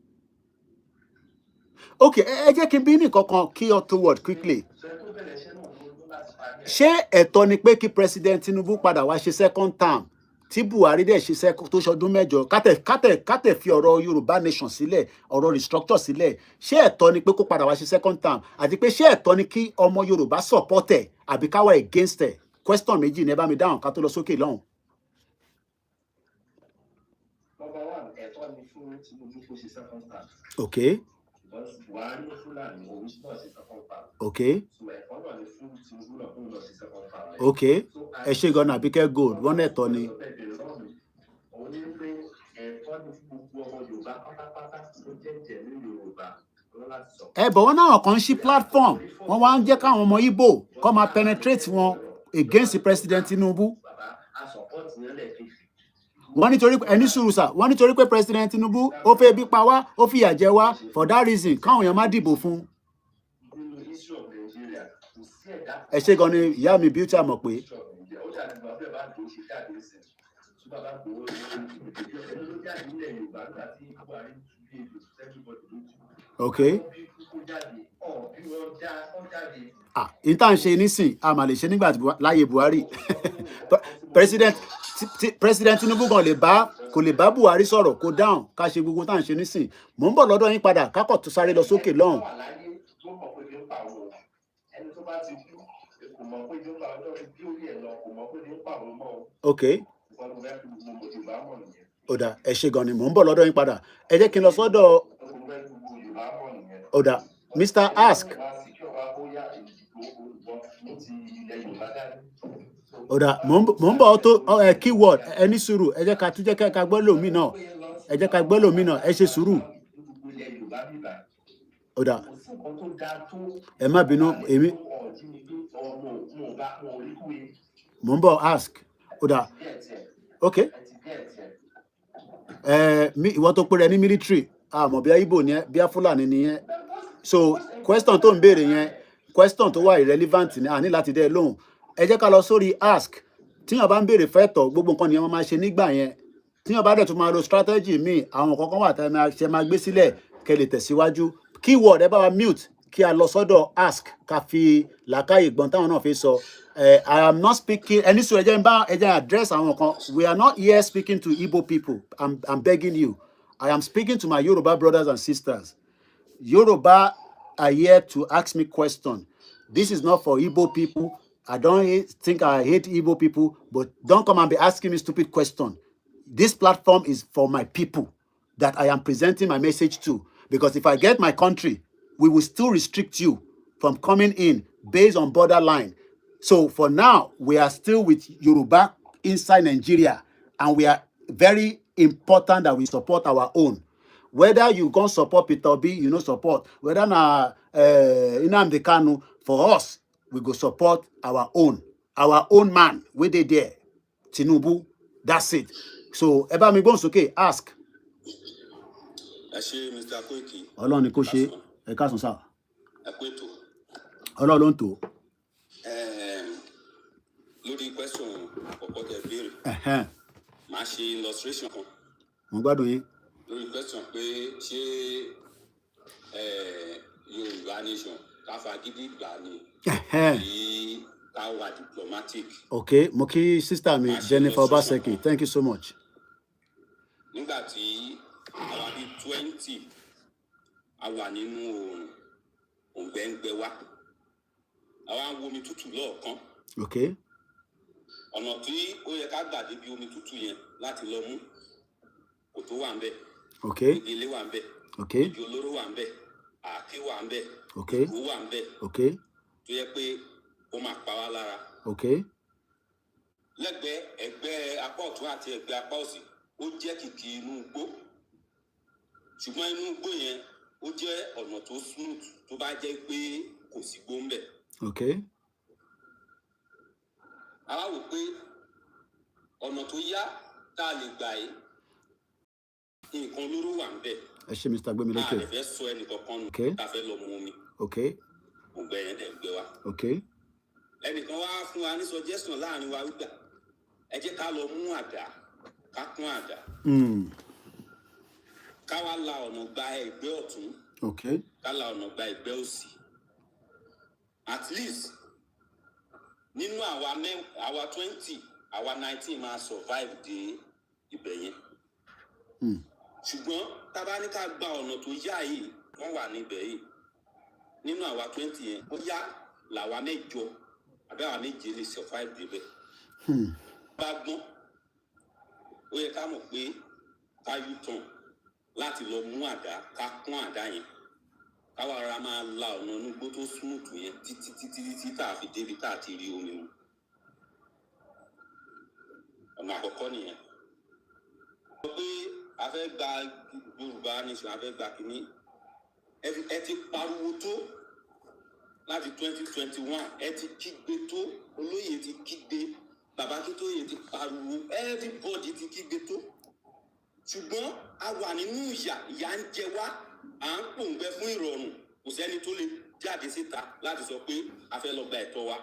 Okay, ẹ jẹ́ kí n bí ní kankan key or two word quickly. Ṣé ẹ̀tọ́ ni pé kí President Tinubu padà wá ṣe second term tí Buhari dẹ̀ ṣe tó ṣọdún mẹ́jọ kátẹ̀ fi ọ̀rọ̀ Yorùbá nation sílẹ̀, ọ̀rọ̀ restructure sílẹ̀? Ṣé ẹ̀tọ́ ni pé kó padà wá ṣe second term? Àti pé ṣé ẹ̀tọ́ ni kí ọmọ Yorùbá support ẹ̀ àbí ká wá against ẹ̀? Question méjì ni ẹ bá mi dáhùn ká tó lọ sókè lọ́hùn. Number one, ẹ̀tọ́ ni fún Tinubu kó ṣe second term. Okay. Because Buhari ló Fúlàní, òun náà ṣe second term. Okay. So ẹ̀tọ́ náà ni fún Tinubu náà kó lọ ṣe second term. Okay. Ẹ ṣé gan-an Abike Gold, wọ́n ní ẹ̀tọ́ ni. Òun ní pé ẹ̀tọ́ ni fún gbogbo ọmọ Yorùbá pátápátá tó jẹ́jẹ́ ní Yorùbá láti sọ. Bọ̀ wọ́n náà kàn ń ṣí platform, wọ́n wá ń jẹ́ káwọn ọmọ Igbo kó máa penetrate wọn against the President Tinubu. Wọ́n nítorí ẹni sùúrù sà, wọ́n nítorí pé President Tinubu ó fẹ́ bí pa wá, ó fìyà jẹ wá, for that reason káwọn èèyàn má dìbò fún. Ẹ ṣé gan ni ìyá mi Beauty àmọ̀ pé. Okay. Ìta ń ṣe nísìn a máa lè ṣe nígbà láyé Buhari. President Tinubu gan kò lè bá Buhari sọ̀rọ̀ kó dáhùn ká ṣe gbogbo tá à ń ṣe nísìn. Mò ń bọ̀ lọ́dọ̀ yín padà kákọ̀ tó sáré lọ sókè lọ́hùn. Okay. Ọ̀dà ẹ ṣé gan ni mò ń bọ̀ lọ́dọ̀ yín padà. Ẹ jẹ́ kí n lọ sọ́dọ̀ ọ̀dà Mr. Ask. Ọ̀dà mò ń bọ̀ tó keyword ẹni sùúrù ẹ jẹ́ ká tún jẹ́ ká gbọ́ lómi náà ẹ jẹ́ ká gbọ́ lómi náà ẹ ṣe sùúrù. Ọ̀dà ẹ má bínú èmi mò ń bọ̀ Ask. Ọ̀dà okay. Ìwọ tó péré ní military àmọ́ bí Igbo ni ẹ bí Fúlàní ni ẹ so question tó ń béèrè yẹn question tó wà irrelevant ni a ní láti dẹ́ lóhùn. Ẹ jẹ́ ká lọ sórí Ask. Tíyàn bá ń béèrè fẹ́tọ̀ gbogbo nǹkan ni wọ́n máa ṣe nígbà yẹn. Tíyàn bá dẹ̀ tún máa lo strategy míì àwọn kankan wà tá ṣe máa gbé sílẹ̀ kẹ́ lè tẹ̀síwájú. Keyword ẹ bá wa mute kí a lọ sọ́dọ̀ Ask ká fi làákàyè gbọ́n táwọn náà fi sọ. I am not speaking ẹni sọ ẹ jẹ́ address àwọn kan. We are not here speaking to Igbo people. I'm begging you. I am speaking to my Yoruba brothers and sisters. Yoruba are here to ask me questions. This is not for Igbo people. I don't think I hate Igbo people, but don't come and be asking me stupid questions. This platform is for my people that I am presenting my message to. Because if I get my country, we will still restrict you from coming in based on borderline. So for now, we are still with Yoruba inside Nigeria, and we are very important that we support our own. Whether you go support Peter Obi, you know support. Whether na Nnamdi Kanu, for us, we go support our own man. We dey there, Tinubu. That's it. So ẹ bá mi gbóhùn sókè, Ask. Ẹ ṣé Mr. Koiki. Ọlọ́run ni kò ṣe ẹ káàsán sá. Ẹ pé tó. Ọlọ́run ló ń tò. Lórí question àkọ́kọ́ tẹ́ béèrè. Màá ṣe illustration kan. Mo gbádùn yín. Lórí question pé ṣé Yorùbá nation káfa gidi gbà ni. ká wà diplomatic. Okay, Moki sister mi Jennifer Obaseki, thank you so much. Nígbà tí àwa bí 20 a wà nínú oòrùn òǹgbẹ́ǹgbẹ́ wa àwa ń wo omi tútù lọ́ọ̀kan. Okay. Ọ̀nà tí ó yẹ ká gbà débi omi tútù yẹn láti lọ mú kòtò wà ń bẹ̀. Okay. Igi ilé wà ń bẹ̀. Okay. Igi olóró wà ń bẹ̀. Àáké wà ń bẹ̀. Okay. Ìgò wà ń bẹ̀. Okay. Tó yẹ pé ó máa pa wá lára. Okay. Lẹ́gbẹ̀ẹ́ ẹgbẹ́ apá ọ̀tún àti ẹgbẹ́ apá òsì ó jẹ́ kìkì inú igbó. Ṣùgbọ́n inú igbó yẹn ó jẹ́ ọ̀nà tó smooth tó bá jẹ́ pé kò sí igbó ń bẹ̀. Okay. A wá wò pé ọ̀nà tó yá tá a lè gbà yìí nǹkan olóró wà ń bẹ̀. Ẹ ṣé Mr. Gbemiloke. A lè fẹ́ sọ ẹnìkankan nù tá a fẹ́ lọ mu omi. Okay. Òǹgbẹ yẹn dẹ̀ ń gbé wa. Okay. Ẹnìkan wá fún wa ní suggestion láàrin wa wípé ẹ jẹ́ ká lọ mú àdá ká kún àdá. Ká wá la ọ̀nà gba ẹgbẹ́ ọ̀tún. Okay. Ká la ọ̀nà gba ẹgbẹ́ òsì. At least nínú àwa 20 àwa 19 máa survive dé ibẹ̀ yẹn. Ṣùgbọ́n tá bá ní ká gba ọ̀nà tó yá yìí wọ́n wà níbẹ̀ yìí nínú àwa 20 yẹn ó yá làwa 8 àbí àwa 7 lè survive débẹ̀. Bá gbọ́n ó yẹ ká mọ̀ pé ká U-turn láti lọ mú àdá ká kún àdá yẹn ká wá ra máa la ọ̀nà inú igbó tó smooth yẹn títí tá a fi débi tá a ti rí omi mu. Ọ̀nà àkọ́kọ́ nìyẹn. Sọ pé a fẹ́ gba Yorùbá nation a fẹ́ gba kínní ẹ ti pariwo tó láti 2021 ẹ ti kígbe tó olóyè ti kígbe bàbá Akíntóyè ti pariwo everybody ti kígbe tó ṣùgbọ́n a wà nínú ìyà ń jẹ wá à ń pòǹgbẹ fún ìrọ̀rùn kò sẹ́ni tó lè jáde síta láti sọ pé a fẹ́ lọ gba ẹ̀tọ́ wa.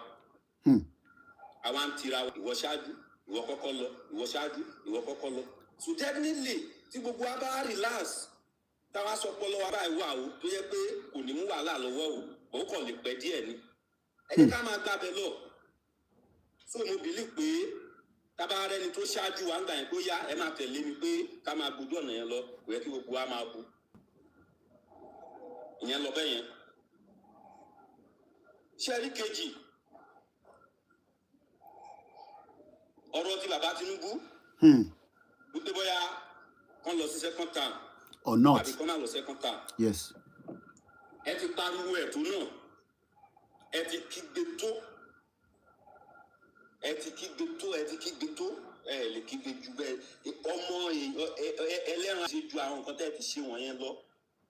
Àwa ń tira ìwọ ṣáájú ìwọ kọ́kọ́ lọ ìwọ ṣáájú ìwọ kọ́kọ́ lọ. So definitely tí gbogbo wa bá relax táwa sọ pé lọ́wọ́ báyìí wà o tó yẹ pé kò ní mú wàhálà lọ́wọ́ o ó kàn lè pẹ́ díẹ̀ ni ẹ jẹ́ ká máa gbábẹ́ lọ. So mo bìlí pé tábà rẹni tó ṣáájú wa ń gbà yẹn kó yá ẹ máa tẹ̀lé mi pé ká máa gbójú ọ̀nà yẹn lọ kò yẹ kí gbogbo wa máa bu ìyẹn lọ bẹ́ẹ̀ yẹn. Ṣẹ́rí kejì ọ̀rọ̀ ti bàbá Tinubu wípé bóyá kán lọ sí second term or not àbí kán má lọ second term. Yes. Ẹ ti pariwo ẹ̀tọ́ náà ẹ ti kígbe tó ẹ ti kígbe tó ẹ lè kígbe ju bẹ́ẹ̀ ọmọ ẹlẹ́ran ṣe ju àwọn nǹkan tẹ́ ẹ ti ṣe wọ̀nyẹn lọ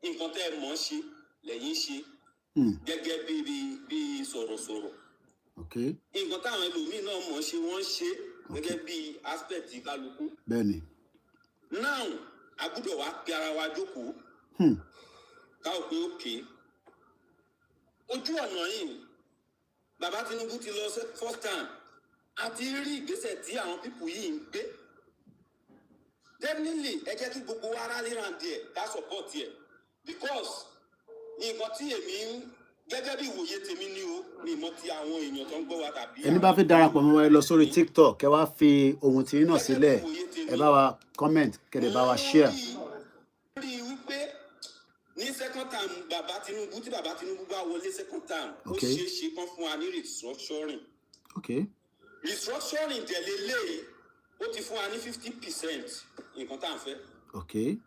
nǹkan tẹ́ ẹ mọ̀ ṣe lẹ́yìn ṣe gẹ́gẹ́ bí sọ̀rọ̀sọ̀rọ̀. Okay. Nǹkan táwọn ẹlòmíín náà mọ̀ ṣe wọ́n ṣe gẹ́gẹ́ bí aspect kálukú. Bẹ́ẹ̀ni. Now a gbọ́dọ̀ wá pe ara wa jókòó ká ò pé òkè ojú ọ̀nà yìí bàbá Tinubu ti lọ first time àti rí ìgbésẹ̀ tí àwọn pípù yìí ń gbé. Definitely ẹ jẹ́ kí gbogbo wa rally round díẹ̀ ká support ẹ̀ because nǹkan tí èmi ń gẹ́gẹ́ bí ìwòye tèmi ní o ní ìmọ̀ tí àwọn èèyàn tó ń gbọ́ wa tàbí. Ẹni bá fi darapọ̀ mọ́ ẹ lọ sórí TikTok kẹ wá fi ohun tí náà sílẹ̀ ẹ bá wa comment kẹ̀dẹ̀ bá wa share. rí i wípé ní second term bàbá Tinubu tí bàbá Tinubu bá wọlé second term ó ṣeé ṣe kán fún wa ní restructuring. Okay. Restructuring dẹ̀ lélẹ̀ ó ti fún wa ní 50% nǹkan tá à ń fẹ́. Okay.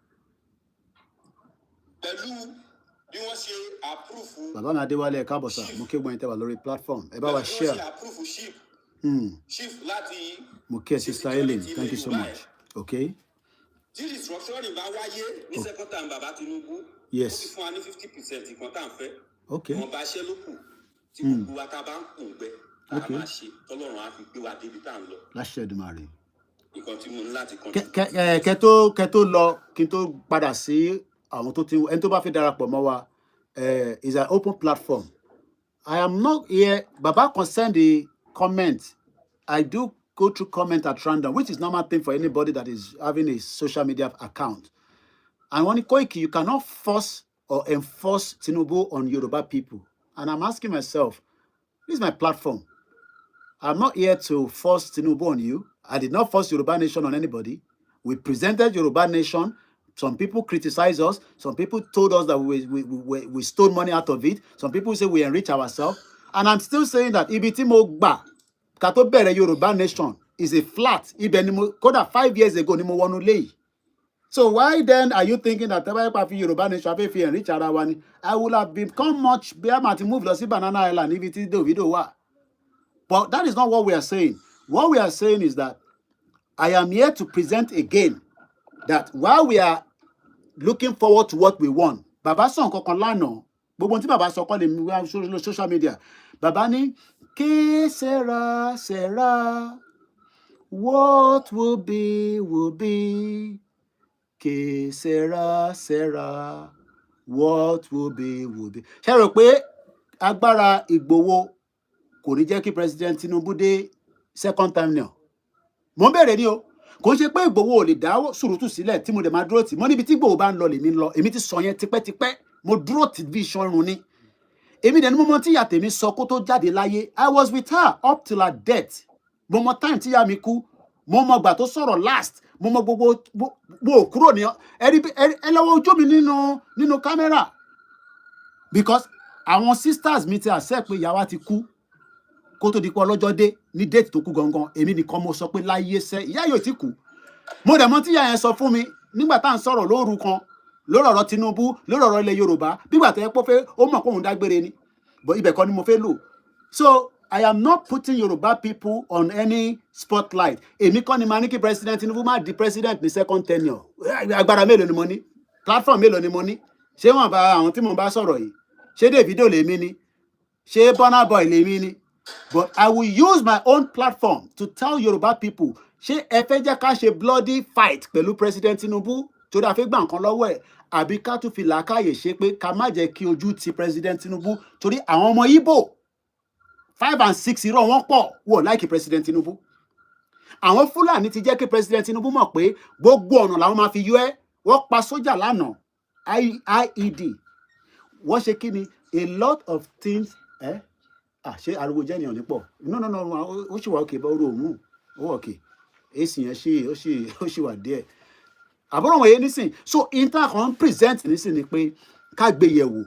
Pẹ̀lú bí wọ́n ṣe approve. Bàbá mi Adéwálé ẹ káàbọ̀ sà mo ké gbọ́n tẹ́ wà lórí platform ẹ bá wa share. Wọ́n ṣe approve ship láti. Mo kí ẹ sister Helen thank you so much. Okay. Tí restructuring bá wáyé ní second time bàbá Tinubu yes ó ti fún wa ní 50% nǹkan tá à ń fẹ́. Okay. Wọ́n bá ṣẹ́ ló kù tí gbogbo wa tá a bá ń kùn gbẹ tá a máa ṣe tọ́lọ́run á fi gbé wa débi tá à ń lọ. Láṣẹ Èdùmàrè. Nǹkan tí mo ní láti kàn. Kẹ́ tó lọ kí n tó padà sí àwọn tó ti ẹni tó bá fi darapọ̀ mọ́ wa is an open platform. I am not here. Baba can send the comment. I do go through comment at random, which is normal thing for anybody that is having a social media account. And when Koiki, you cannot force or enforce Tinubu on Yoruba people. And I'm asking myself, this is my platform. I'm not here to force Tinubu on you. I did not force Yoruba Nation on anybody. We presented Yoruba Nation. Some people criticized us. Some people told us that we stole money out of it. Some people say we enrich ourselves. And I'm still saying that ibi tí mo gbà ká tó bẹ̀rẹ̀ Yoruba Nation is a flat. Ibẹ̀ ni mo kódà 5 years ago ni mo wọnú léyìí. So why then are you thinking that every Yoruba Nation fẹ́ fi enrich ara wa ni? I would have become much bí a máa ti move lọ sí Banana Island níbi tí Davido wà. But that is not what we are saying. What we are saying is that I am here to present again that while we are looking forward to what we want, Baba sọ nǹkan kan lánàá, gbogbo tí Baba sọ kọ́ lè mi wá social media. Baba ní, que sera, what will be, que sera, what will be. Ṣé rò pé agbára Ìgbòho kò ní jẹ́ kí President Tinubu dé second time now? Mo ń bẹ̀rẹ̀ ní o, kò ṣe pé Ìgbòho ò lè dá sùúrùtù sílẹ̀ tí mo dẹ̀ máa dúró tì. Mo níbi tí Ìgbòho bá ń lọ lèmi ń lọ, èmi ti sọ yẹn tipẹ́tipẹ́, mo dúró tì bí iṣan irun ni. Èmi dẹ̀ ni mo mọ tí ìyá tèmi sọ kó tó jáde láyé. I was with her up till her death. Mo mọ time tí ìyá mi kú, mo mọ gbà tó sọ̀rọ̀ last, mo mọ gbogbo kúrò ní ẹ lọ́wọ́ ojú mi nínú kámẹ́rà. Because àwọn sisters mi ti accept pé ìyá wa ti kú kó tó di pé ọlọ́jọ́ dé ní date tó kú gangan. Èmi nìkan mo sọ pé láyé sẹ́ ìyá yóò ti kú. Mo dẹ̀ mọ̀ tí ìyá yẹn sọ fún mi nígbà tá à ń sọ̀rọ̀ lóru kan lórí ọ̀rọ̀ Tinubu, lórí ọ̀rọ̀ ilẹ̀ Yorùbá, bígbà tó yẹ pé ó mọ̀ pé òun dágbére ni. But ibẹ̀ kan ni mo fẹ́ lò. So I am not putting Yoruba people on any spotlight. Èmi kọ́ ni màá ní kí President Tinubu má di president ní second tenure. Agbára mélòó ni mo ní? Platform mélòó ni mo ní? Ṣé wọ́n bá àwọn tí mo bá sọ̀rọ̀ yìí? Ṣé Davido lèmi ni? Ṣé Burna Boy lèmi ni? But I will use my own platform to tell Yoruba people, ṣé ẹ fẹ́ jẹ́ ká ṣe bloody fight pẹ̀lú President Tinubu torí a fẹ́ gbà nǹkan lọ́wọ́ ẹ̀, àbí ká tún fi làákàyè ṣe pé ká má jẹ́ kí ojú ti President Tinubu torí àwọn ọmọ Igbo 5 and 6 irọ́ wọn pọ̀ wọ́n láìkí President Tinubu. Àwọn Fúlàní ti jẹ́ kí President Tinubu mọ̀ pé gbogbo ọ̀nà làwọn máa fi yọ ẹ́. Wọ́n pa sójà lánàá, IED. Wọ́n ṣe kí ni? A lot of things. Ṣé ariwo jẹ́ ènìyàn nípọ̀? No, ó ṣì wà òkè bá oró òun. Ó wà òkè. Èsì yẹn ó ṣì wà díẹ̀. Àbúrò wọ̀nyẹn nísìn. So inter kan present nísìn ni pé ká gbé yẹ̀wò.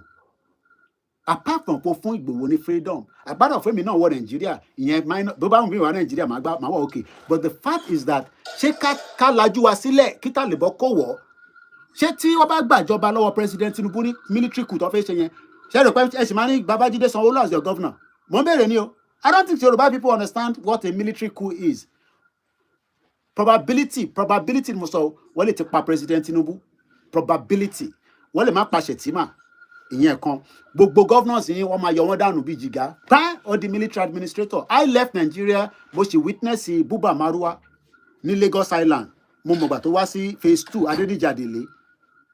Apart from pé fún Ìgbòho ní freedom, àgbàdo fún mi náà wọ Nàìjíríà, ìyẹn minor bó bá ń bí wà Nàìjíríà máa wà òkè. But the fact is that ṣé ká lajú wa sílẹ̀ kí tá lè bọ́ kó wọ̀? Ṣé tí wọ́n bá gbàjọba lọ́wọ́ President Tinubu ní military coup tó fẹ́ ṣe yẹn? Ṣé rò pé ẹ sì máa ní Babájídé Sanwó-Olú as your governor? Mo ń bèèrè ni o. I don't think Yoruba people understand what a military coup is. Probability ni mo sọ, wọ́n lè ti pa President Tinubu. Probability. Wọ́n lè má pa Shettima. Ìyẹn kan. Gbogbo governors yìí wọ́n máa yọ wọ́n dànù bí jìgá. Or the military administrator. I left Nigeria, mo ṣe witness Buba Marwa ní Lagos Island. Mo mọ̀gbà tó wá sí phase 2 Adédìjà Délé.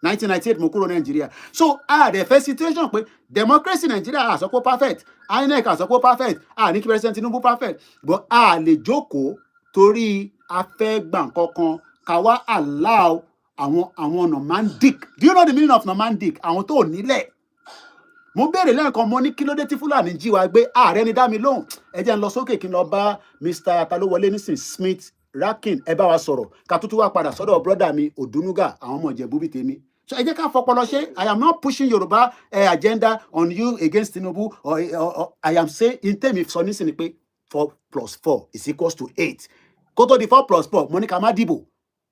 1998 mo kúrò Nigeria. So the first situation pé democracy Nigeria a sọ pé perfect, INEC a sọ pé perfect, ní kí President Tinubu perfect, but a lè jókòó torí a fẹ́ gbà nǹkankan ká wá allow àwọn nomadic. Do you know the meaning of nomadic? Àwọn tó nílẹ̀. Mo béèrè lẹ́ẹ̀kan mo ní kí ló dé tí Fúlàní jí wa gbé ààrẹ ni dá mi lóhùn. Ẹ jẹ́ n lọ sókè kí n lọ bá Mr. Talówọlé nísìn Smith Rakin ẹ bá wa sọ̀rọ̀ ká tó tún wá padà sọ́dọ̀ brother mi Odunuga àwọn ọmọ Ìjẹ̀bú bí tèmi. So ẹ jẹ́ ká fọpọlọ ṣe. I am not pushing Yoruba agenda on you against Tinubu or I am saying in tèmi sọ nísìn ni pé 4 + 4 = 8. Kó tó di 4 + 4 mo ní ká má dìbò.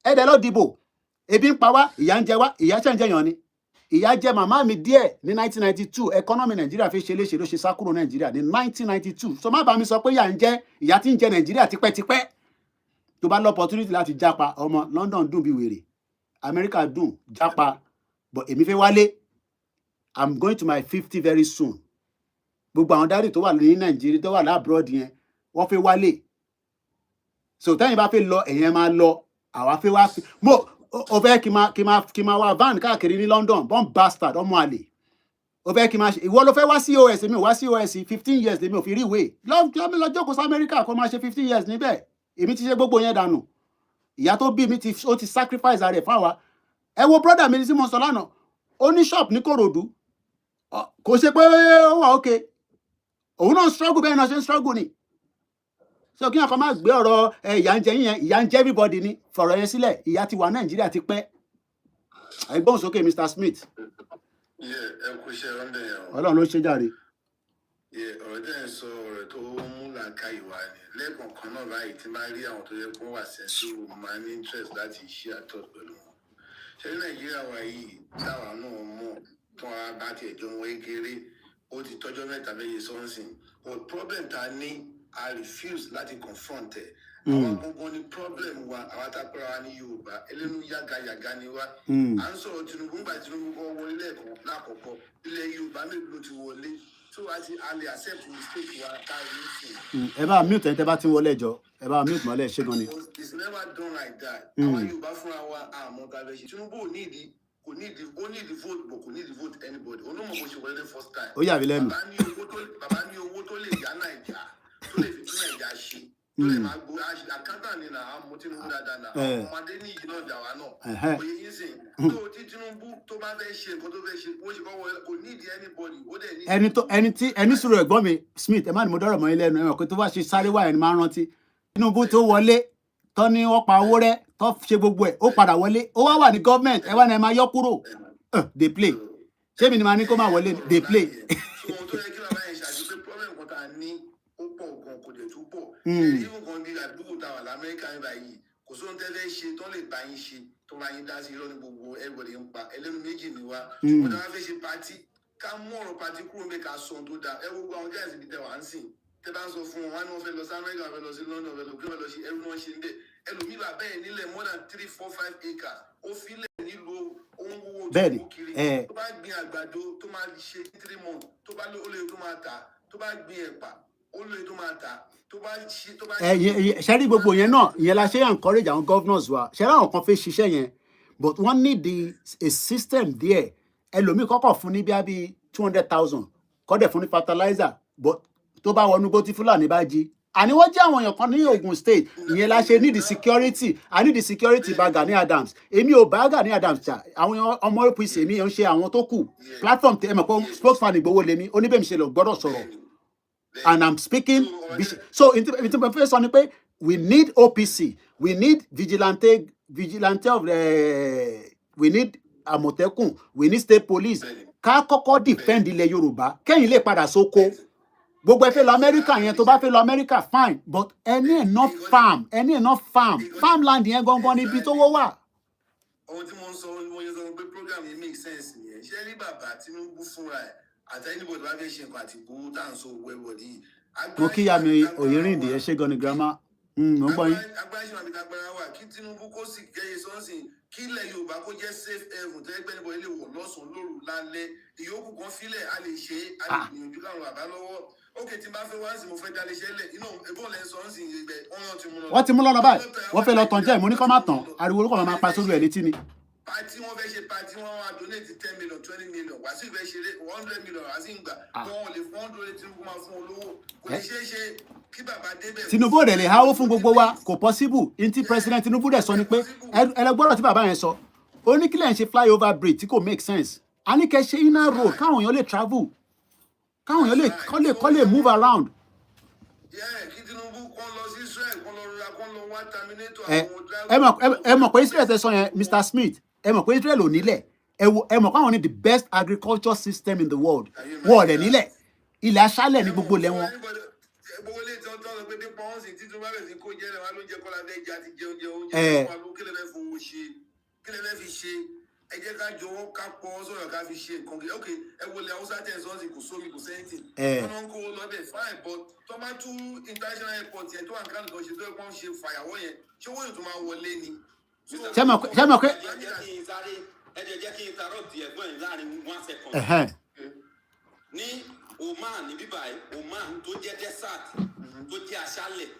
Ẹ dẹ̀ lọ dìbò. Ebi ń pa wá, ìyà ń jẹ wá, ìyà ṣe ń jẹyàn ni. Ìyà jẹ màmá mi díẹ̀ ní 1992. Economy Nigeria fi ṣe léṣe ló ṣe sá kúrò Nigeria ní 1992. So má bá mi sọ pé ìyà tí ń jẹ Nigeria tipẹ́tipẹ́. Tó bá lọ opportunity láti jápa ọmọ London dùn bí wèrè. America dùn jápa. But èmi fẹ́ wálé. I'm going to my 50 very soon. Gbogbo àwọn dárí tó wà ní Nigeria tó wà lábroad yẹn wọ́n fẹ́ wálé. So tẹ́yìn bá fẹ́ lọ ẹ̀yẹn máa lọ. Àwa fẹ́ wá mo ó fẹ́ kí máa wá van káàkiri ní London bomb bastard ọmọ àlè. Ó fẹ́ kí máa ṣe ìwọ ló fẹ́ wá COS èmi ò wá COS 15 years lèmi ò fi rí ìwé. Lọ jókòó sí America kó máa ṣe 15 years níbẹ̀. Èmi ti ṣe gbogbo yẹn dànù. Ìyá tó bí mi ó ti sacrifice rẹ̀ fún àwa. Ẹ wo brother mi tí mo sọ lánàá. Ó ní shop ní Kòròdú. Kò ṣe pé ó wà okay. Òun náà struggle bẹ́ẹ̀ náà ṣe ń struggle ni. so kí wọn kàn máa gbé ọ̀rọ̀ ìyà ń jẹ yín yẹn, ìyà ń jẹ everybody ni, fọ̀rọ̀ yẹn sílẹ̀, ìyà ti wà Nàìjíríà ti pẹ́. Ẹgbọ́n sókè Mr. Smith. ẹ kú iṣẹ́ rọ́ndẹ̀ yẹn o. Ọlọ́run ló ṣe jàre. ọ̀rọ̀ tẹ́ ẹ̀ ń sọ ọ̀rọ̀ tó mú làákà ìwà ni lẹ́ẹ̀kọ̀ọ̀kan náà báyìí tí máa rí àwọn tó yẹ kó wà sẹ́ńsì wò máa ní interest láti ṣe àtọ̀ pẹ̀lú wọn. ṣé Nàìjíríà wa yìí táwa náà mọ̀ tó a bá tiẹ̀ jọ wọn kéré ó ti tọ́jọ́ mẹ́ta méje sọ́nsìn but problem ta ní I refuse láti confront ẹ̀. Àwọn gbogbo ni problem wa àwọn àtàkùrọ̀ wa ní Yorùbá ẹlẹ́nu yágayàga ni wa. À ń sọ̀rọ̀ Tinubu nígbà Tinubu kan wọlé lẹ́ẹ̀kan lákọ̀ọ́kọ́ ilẹ̀ Yorùbá mélòó ló ti wọlé so àti a lè accept mistake wa kárí nísìn. Ẹ bá mute ẹ̀ tẹ́ bá ti ń wọlé ẹjọ́, ẹ bá mute mọ́lẹ̀ ṣé gan ni. It's never done like that. Àwọn Yorùbá fúnra wa àmọ́ tàbí ṣe Tinubu ò ní ìdí kò ní ìdí vote but kò ní ìdí vote anybody. Onímọ̀ bó ṣe wọlé first time. Ó yà mí lẹ́nu. Bàbá ní owó tó lè yá Nàìjà tó lè fi tún Nàìjà ṣe. Tó lè máa gbó àkántà ní nà á mú Tinubu dáadáa nà ọmọdé ní ìdí náà dàwa náà. Òye yín sìn. Tó tí Tinubu tó bá fẹ́ ṣe nǹkan tó fẹ́ ṣe bó ṣe kọ́ wọlé kò ní ìdí anybody. Ó dẹ̀ ní ẹni sùúrù ẹ̀gbọ́n mi Smith ẹ má ní mo dọ́rọ̀ mọ́ yín lẹ́nu ẹ̀rọ pé tó bá ṣe sáré wá ẹni máa ń rántí Tinubu tó wọlé tó ní wọ́n pa owó rẹ̀ tó ṣe gbogbo ẹ̀ ó padà wọlé ó wá wà ní gọ́ọ̀mẹ̀ntì ẹ wá ní ẹ máa yọ kúrò dey play ṣé mi ni máa ní kó máa wọlé dey play. Ohun tó yẹ kí bàbá yẹn ṣàṣì pé problem kan tá a ní ó pọ̀ gan kò dẹ̀ tún pọ̀. Ìlú kan bí àdúgbò tá a wà l'Amẹ́ríkà ní báyìí kò sóhun tẹ́lẹ̀ ṣe tó lè bá yín ṣe tó máa yín dá sí irọ́ ní gbogbo everybody ń pa ẹlẹ́nu méjì ni wá. Ṣùgbọ́n tá a fẹ́ ṣe pati ká mú ọ̀rọ̀ pati kúrò mẹ́ ká sọ tó dáa ẹ gbogbo àwọn gáàsì bíi tẹwàá ń sìn tẹ bá ń sọ fún wọn wá ní wọn fẹ́ lọ sí Amẹ́ríkà wọn fẹ́ lọ sí London wọn fẹ́ lọ kí wọn lọ ṣe ẹrú wọn ṣe ń bẹ ẹlòmíì bàbá ẹ nílẹ̀ more than 3, 4, 5 acres ó filẹ̀ nílùú ohun owó tó kó kiri tó bá gbin àgbàdo tó máa ṣe 3 months tó bá lóye tó máa tà tó bá gbin ẹ̀pà ó lóye tó máa tà tó bá ṣe tó bá. ṣe rí gbogbo yẹn náà ìyẹn la ṣe encourage àwọn governors wa ṣe rí àwọn kan fẹ́ ṣiṣẹ́ yẹn but wọ́n need a system there ẹlòmíì kọ́kọ́ fún ní bíi 200,000 kọ́dẹ̀ fún ní fertilizer but tó bá wọnú gbó tí Fúlàní bá jí àní wọ́n jẹ́ àwọn èèyàn kan ní Ogun State ìyẹn la ṣe need the security I need the security bá Gani Adams èmi ò bá Gani Adams jà àwọn ọmọ APC èmi ò ń ṣe àwọn tó kù platform tẹ ẹ mọ̀ pé spokesman Ìgbòho lèmi oníbẹ̀mí ṣe lọ gbọ́dọ̀ sọ̀rọ̀ and I'm speaking so ìtí mo fẹ́ sọ ni pé we need OPC we need vigilante of we need Àmọ̀tẹ́kùn we need state police ká kọ́kọ́ defend ilẹ̀ Yorùbá kẹ́yìn lè padà sóko gbogbo ẹ fẹ́ lọ Amẹ́ríkà yẹn tó bá fẹ́ lọ Amẹ́ríkà fine but any enough farmland yẹn gangan níbi tó wó wà. ohun tí mo ń sọ mo yẹ sọ pé program yìí make sense nìyẹn ṣé rí bàbá Tinubu fúnra ẹ̀ àti anybody bá fẹ́ ṣe nǹkan àti gbowó tá à ń sọ owó ẹ̀wọ̀n yìí. mo kíyà mi Oyèrìndé ẹ ṣé gan ni grandma mo ń gbọ́ yín. agbára ṣe àbíta agbára wà kí Tinubu kó sì kẹyẹ sọ́nsìn kí ilẹ̀ Yorùbá kó jẹ́ safe haven tẹ́lẹ̀ pẹ́ níbo ilé wọ̀ lọ́sàn-án lóru lálẹ́ ìyókù kan fílẹ̀ a lè ṣe a lè gbìyànjú láwọn bàbá lọ́wọ́ ókè tí n bá fẹ́ wá sí mo fẹ́ dalẹ̀ ṣẹlẹ̀ inú ẹ̀bọ́n lẹ́ sọ́nsìn ìgbẹ́ wọ́n ti mú lọ́nà báyìí wọ́n fẹ́ lọ tàn jẹ́ ìmúníkọ́ má tàn ariwo olùkọ́ máa pa sórí ẹ̀ létí ni. Pati wọn fẹ́ ṣe pati wọn wá donate 10 million 20 million wá sí ìfẹ́ ṣeré 100 million wá sí ìgbà wọn lè fún 100 Tinubu máa fún olówó kò lè ṣeé ṣe kí bàbá débẹ̀. Tinubu ò dẹ̀ lè háwó fún gbogbo wa kò possible ntí president Tinubu dẹ̀ sọ ni pé ẹlẹgbọ́dọ̀ tí bàbá yẹn sọ ó ní kílẹ̀ ń ṣe flyover bridge tí kò make sense a ní kẹ́ ṣe inner road káwọn èèyàn lè travel káwọn èèyàn kọ́ lè move around. kí Tinubu kọ́ lọ sí Israel kọ́ lọ rúra kọ́ lọ wá terminator àwọn driver. ẹ mọ̀ pé Israel tẹ sọ yẹn Mr. Smith ẹ mọ̀ pé Israel ò nílẹ̀ ẹ mọ̀ pé àwọn ní the best agriculture system in the world wọ́n ọ̀dẹ̀ nílẹ̀ ilẹ̀ aṣálẹ̀ ní gbogbo ilẹ̀ wọn. gbogbo ilé ìtọ́ tọ́ lọ pé dípò ọ̀hún sí títún bá bẹ̀ sí kó jẹ́ rẹ̀ wá ló ń jẹ́ kọ́lá fẹ́ jẹ́ àti jẹun oúnjẹ wà ló kílẹ̀ fẹ́ fowó ṣe kílẹ̀ fẹ́ fi ṣe ẹ jẹ́ ká jọ̀wọ́ ká pọ̀ sọ̀rọ̀ ká fi ṣe nǹkan kìí ok ẹ wọlé Haúsá tẹ̀ sọ́ọ̀sì kò sómi kò sẹ́yìntì wọn ń kó lọ́bẹ̀ fine but tó bá tú international airport yẹn tó wà ní kánò tó ṣe tó ẹ̀kọ́ ń ṣe fàyàwọ́ yẹn ṣé wọ́n yóò tún máa wọlé ni. ṣé mọ̀ pé. ẹ jẹ́ kí n tarọ́ di ẹ̀gbọ́n yìí láàrin 1 second. ní Oman ní bíbáyìí Oman tó jẹ́ desert tó jẹ́ aṣálẹ̀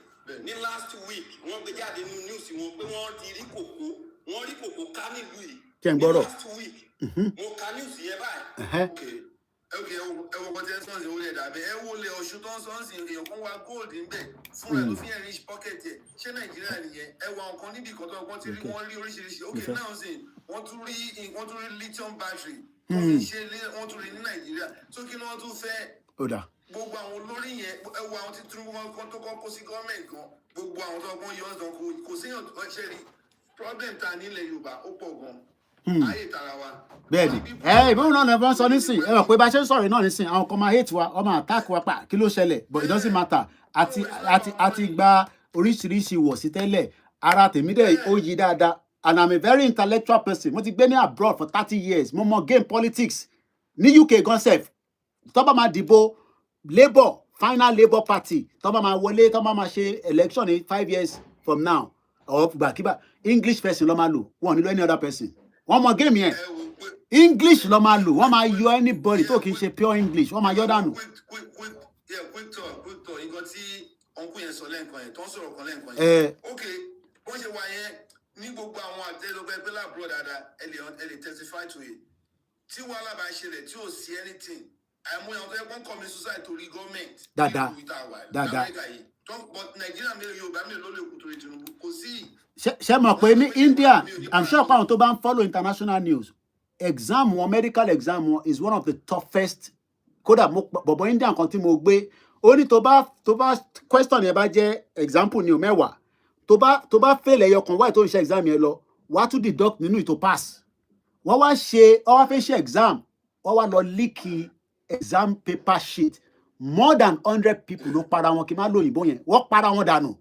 ní last week wọ́n gbé jáde nínú news wọn pé wọ́n rí kòkó ká nílùú yìí. kẹ́ ń gbọ́rọ̀. last week mo ka news yẹn báyìí. Okay, ẹ wo kọtẹ sọ́ọ̀sì orí ẹ̀dá bẹ́ẹ̀ ẹ wo lè Ọ̀ṣun tó ń sọ́ọ̀sì èèyàn kan wá gold ńbẹ̀ fún ẹ̀ ló fi ẹ̀rín pocket ẹ̀ ṣé Nàìjíríà nìyẹn ẹ wà nǹkan níbi ìkọ́tọ̀ ọgbọ́n tí wọ́n rí oríṣiríṣi okay now sìn wọ́n tún rí lithium battery wọ́n tún rí ní Nàìjíríà tó kí ni wọ́n tún fẹ́. ó dà gbogbo àwọn olórí yẹn ẹ wo àwọn tí Tinubu kan tó kọ́ kó sí gọ́ọ̀mẹ̀ntì gan gbogbo àwọn tó kọ́ yọ ọ̀sán kò séèyàn tó ṣe rí problem ta nílẹ̀ Yorùbá ó pọ̀ gan ayé tara wa. bẹ́ẹ̀ni ìbọn náà lẹbọn sọ nísìn ẹ mọ̀ pé bá ṣe ń sọ̀rọ̀ náà nísìn àwọn kan máa hate wa wọ́n máa attack wa pa kí ló ṣẹlẹ̀ but it doesn't matter àti gba oríṣiríṣi wọ̀ sí tẹ́lẹ̀ ara tèmi dẹ̀ ó yí dáadáa and I'm a very intellectual person mo ti gbé ní abroad for 30 years mo mọ game politics ní UK gan sef tó bá máa dìbò Labour final Labour party tó bá máa wọlé tó bá máa ṣe election ní 5 years from now or gbàkígbà English person ló máa lò wọn nílò any other person wọ́n mọ game yẹn English ló máa lò wọ́n máa yọ anybody tó kì í ṣe pure English wọ́n máa yọ dànù. quick talk nǹkan tí ọ̀nkú yẹn sọ lẹ́ǹkan yẹn tó ń sọ̀rọ̀ kan lẹ́ǹkan yẹn ok bó ṣe wà yẹn ní gbogbo àwọn àtẹ́lẹgbẹ́ pẹ́lá bro dáadáa ẹ lè testify to it tí wàhálà bá ṣẹlẹ̀ tí ò sí anything àìmọ̀ àwọn tó yẹ kó commit suicide torí gọ́ọ̀mẹ̀ntì dáadáa but Nàìjíríà mélòó Yorùbá mélòó ló lè kú torí Tinubu kò sí. ṣé mọ̀ pé ní India I'm sure pé àwọn tó bá ń follow international news exam wọn medical exam wọn is one of the toughest kódà bọ̀bọ̀ India kan tí mo gbé ó ní tó bá question yẹn bá jẹ́ example ni o mẹ́wàá tó bá fail ẹyọ kan wáyé tó ń ṣe exam yẹn lọ wàá tún deduct nínú ìtò pass wọ́n wá fẹ́ ṣe exam wọ́n wá lọ leak exam paper sheet more than 100 people ló para wọn kí n má lóyìnbó yẹn wọ́n para wọn dànù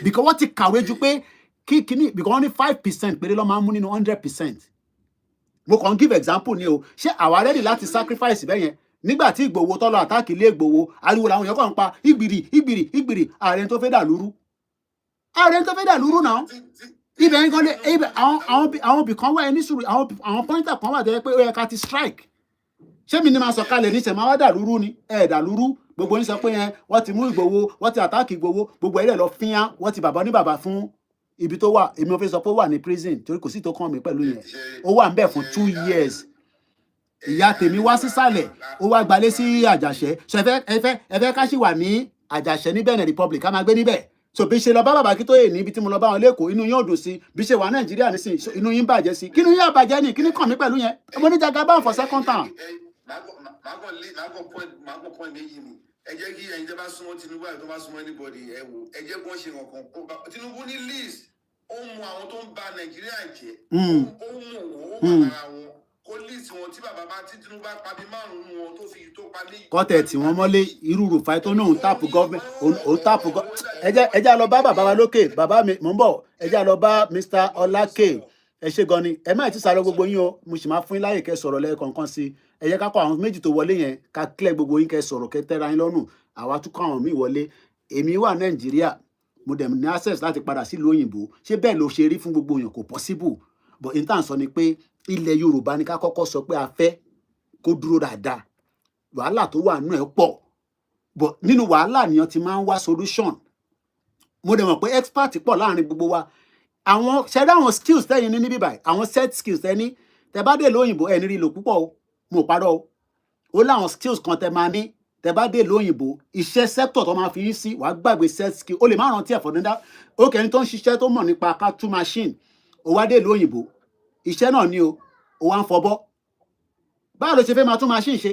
because wọ́n ti kàwé ju pé kíní because wọ́n ní 5% péré ló máa ń mú nínú 100%. mo kàn give example ni o ṣé àwa ready láti sacrifice bẹ́ẹ̀ yẹn nígbà tí Ìgbòho tọ́lọ àtàkì ilé Ìgbòho ariwo làwọn èèyàn kàn ń pa ìgbìrì ààrẹ tó fẹ́ dà lúrú náà ibẹ̀ ń gan àwọn ibì kan wà ní sùúrù àwọn pọ́ńtà kan wà tó yẹ pé ó yẹ ká ti strike ṣé mi ní máa sọ̀kalẹ̀ ní sẹ̀máwá dà lúrú ni dà lúrú gbogbo yín sọ pé yẹn wọ́n ti mú Ìgbòho wọ́n ti àtàkì Ìgbòho gbogbo ẹ̀rẹ́ lọ fíyán wọ́n ti bàbá ní bàbá fún ibi tó wà èmi ò fi sọ pé ó wà ní prison torí kò sí tó kàn mí pẹ̀lú yẹn ó wà ń bẹ̀ fún 2 years ìyá tèmi wá sísàlẹ̀ ó wá gbalé sí Àjàṣẹ́ so ẹ fẹ́ ká sì wà ní Àjàṣẹ́ ní Benin Republic ká máa gbé níbẹ̀ so bí ṣe lọ bá bàbá kí tó yè ní ibi tí mo lọ bá wọn lẹ́kọ̀ọ́ inú yín ò dùn sí bí ṣe wà Nàìjíríà nísìn inú yín bàjẹ́ sí kí inú yín àbàjẹ́ ní kí ní kàn mí pẹ̀lú yẹn mo ní Jagaban for second time. máa kọ́ point méjì ni ẹ jẹ́ kí ẹ̀yin tẹ́ bá súnmọ́ Tinubu àti tó bá súnmọ́ anybody ẹ wò ẹ jẹ́ kí wọ́n ṣe nǹkan Tinubu ní list ó mú àwọn tó ń ba Nàìjíríà jẹ́ ó mú wọn ó wà lára wọn kó list wọn tí bàbá bá tí Tinubu bá pa bí márùn-ún wọn tó fi tó pa ní. kọ́tẹ̀ tí wọ́n mọ́lé irú Rufai tó ní òun táàpù gọ́ọ̀mẹ̀ntì ẹ jẹ́ lọ bá bàbá wa lókè bàbá mi mò ń bọ̀ ẹ jẹ́ lọ bá Mr. Ọlákè ẹ ṣe gan ni ẹ má ti sáré gbogbo yín o mo sì máa fún yín láyè kẹ́ sọ̀rọ̀ lẹ́ẹ̀kọ̀ọ̀kan sí ẹ jẹ́ ká kó àwọn méjì tó wọlé yẹn ká clear gbogbo yín kẹ́ sọ̀rọ̀ kẹ́ tẹ́ra yín lọ́rùn àwa tún kó àwọn míì wọlé èmi wà Nàìjíríà mo dẹ̀ ní access láti padà sílùú òyìnbó ṣé bẹ́ẹ̀ ló ṣe rí fún gbogbo èèyàn kò possible but in tàn sọ ni pé ilẹ̀ Yorùbá ni ká kọ́kọ́ sọ pé a fẹ́ kó dúró dáadáa wàhálà tó wà nínú ẹ̀ pọ̀ but nínú wàhálà nìyẹn ti máa ń wá solution mo dẹ̀ mọ̀ pé expert pọ̀ láàrin gbogbo wa àwọn ṣẹ̀dá àwọn skills tẹ́yìn ní níbí báyìí àwọn set skills tẹ́ni tẹ́ bá dé lóyìnbó ẹ̀ ní rí lò púpọ̀ o mo parọ́ o ó láwọn skills kan tẹ́ máa ní tẹ́ bá dé lóyìnbó iṣẹ́ sector tó máa fi yín sí wàá gbàgbé set skill ó lè má rántí ẹ̀fọ́ dídá ó kẹ́ni tó ń ṣiṣẹ́ tó mọ̀ nípa ká tú machine ó wá dé lóyìnbó iṣẹ́ náà ni o ó wá ń fọbọ́ báwo ló ṣe fẹ́ máa tún machine ṣe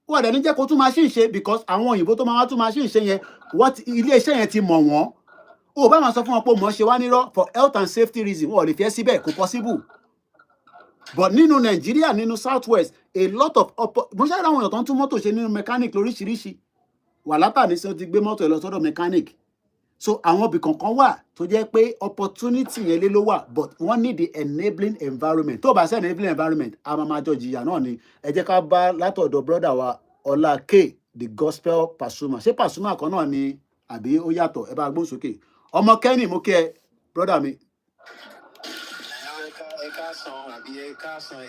wọ́n dẹ̀ ní jẹ́ kó tún machine ṣe because àwọn òyìnbó tó máa wá tún machine ṣe yẹn ilé iṣẹ́ yẹn ti mọ̀ wọ́n o bá máa sọ fún wọn pé mọ̀ ṣe wá nírọ́ for health and safety reason wọn ò lè fi ẹ́ síbẹ̀ kò possible but nínú Nàìjíríà nínú South West a lot of mo ṣáà ráwọn èèyàn tó ń tún mọ́tò ṣe nínú mechanic lóríṣiríṣi wà látàní sí ó ti gbé mọ́tò ẹ̀ lọ sọ́dọ̀ mechanic so àwọn ibì kankan wà tó jẹ́ pé opportunity yẹn lé ló wà but wọ́n need the enabling environment tó bá ṣe enabling environment a máa jọ jìyà náà ni ẹ jẹ́ ká bá látọ̀dọ̀ brother wa Ọlákè the gospel Pasuma ṣé Pasuma kan náà ni àbí ó yàtọ̀ ẹ bá gbóhùn sókè ọmọ kẹ́ni mú kí ẹ brother mi.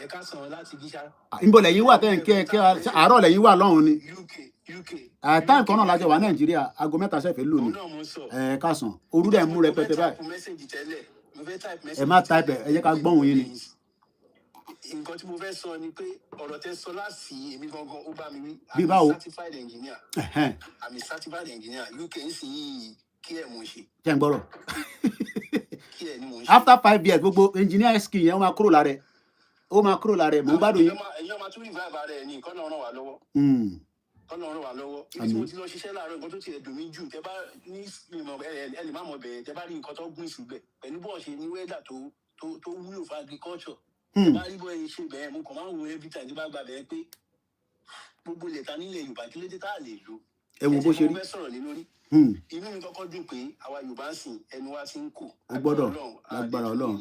ẹ̀ka sàn láti gíṣà. níbo lẹ́yìn wà tẹ́yìn kí àárọ̀ lẹ́yìn wà lọ́hùn ni. UK. táìmù kan náà lájọ wà Nàìjíríà aago mẹ́ta ṣẹ̀fẹ̀ lù ní. ẹ̀ka sàn orú dẹ̀ mú rẹpẹtẹ báyìí. ẹ má táìpẹ̀ ẹ jẹ́ ká gbọ́hùn yín ni. nǹkan tí mo fẹ́ sọ ni pé ọ̀rọ̀ tẹ́ sọ láti èmi gangan ó bá mi wí. bí báwo. I'm a certified engineer UK ń sìn yìí kí ẹ̀ mò ń ṣe. jẹ́ ń gbọ́rọ̀. After 5 years gbogbo engineer skill yẹn ó máa kúrò lára ẹ̀ mò ń gbádùn yín. ẹ̀yin ọmọ tún revive ara ẹ̀ ní nǹkan náà ràn wá lọ́wọ́. Ọlọ́run wà lọ́wọ́. Ibi tí mo ti lọ ṣiṣẹ́ láàárọ̀ nǹkan tó ti ẹ̀dùn mí jù tẹ́ bá ní ẹ lè má mọ̀ bẹ̀rẹ̀ tẹ́ bá rí nǹkan tó gbìn ṣùgbẹ́ pẹ̀lú bọ́ọ̀ ṣe ní wẹ́dà tó wúlò fún agriculture. Tẹ́ bá rí bọ́ ẹ ṣe bẹ̀rẹ̀ mo kàn máa ń wo every time tí bá gbà bẹ̀rẹ̀ pé gbogbo ilẹ̀ ta nílẹ̀ Yorùbá kí ló dé tá a lè lò. Ẹ wo bó ṣe rí. Ẹ sọ̀rọ̀ lé lórí. Inú mi kọ́kọ́ dùn pé àwa Yorùbá ń sìn ẹnu wa ti ń kò. Ó gbọ́dọ̀ lágbára Ọlọ́run.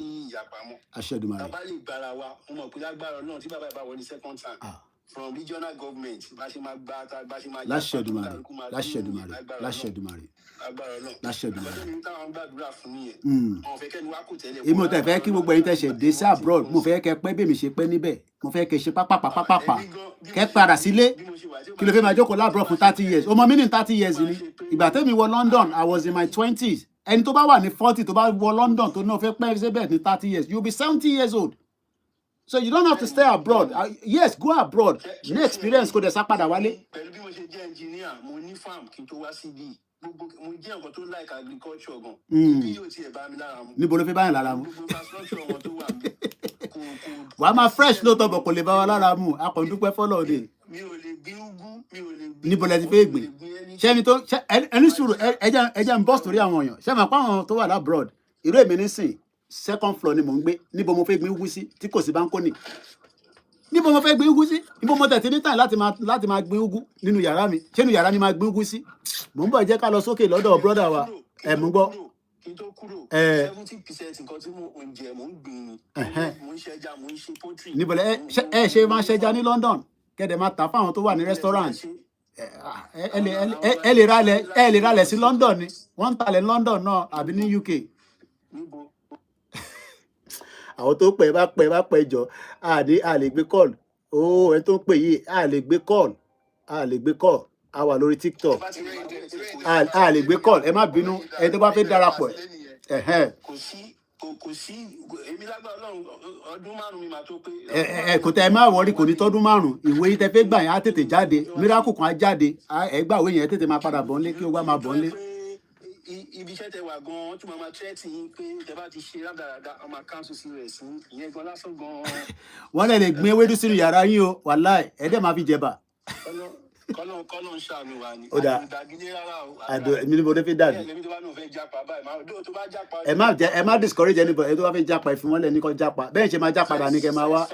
Aṣẹ́dùmarè. Bàbá lè gbára wa mo mọ̀ pé lágbára Ọlọ́run tí bàbá ìbá wọlé second time from regional government bá ṣe máa gbá bá ṣe máa Láṣẹ́dùmarè. Láṣẹ́dùmarè. Láṣẹ́dùmarè. Táwọn gbàdúrà fún nìyẹn. Àwọn fẹ́ kẹ́ni wá kò tẹ́lẹ̀. Èmi ò tẹ̀ fẹ́ kí gbogbo ẹ̀yin tẹ̀sẹ̀ dé sí abroad mo fẹ́ kẹ́ pẹ́ bí mi ṣe pẹ́ níbẹ̀ mo fẹ́ kẹ́ ṣe pápápápápá kẹ́ padà sílé kí ló fẹ́ máa jókòó láàbúrò fún 30 years ọmọ mi ní 30 years ni ìgbà tẹ́mi wọ London I was in my 20s ẹni tó bá wà ní 40 tó bá wọ London tó náà fẹ́ pẹ́ síbẹ̀ ní 30 years you be 70 years old. So you don't have to stay abroad. Yes, go abroad. Ní experience kò dẹ̀ sá padà wálé. Pẹ̀lú bí mo ṣe jẹ́ engineer, mo ní farm kí n tó wá síbí. Mo jẹ́ nǹkan tó like agriculture gan. Bí yóò tiẹ̀ bá mi lára mu. Níbo ló fi báyìí lára mu? Gbogbo infrastructure wọn tó wà mí. Wà á máa fresh lóòótọ́ bọ̀ kò lè bá wa lára mu. A kàn dúpẹ́ fọ́lọ́ òde. Mi ò lè gbin ugu, mi ò lè gbin. Níbo lẹ ti fẹ́ gbìn? Ṣé ẹni tó ẹni sùúrù ẹja ń bọ́ sórí àwọn èèyàn. Ṣé màá pa àwọn tó wà lábroad? Irú èmi nísìn second floor ni mò ń gbé. Níbo mo fẹ́ gbin ugu sí tí kò sí báńkónì? Níbo mo fẹ́ gbin ugu sí? Níbo mo tẹ̀tí ní tàn láti máa gbin ugu nínú yàrá mi? Ṣé inú yàrá mi máa gbin ugu sí? Mò ń bọ̀ jẹ́ ká lọ sókè lọ́dọ̀ brother wa. Mò ń gbọ́. Kí n tó kúrò 70% nǹkan tí mo ń jẹ mò ń gbìn mò ń ṣẹja mò ń ṣe poultry. Níbo lẹ ṣe máa ṣẹja ní London? Kẹ́dẹ̀ máa tà fáwọn tó wà ní restaurant. Ẹ lè ralẹ̀ sí London ni. Wọ́n ń talẹ̀ London náà àbí ní UK. Níbo? Àwọn tó pẹ́ bá pẹ́ jọ a lè gbé call ẹ tó ń pè yìí a lè gbé call a wà lórí TikTok a lè gbé call ẹ má bínú ẹ tó bá fẹ́ darapọ̀ kò sí èmi lágbára Ọlọ́run ọdún márùn mi máa tó pé. Kò tẹ ẹ má wọrí kò ní tọ́dún márùn ìwé yìí tẹ fẹ́ gbà yẹn á tètè jáde miracle kan á jáde ẹ gbà wé yẹn tètè máa padà bọ̀ nílé kí ó wá máa bọ̀ nílé. Ibi iṣẹ́ tẹ wà gan-an wọ́n tún máa tẹ́tì yín pé tẹ bá ti ṣe rádaràda ọmọ council sí rẹ̀ sí ìyẹn gan lásán gan-an. Wọ́n lè gbin ewédú sínú yàrá yín o wàláì ẹ̀ẹ́dẹ̀ máa fi jẹ̀bà. Kọ́lọ́ ń ṣàánú wa ni. Ó dà èmi ni mo dé fi dàbí. Ẹ má discourage anybody ẹ tó bá fẹ́ jápa ẹ fi wọ́n lẹ̀ ní kó jápa bẹ́ẹ̀ ṣe máa jápa dà ní kẹ́ máa wá.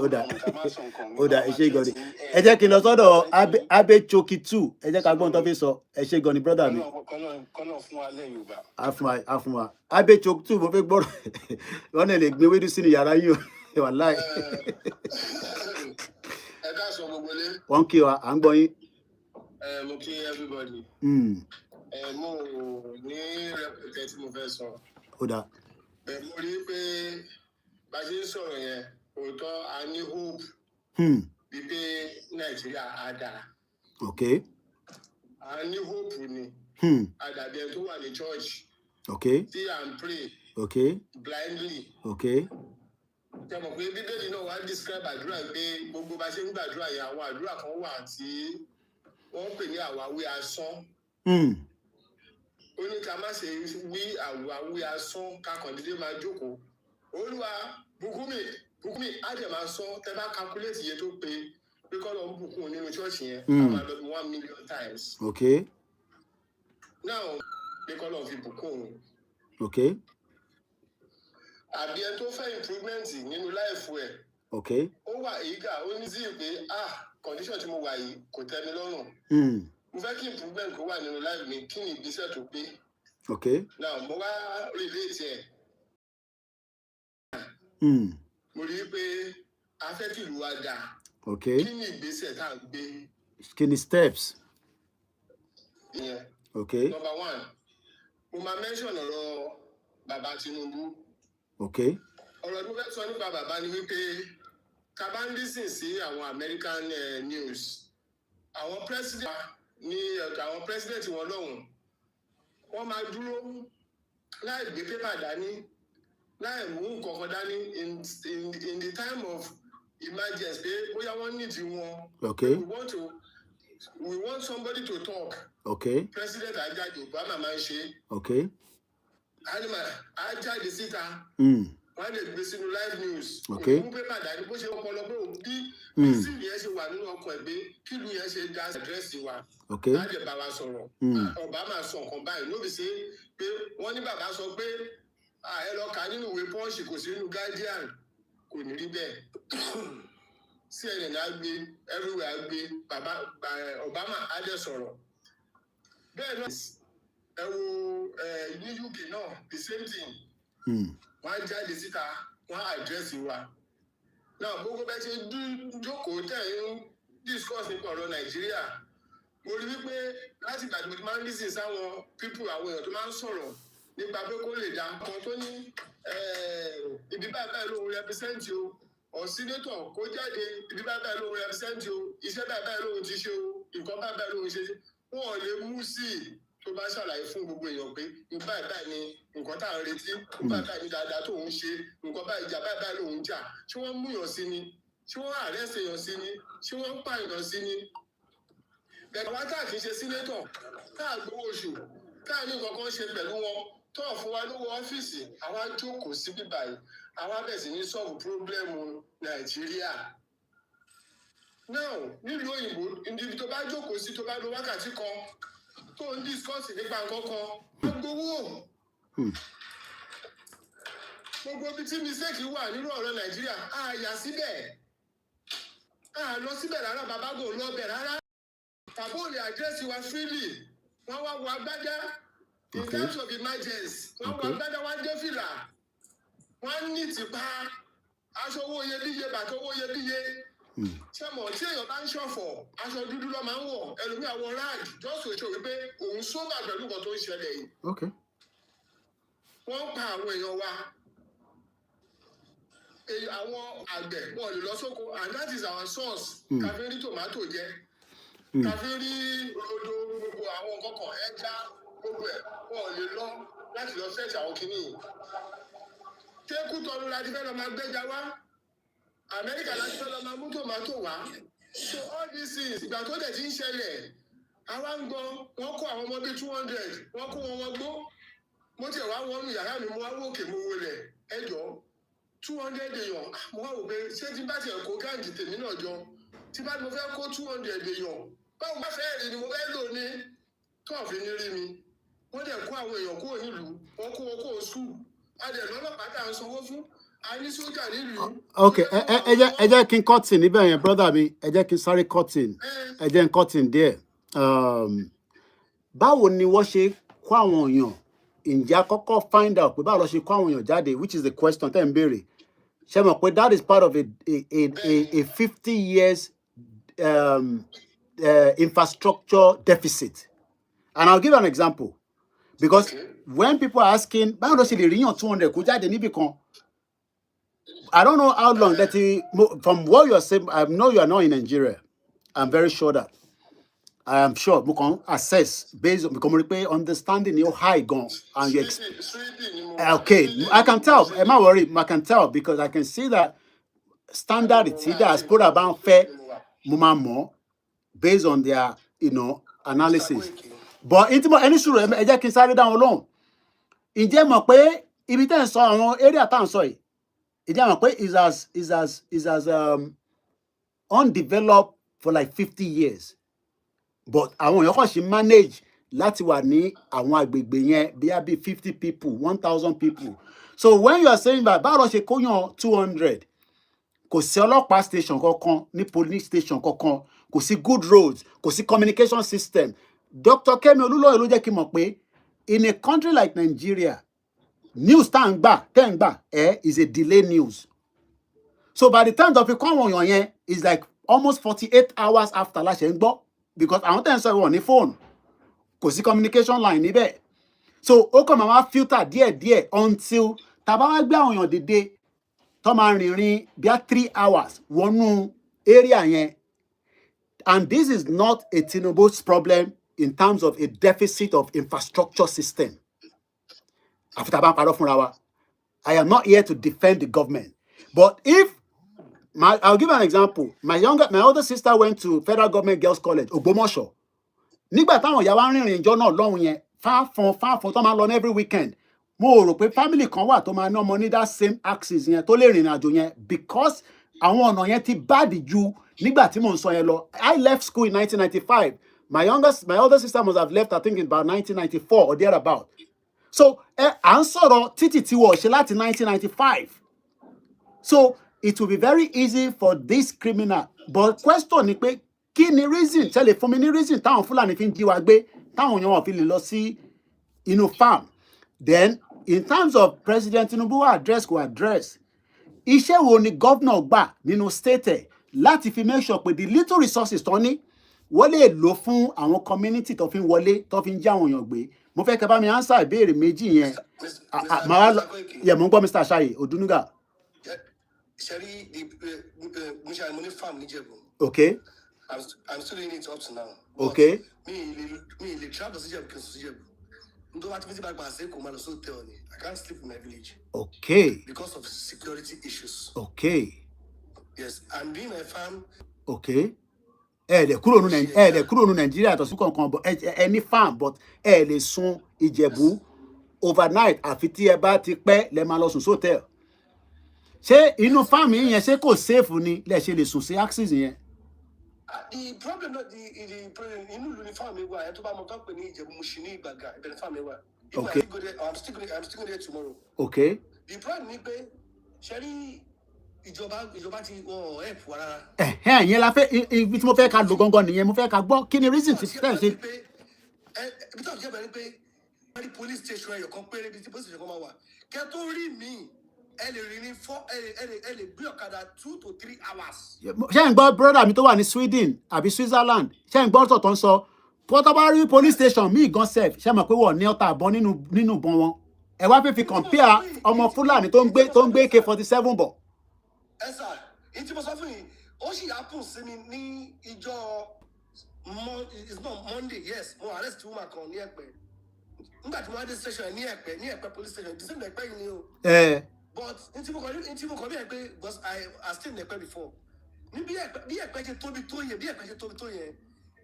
Ó dà ẹ ṣé gan ni ẹ jẹ́ kí n lọ sọ́dọ̀ Abechoki 2 ẹ jẹ́ ká gbọ́n tó fi sọ ẹ ṣé gan ni brother mi. Kọ́lọ́ fún wa lẹ́ Yorùbá. A fún wa Abechoki 2 mo fẹ́ gbọ́rọ̀ wọ́n lè gbin ewédú sínú yàrá yín o wàláì. Ẹ káàsán gbogbo lé. Wọ́n kí wa à ń gbọ́ yín. Mo kí everybody. Mo ní rẹpẹtẹ tí mo fẹ́ sọ. Ó dà. Mo rí pé bá a ṣe ń sọ̀rọ̀ yẹn òótọ́ a ní hope wípé Nàìjíríà á dáa. Okay. A ní hope ni. Àdàbí ẹni tó wà ní church. Okay. Tí à ń pray. Okay. Blindly. Okay. Ṣé mọ̀ pé Bíbélì náà wá describe àdúrà pé gbogbo bá ṣe ń gbàdúrà yẹn àwọn àdúrà kan wà tí wọ́n pè ní àwáwí asán. Ó ní ká má ṣe wí àwáwí asán ká kàn dédé máa jókòó. Olúwa bùkún mi á dẹ̀ máa sọ tẹ́ bá calculate iye tó pé kọ́ lọ ń bùkún nínú ṣọ́ọ̀ṣì yẹn á máa lọ bí 1 million times. Okay. Now pé kọ́ lọ fi bùkún. Okay. Àbí ẹ tó fẹ́ improvement nínú láìfù ẹ̀. Okay. Ó wà eager ó ní sí pé condition tí mo wà yìí kò tẹ́ mi lọ́rùn. Mo fẹ́ kí improvement kó wà nínú life mi kí ni ìgbésẹ̀ tó pé. Okay. Now mo wá relate ẹ̀. Mo rí i pé a fẹ́ kí ìlú wa dà. Okay. Kí ni ìgbésẹ̀ tá à ń gbé? Kí ni steps? Ìyẹn. Okay. Number 1, mo máa mention ọ̀rọ̀ bàbá Tinubu. Okay. Ọ̀rọ̀ tó fẹ́ sọ nípa bàbá ni wípé ká bá ń listen sí àwọn American news. Àwọn president wọn lọ́hùn. Wọ́n máa dúró láì gbé pépà dání, láì mú nǹkan kan dání in the time of emergency pé bóyá wọ́n need wọn. Okay. We want somebody to talk. Okay. President Ajayi Obama máa ń ṣe. Okay. Ajáde síta. Wọ́n lè gbé sínú live news. Okay. Òun pépà dání bó ṣe ọpọlọ pé òun bí sí ìyẹn ṣe wà nínú ọkọ̀ ẹ̀ pé kí ìlú yẹn ṣe dá àdírẹ́sì wa láti bá wa sọ̀rọ̀ Obama sọ nǹkan báyìí ló fi ṣe pé wọ́n ní bàbá sọ pé ẹ lọ kà nínú ìwé Punch kò sí nínú Guardian kò ní rí bẹ́ẹ̀ CNN á gbé everywhere á gbé bàbá Obama á dẹ̀ sọ̀rọ̀ bẹ́ẹ̀ náà ẹ wo ní UK náà the same thing wọ́n á jáde síta wọ́n á àdírẹ́sì wa náà gbogbo bẹ́ẹ̀ ṣe jókòó tẹ̀ ń discuss nípa ọ̀rọ̀ Nàìjíríà mo rí wípé láti ìgbà tí mo ti máa ń lísìn sáwọn people àwọn èèyàn tó máa ń sọ̀rọ̀ nípa pé kó lè dá kan tó ní ibi báyìí lóhun represent o or senator kó jáde ibi báyìí lóhun represent o iṣẹ́ báyìí lóhun ti ṣe o nǹkan báyìí lóhun ṣe wọn ò lè mú sí i tó bá ṣàlàyé fún gbogbo èèyàn pé nǹkan báyìí ni nǹkan tá à ń retí nǹkan báyìí ni dáadáa tó ń ṣe nǹkan báyìí ìjà báyìí lóhun jà ṣé wọ́n mú yàn sí ni ṣé wọ́n arrest èèyàn sí ni ṣé wọ́n ń pààyàn sí ni bẹ̀rẹ̀ wá táà kì í ṣe sínétọ̀ táà gbowó oṣù táà ní nǹkan kan ṣe pẹ̀lú wọn tó fún wa lówó ọ́fíìsì àwa jókòó sí bíbáyìí àwa bẹ̀ sí ní sọ́ọ̀bù pírọ́blẹ́mù Nàìjíríà. Now nílùú òyìnbó ibi tó bá jókòó sí tó bá lo wákàtí kan tó ń dískọ́sì nípa nǹkan kan wọ́n gbowó. Gbogbo ibi tí mistake wà nínú ọ̀rọ̀ Nàìjíríà á yà síbẹ̀ á lọ síbẹ̀ rárá babago lọ bẹ̀ rárá. Tàbí ò lè àdírẹ́sì wa freely wọ́n wá wọ agbádá in terms of emergency wọ́n wọ agbádá wá dé fìlà wọ́n ní tìpa aṣọ owó iyebíye bàtà owó iyebíye ṣé mọ̀ tí èèyàn bá ń ṣọ̀fọ̀ aṣọ dúdú ló máa ń wọ̀ ẹlòmíì àwọn rag just to show wípé òun sóbà pẹ̀lú nǹkan tó ń ṣẹlẹ̀ yìí. Wọ́n pa àwọn èèyàn wa àwọn àgbẹ̀ wọn ò lè lọ sóko and that is our source káfí rí tòmátò jẹ káfí rí rodo gbogbo àwọn nǹkan kan ẹja gbogbo ẹ̀ wọn ò lè lọ láti lọ fẹ́ẹ̀sì àwọn kìnnìún. Kéékù tọrọ la ti fẹ́ lọ máa gbẹ́ja wá Amẹ́ríkà la ti fẹ́ lọ máa mú tòmátò wá so all these things ìgbà tó dẹ̀ ti ń ṣẹlẹ̀ àwa ń gbọ́ wọ́n kó àwọn ọmọ bíi 200 wọ́n kó wọn gbó mo tiẹ̀ wá wọnú yàrá mi mo wá wòkè mo wọlé ẹjọ́ 200 èèyàn mo wá wò pé ṣé tí bá tiẹ̀ kó gáàjì tèmi náà jọ tí bá mo fẹ́ kó 200 èèyàn báwo bá fẹ́ rí ni mo fẹ́ lò ní tó àfi ní rí mi wọ́n dẹ̀ kó àwọn èèyàn kúrò nílùú wọ́n kó wọn kó skul a dẹ̀ lọ́lọ́pàá tá à ń sanwó fún a ní sójà nílùú. Ok, ẹ jẹ́ kí n kọ́tìn níbẹ̀ yẹn brother mi ẹ jẹ́ kí n sáré kọ́tìn ẹ jẹ́ n kọ́tìn díẹ̀. Báwo ni wọ́n ṣe kó àwọn èèyàn ǹjẹ́ àkọ́kọ́ find out pé báwo lọ ṣe kó àwọn èèyàn jáde which is the question tẹ́ ń béèrè ṣe mọ̀ pé that is part of a 50 years infrastructure deficit and I'll give an example because when people are asking báwo ló ṣe lè ríyàn 200 kó jáde níbì kan I don't know how long that from what you're saying I know you are not in Nigeria I'm very sure that I am sure we can assess based on because understanding you high gone and you okay I can tell am I worried I can tell because I can see that standard it's either as put about fair more based on their analysis but any sure ẹ jẹ́ kí n sáré down alone ǹjẹ́ mọ̀ pé ibi tẹ́ ń sọ àwọn area tá ń sọ yìí ǹjẹ́ mọ̀ pé is as undeveloped for like 50 years but àwọn èèyàn kàn ṣe manage láti wà ní àwọn agbègbè yẹn bí 50 people 1,000 people so when you are saying that báwo ló ṣe kóyàn 200 kò sí ọlọ́pàá station kankan ní police station kankan kò sí good roads kò sí communication system Dr. Kemi Olúlóyè ló jẹ́ kí n mọ̀ pé in a country like Nigeria news tá ń gbà is a delay news so by the time tó fi kọ́ àwọn èèyàn yẹn is like almost 48 hours after la ṣe ń gbọ́ because àwọn tẹ́ ń sọ ìwọ̀n ní phone kò sí communication line níbẹ̀ so ó kàn máa filter díẹ̀díẹ̀ until tàbá wá gbé àwọn èèyàn dìde tó máa rìnrìn bíi 3 hours wọnú area yẹn and this is not a Tinubu's problem in terms of a deficit of infrastructure system after tàbá parọ́ fúnra wa I am not here to defend the government but if I'll give an example. My older sister went to Federal Government Girls College, Ògbómọ̀ṣọ́. Nígbà táwọn ìyá wa rìnrìn ìjọ náà lọ́hùn yẹn, fáfọn tó máa lọ every weekend. Mo rò pé family kan wà tó máa ná ọmọ ní that same axis yẹn tó lè rìnrìn àjò yẹn because àwọn ọ̀nà yẹn ti bad ju nígbà tí mò ń sọ yẹn lọ. I left school in 1995. My older sister must have left, I think, in about 1994 or thereabout. So à ń sọ̀rọ̀ títì tí wọ́n ṣe láti 1995. So it will be very easy for this criminal. But question ni pé kí ni reason tẹ́lẹ̀ fún mi ní reason táwọn Fúlàní fi ń jí wa gbé táwọn èèyàn wọn fi lè lọ sí inú farm. Then in terms of President Tinubu address kò address, iṣẹ́ wo ni governor gbà nínú state ẹ̀ láti fi make sure pé the little resources tó ní wọ́n lè lò fún àwọn community tó fi ń wọlé tó fi ń já àwọn èèyàn gbé. Mo fẹ́ kẹ́ bá mi answer ìbéèrè méjì yẹn. Yẹ mo ń gbọ́ Mr. Shayi Odunuga. Sherry, the money farm Nijebu. Okay. I'm still doing it up to now. Okay. Me, travel to Nijebu. I can't sleep in my village. Okay. Because of security issues. Okay. Yes, I'm doing my farm. Okay. Lè kúrò ní Nàìjíríà tó sí kankan but any farm but lè sùn Ìjẹ̀bú overnight àfi tí ẹ bá ti pẹ́ lẹ máa lọ sùn hotel. Ṣé inú farm yẹn ṣé kò safe ni lẹ ṣe lè sùn sí axis yẹn? The problem not the problem inú ìlú ni farm mi wà ẹ tó bá mọ tó pè ní Ìjẹ̀bú Mùṣín ní Ìgbàgà ibẹ̀ ni farm mi wà. Okay. I'm still going there tomorrow. Okay. The problem ni pé Sherry ìjọba ti help wa rárá. Yẹn la fẹ́ ibi tí mo fẹ́ ká lò gangan nìyẹn mo fẹ́ ká gbọ́ kí ni reason ti fẹ́ ṣe. Ibi tó jẹ́ bẹ̀rẹ̀ pé wọ́n rí police station ẹ̀yọ̀ kan péré bíi tí police station kan máa wà kẹ́ tó rí mi ẹ lè rí ní ẹ lè gbé ọ̀kadà 2 to 3 hours. Ṣé ń gbọ́ brother mi tó wà ní Sweden àbí Switzerland ṣé ń gbọ́ ọ̀tọ̀ tó ń sọ pọ́tọ́ bá rí police station míì gan sef ṣé mọ̀ pé wọ́n ní ọta àbọ̀ nínú ìbọn wọn ẹ wá fẹ́ fi compare ọmọ Fúlàní tó ń gbé AK-47 bọ̀. Ẹ sà ìtí mo sọ fún yìí ó sì happen sí mi ní ìjọ it's not Monday yes mo arrest woman kan ní Ẹ̀pẹ́ nígbà tí mo wá dé station ní Ẹ̀pẹ́ police station the same Ẹ̀pẹ́ yìí ni o. But ìtí mo kọ bí Ẹ̀pẹ́ because I stayed in Ẹ̀pẹ́ before ní bí Ẹ̀pẹ́ ṣe tóbi tó yẹn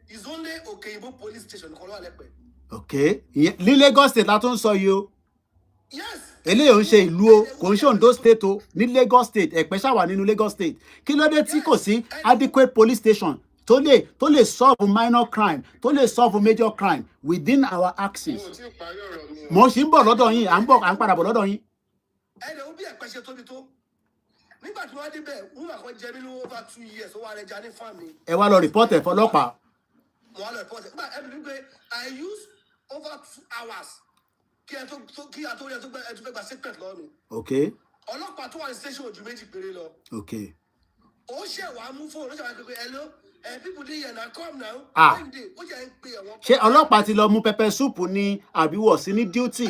is only Òkè-Ìbò police station kan ló wà lẹ́pẹ́. Okay ní Lagos state la tún ń sọ yìí o. Yes. Eléyìí ò ń ṣe ìlú o kò ń ṣe Ondo state o ní Lagos state Ẹ̀pẹ́ ṣàwà nínú Lagos state kí ló dé tí kò sí adequate police station tó lè solve minor crime tó lè solve major crime within our axis. Mo ṣì ń bọ̀ lọ́dọ̀ yín à ń padà bọ̀ lọ́dọ̀ yín. Ẹ̀rẹ̀ ó bí Ẹ̀pẹ́ ṣe tóbi tó nígbà tí wọ́n dé bẹ̀ wọ́n máa kọ́ jẹ mí lówó over 2 years ó wà rẹ̀ jà ní fáàmì. Ẹ wá lọ report ẹ̀ fọlọ́pàá. Mo wá lọ report ẹ̀ nígbà ẹ̀bùn wípé I use over 2 hours kí ẹ tó rí ẹ tó fẹ́ gba statement lọ́wọ́ mi. Okay. Ọlọ́pàá tó wà ní station ojú méjì péré lọ. Okay. Ó ṣe wàá mú fóònù ó ṣe wàá pé hello people dey here na come now. Ó jẹ́ ń pè ẹ̀wọ̀n. Ṣé ọlọ́pàá ti lọ mú pepper soup ní àbí wọ̀ sí ní duty?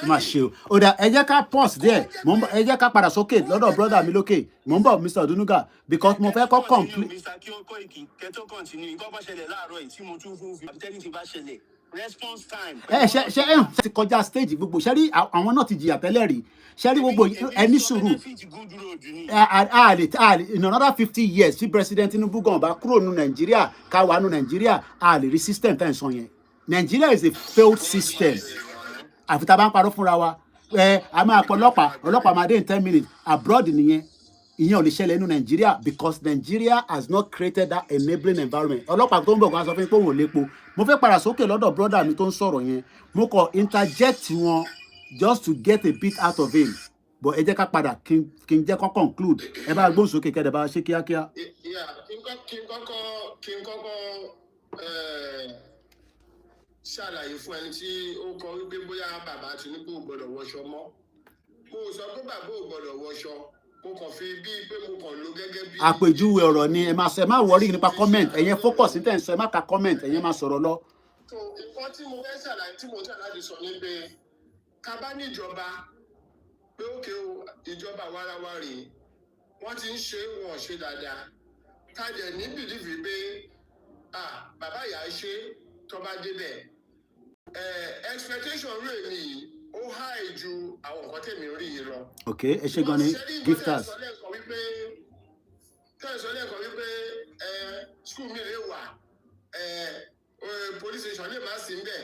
Má ṣe o. Ó dà ẹ jẹ́ ká pause there. Ẹ jẹ́ ká padà sókè lọ́dọ̀ brother mi lókè. Mo ń bọ̀ Mr. Odunuga because mo fẹ́ kọ́ complete. Mr. Koiki kẹ́tọ́ continue nǹkan bá ṣẹlẹ̀ láàárọ̀ yìí tí mo tún fún fi àbítẹ́ni ti bá ṣẹlẹ̀ response time. Ṣe ti kọjá stage gbogbo ṣe rí àwọn náà ti jìyà tẹ́lẹ̀ rí ṣe rí gbogbo ẹni sùúrù in another 50 years tí President Tinubu gan bá kúrò nínú Nàìjíríà ká wà nínú Nàìjíríà a lè rí system tá ẹ̀ sọ yẹn. Nigeria is a failed system àfi tá a bá ń parọ́ fúnra wa a máa pọ̀ ọlọ́pàá máa dé in 10 minutes abroad nìyẹn ìyẹn ò lè ṣẹlẹ̀ nínú Nigeria because Nigeria has not created that enabling environment. Ọlọ́pàá tó ń bọ̀ kan sọ fún mi pé òun ò lépo. Mo fẹ́ padà sókè lọ́dọ̀ brother mi tó ń sọ̀rọ̀ yẹn. Mo kọ interject wọn just to get a bit out of him. But ẹ jẹ́ ká padà kí n jẹ́ kó conclude. Ẹ bá gbóhùn sókè kẹ́dẹ̀ bá ṣe kíákíá. Kí n kọ́kọ́ ṣàlàyé fún ẹni tí ó kọ wípé bóyá bàbá Tinubu ò gbọ́dọ̀ wọṣọ mọ́. Mo sọ pé bàbá ò gbọ́dọ̀ wọṣọ. Mo kàn fi bíi pé mo kàn lò gẹ́gẹ́ bí. Àpèjúwe ọ̀rọ̀ ni ẹ má worry nípa comment ẹ̀yẹn focus ní tẹ̀sán ẹ má ka comment ẹ̀yẹn má sọ̀rọ̀ lọ. So nǹkan tí mo fẹ́ ṣàlàyé tí mo ń ṣàlàyé sọ ni pé ká bá ní ìjọba pé òkè o ìjọba warawa rèé wọ́n ti ń ṣe wọn ṣe dáadáa ká jẹ́ ní bìlífì pé bàbá ìyá ṣe tó bá débẹ̀ expectation rate mi yìí ó high ju àwọn nǹkan tèmi rí yìí lọ. Ok, ẹ ṣe gan ni gifters. Tẹ́sán lẹ́kọ̀ọ́ wípé school mi lè wà police station lè má sí níbẹ̀.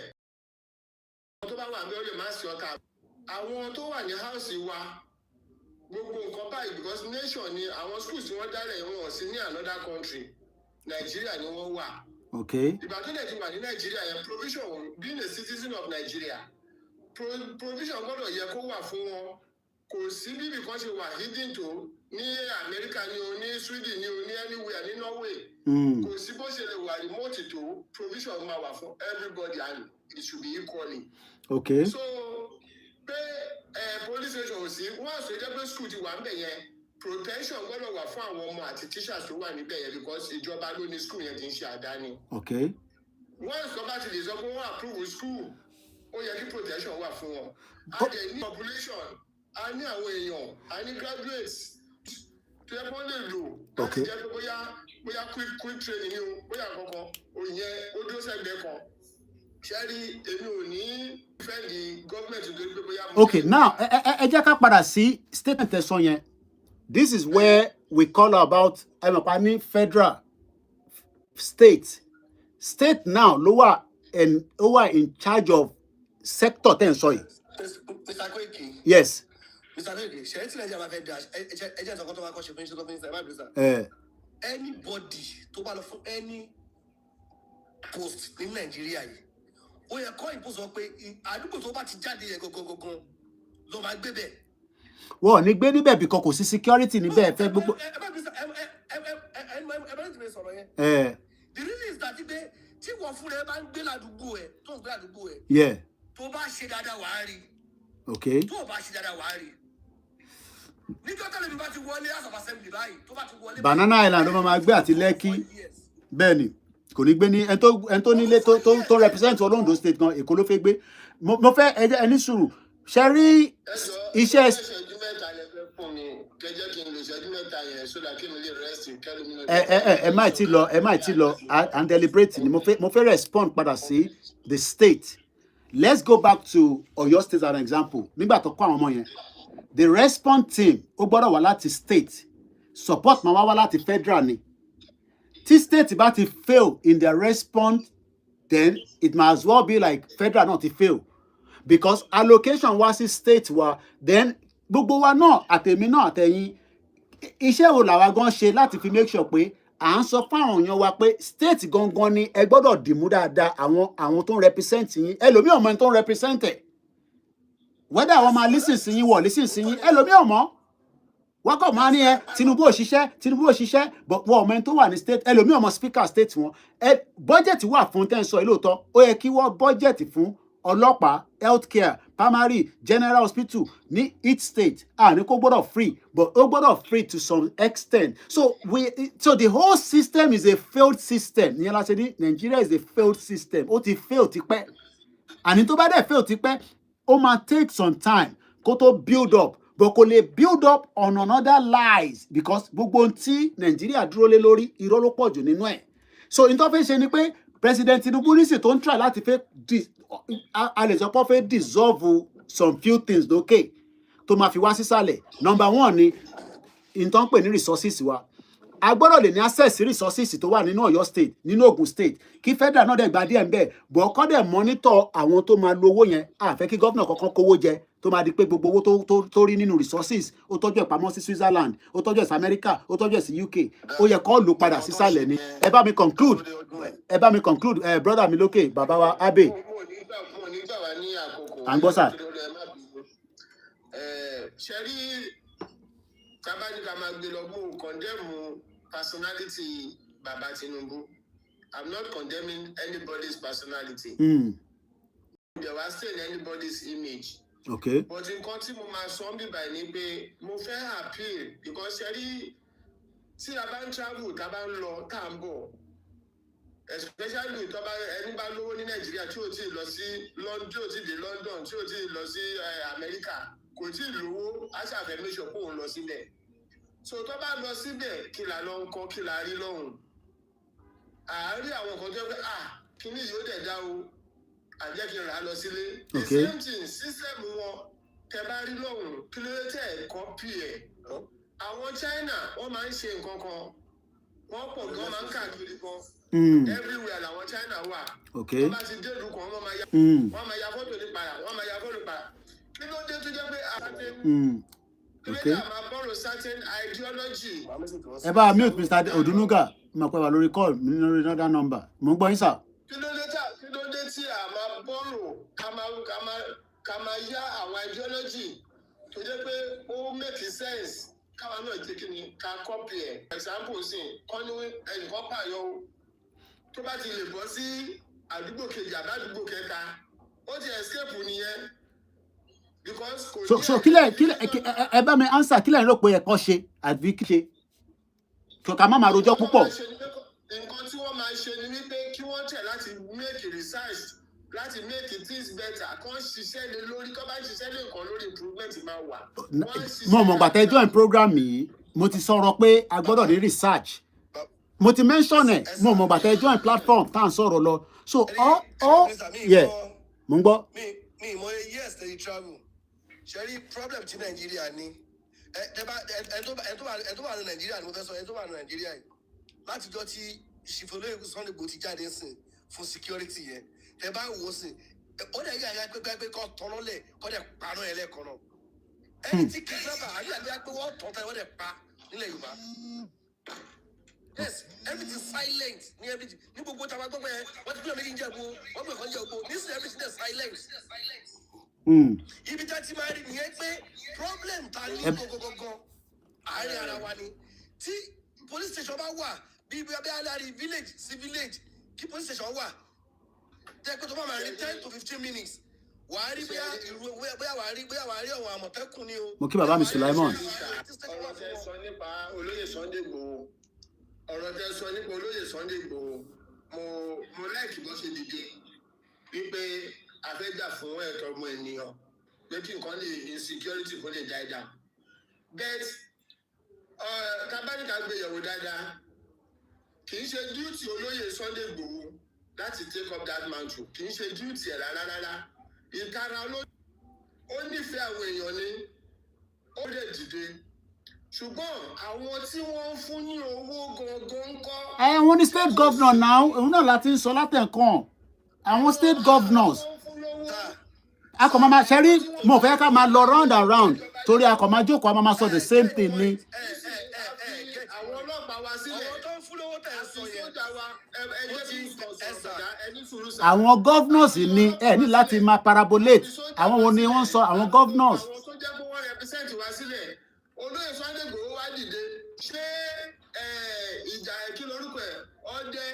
Àwọn tó bá wà níbẹ̀ ó lè má sí ọ̀tá. Àwọn tó wà ní house wa gbogbo nǹkan báyìí because nation ni àwọn schools tí wọ́n dálẹ̀ wọn sí ní another country Nigeria ni wọ́n wà. Okay. ìgbà tó dẹ̀ ti wà ní Nigeria yẹn provision being a citizen of Nigeria provision gbọ́dọ̀ yẹ kó wà fún wọn kò sí bíbí kan ṣe wà hidden tó ní America ni o ní Sweden ni o ní anywhere ní Norway kò sí bó ṣe lè wà remote tó provision máa wà fún everybody and it should be equally. Okay. So pé police station ò sí wọ́n àṣọ jẹ́ pé school ti wà ń bẹ̀ yẹn protection gbọ́dọ̀ wà fún àwọn ọmọ àti teachers tó wà níbẹ̀ yẹn because ìjọba ló ní school yẹn kì í ṣe àdáni. Okay. wọ́n sọ bá ti lè sọ pé wọ́n approve school ó yẹ kí protection wà fún wọn. a dẹ̀ ní population a ní àwọn èèyàn a ní graduates tó yẹ kó lè lò láti jẹ́ pé bóyá quick training ni o bóyá kankan òyìn ó dúró sẹ́gbẹ̀ẹ́ kan ṣẹ́rí èmi ò ní fẹ́ di gọ́ọ̀mẹ̀ntì tó gbé bóyá. Okay, now ẹ jẹ́ ká padà sí statement ẹ̀sán yẹn. This is where we call about ẹ̀mọ̀pá federal state. State now ló wà in charge of sector tẹ́ ń sọ yìí. Mr. Koiki. Yes. Mr. Koiki, ṣe tí Nàìjíríà máa fẹ́ dash ẹjẹ́ ìsọ̀kan tó máa kọ́ ṣe fún iṣẹ́ tó fi ń sẹ́ máa bìrìsà. Anybody tó bá lọ fún any post ní Nàìjíríà yìí ó yẹ kọ́ ìbùsọ̀ pé àdúgbò tó bá ti jáde yẹn gangan ló máa gbé bẹ̀. Wọ́n ò ní gbé níbẹ̀ because kò sí security níbẹ̀ fẹ́ gbogbo. The reason is that tí wọ́n fún rẹ bá ń gbé ládùúgbò ẹ̀ tó ń gbé ládùúgbò ẹ̀ tó bá ṣe dáadáa wàá rí. Okay. Tó bá ṣe dáadáa wàá rí. Níjọ́ tẹ́lẹ̀ mi bá ti wọlé House of Assembly báyìí tó bá ti wọlé. Banana Island ló máa gbé àti Lekki bẹ́ẹ̀ ni kò ní gbé ní ẹni tó nílé tó represent Ondo State gan Èkó ló fẹ́ gbé. Mo fẹ́ ẹni sùúrù ṣe rí iṣẹ́. ìṣẹ́jú mẹ́ta lẹ fẹ́ fún mi kẹjẹ́ kí n lo ìṣẹ́jú mẹ́ta yẹn sódà kí mi lè rest kẹ́lómi. ẹ má ti lọ and deliberate ni mo fẹ́ respond padà sí the state. Let's go back to Oyo State as an example. Nígbà tó kọ́ àwọn ọmọ yẹn the response team ó gbọ́dọ̀ wá láti state support máa wá láti federal ni. Tí state bá ti fail in their response then it might as well be like federal not ti fail because allocation wá sí state wa then gbogbo wa náà àtèmi náà àtẹ̀yìn iṣẹ́ wo làwa gan ṣe láti fi make sure pé à ń sọ fún àwọn èèyàn wa pé state gangan ni ẹ gbọ́dọ̀ dìmú dáadáa àwọn tó ń represent yín ẹlòmíì ọmọ ẹni tó ń represent ẹ̀ whether àwọn máa listen sí yín wọ̀ listen sí yín ẹlòmíì ọmọ wọ́n kọ̀ máa ní Tinubu òṣìṣẹ́ but wọ́n ọmọ ẹni tó wà ní state ẹlòmíì ọmọ speaker state wọn budget wà fún tẹ́ ń sọ ìlóòótọ́ ó yẹ kí wọ́n budget fún ọlọ́pàá healthcare primary general hospital ní each state ní kó gbọ́dọ̀ free but ó gbọ́dọ̀ free to some extent so the whole system is a failed system ní ẹlá ṣe ní Nigeria is a failed system ó ti fail tipẹ́ àní tó bá dẹ̀ fail tipẹ́ ó máa take some time kó tó build up but kò lè build up on another lies because gbogbo ohun tí Nigeria dúró lé lórí irọ́ ló pọ̀ jù nínú ẹ̀ so n tó fẹ́ ṣe ni pé President Tinubu nísì tó ń try láti fẹ́ a lè sọ pé fẹ́ dissolve some few things lókè tó máa fi wá sísàlẹ̀. Number one ni n tó ń pè ní resources wa a gbọ́dọ̀ lè ní access sí resources tó wà nínú Ọ̀yọ́ state nínú Ògùn state kí federal náà dẹ̀ gba díẹ̀ ń bẹ̀ bọ̀ kọ́ dẹ̀ monitor àwọn tó máa lo owó yẹn a fẹ́ kí gómìnà kankan kówó jẹ tó máa di pé gbogbo owó tó rí nínú resources ó tọ́jú ẹ̀ pamọ́ sí Switzerland ó tọ́jú ẹ̀ sí America ó tọ́jú ẹ̀ sí UK ó yẹ kó lò padà sísàlẹ̀ ni ẹ bá mi conclude brother mi lókè bàbá wa Abe à ń gbọ́ sà. ṣe rí tábàdìkà máa gbé lọ mú condemn personality Baba Tinubu. I'm not condemning anybody's personality. There was still anybody's image. Okay. But nǹkan tí mo máa sọ bí báyìí ni pé mo fẹ́ appeal because ṣe rí tí a bá ń travel tá a bá ń lọ tá a ń bọ̀ especially tó bá ẹni bá lówó ní Nàìjíríà tí ò tí ì lọ sí London tí ò tí ì dé London tí ò tí ì lọ sí America kò tí ì lówó á ṣàfẹ́ make sure kó òun lọ sílẹ̀ so tó bá lọ síbẹ̀ kí la lọ ń kọ́ kí la rí lọ́hùn àárí àwọn nǹkan tó fẹ́ kíní yóò dẹ̀ dá o àjẹ́ kí n rà á lọ sílé the same thing system wọn tẹ bá rí lọ́hùn kí ló tẹ̀ copy ẹ̀ àwọn China wọ́n máa ń ṣe nǹkan kan wọ́n pọ̀ gan máa ń káàkiri kan everywhere làwọn China wà wọ́n bá ti dé ìlú kan wọ́n máa ya fọ́tò nípa wọ́n máa ya fọ́tò nípa kí ló dé tó jẹ́ pé Okay. máa borrow certain ideology. Ẹ bá mute Mr. Odunuga mo pẹ́ wà lórí call mi lórí another number mo ń gbọ́ yín sà. Kí ló dé tí a máa borrow ká máa yá àwọn ideology tó jẹ́ pé ó make sense káwa náà jẹ́ kí ni ká copy ẹ̀. Example sí kọ́ ní ẹnìkan pààyàn o tó bá ti lè bọ́ sí àdúgbò kejì àbá àdúgbò kẹta ó ti escape nìyẹn. So kílẹ̀ ẹ bá mi answer kílẹ̀ rò pé ẹ̀kọ́ ṣe àbí kí ṣe kí ká má máa rojọ́ púpọ̀. Nǹkan tí wọ́n máa ṣe ni wípé kí wọ́n tẹ̀ láti make research láti make things better kán ṣiṣẹ́ lé lórí kán bá ṣiṣẹ́ lé nǹkan lórí improvement máa wà. Mo mọ̀ gbà tẹ́ join program yìí mo ti sọ̀rọ̀ pé a gbọ́dọ̀ ní research mo ti mention ẹ̀ mo mọ̀ gbà tẹ́ join platform tá à ń sọ̀rọ̀ lọ so yeah mo ń gbọ́. mi mọ yes they travel ṣẹ́rí problem ti Nàìjíríà ni ẹ tó wà ní Nàìjíríà ni mo fẹ́ sọ ẹ tó wà ní Nàìjíríà yìí látijọ́ tí ìṣìfòlóyè Sunday Igboho ti jáde sìn fún security yẹn ẹ bá wò ó sìn ó dẹ̀ yíyá pé kọ́ tọ́nà lẹ̀ kọ́ dẹ̀ paná ẹ̀ lẹ́ẹ̀kan náà ẹni tí kidnapper àyíyá pé wọ́n tọ́ tẹ́ wọ́n dẹ̀ pa nílẹ̀ Yorùbá yes everything silent ní everything ní gbogbo tí a bá gbọ́ pé wọ́n ti bí ọmọ yìí ń jẹ́ gbó wọ́n gbé kan jẹ́ gbó nísìnyí everything dey silent. Ibi tá ti máa rí nìyẹn pé problem ta ní gangan àárín ara wa ni tí police station bá wà bí alárí village sí village kí police station wà jẹ́ pé tó bá máa rí 10 to 15 minutes wà á rí bóyá wà á rí àwọn Àmọ̀tẹ́kùn ni o. Mo kí bàbá mi Sulaiman. Ọ̀rọ̀ tẹ́ sọ nípa olóyè Sunday Igboho mo láìkì bó ṣe dìde wípé a fẹ́ jà fún ẹ̀tọ́ ọmọ ènìyàn pé kí nǹkan lè insecurity kó lè die down but tábàríkà gbéyàwó dáadáa kì í ṣe duty olóyè Sunday Igboho láti take up that mantle kì í ṣe duty ẹ̀ rárá ìtara ó nífẹ̀ẹ́ àwọn èèyàn ni ó lè dìde ṣùgbọ́n àwọn tí wọ́n ń fún ní owó gangan ń kọ́. Wọ́n ní state governor now òun náà láti ń sọ látẹ̀kàn àwọn state governors a kò máa ṣe rí mo fẹ́ ká máa lọ round and round torí a kò máa jókòó a máa sọ the same thing ni. àwọn ọlọ́pàá wa sílẹ̀ àwọn tó ń fún lówó tẹ̀ sọ yẹn sójà wa ẹgbẹ́ tí ń sọ ẹni sùúrù sá. àwọn governors ni ẹ ní láti máa parabolate àwọn wo ni wọ́n sọ àwọn governors. àwọn tó jẹ́ pé wọ́n represent wa sílẹ̀ olóyè Sunday Igboho wá dìde ṣé ìjà kí lorúkọ ẹ̀ ọdẹ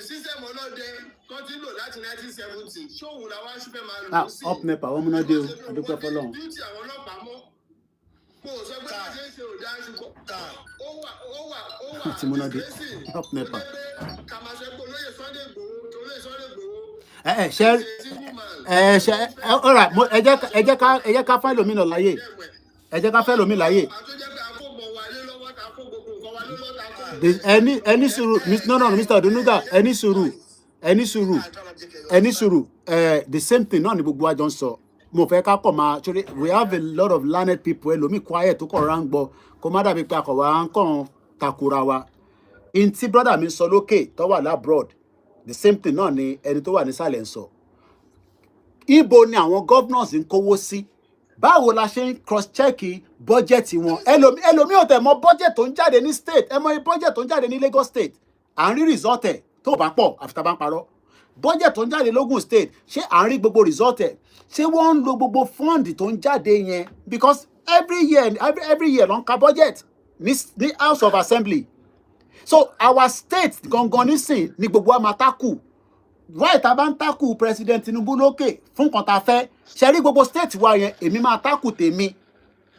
sísẹ̀mù ọlọ́dẹ tó ti lò láti 1970 ṣóhun làwọn aṣúfẹ́ máa lò sí. up nepa wọn múná dé o adúpẹ́ fọlọ́run. bíútì àwọn ọlọ́pàá mọ́ kò sọ pé bá ṣe ń ṣe òdà ṣùgbọ́n ó wà ti múná dé up nepa. ká máa sọ pé olóyè Sunday Igboho ẹ jẹ́ ká fẹ́ lómi lọ láyè ẹ jẹ́ ká fẹ́ lómi láyè. ẹni sùúrù no Mr. Odunuga ẹni sùúrù the same thing náà ni gbogbo àjọ ń sọ mo fẹ́ ká kọ̀ máa torí we have a lot of learned people ẹlòmíì quiet tó kọ̀ ra ń gbọ́ kó má dàbí pé akọ̀wá ń kàn takora wa in tí brother mi sọ lókè tó wà labroad the same thing náà ni ẹni tó wà nísàlẹ̀ ń sọ ibo ni àwọn governors ń kówó sí báwo la ṣe ń cross check budget wọn ẹlòmíì ò tẹ̀ mọ̀ budget tó ń jáde ní state ẹ mọ̀ budget tó ń jáde ní Lagos state à ń rí result ẹ̀ tó bá pọ̀ àfi tá bá ń parọ́ budget tó ń jáde lógùn state ṣé à ń rí gbogbo result ẹ̀ ṣé wọ́n ń lo gbogbo fund tó ń jáde yẹn because every year ló ń ka budget ní House of Assembly so our state gangan nísìn ni gbogbo wa máa tákù why tá bá ń tákù President Tinubu lókè fún nǹkan tá a fẹ́ ṣe rí gbogbo state wa yẹn èmi máa tákù tèmi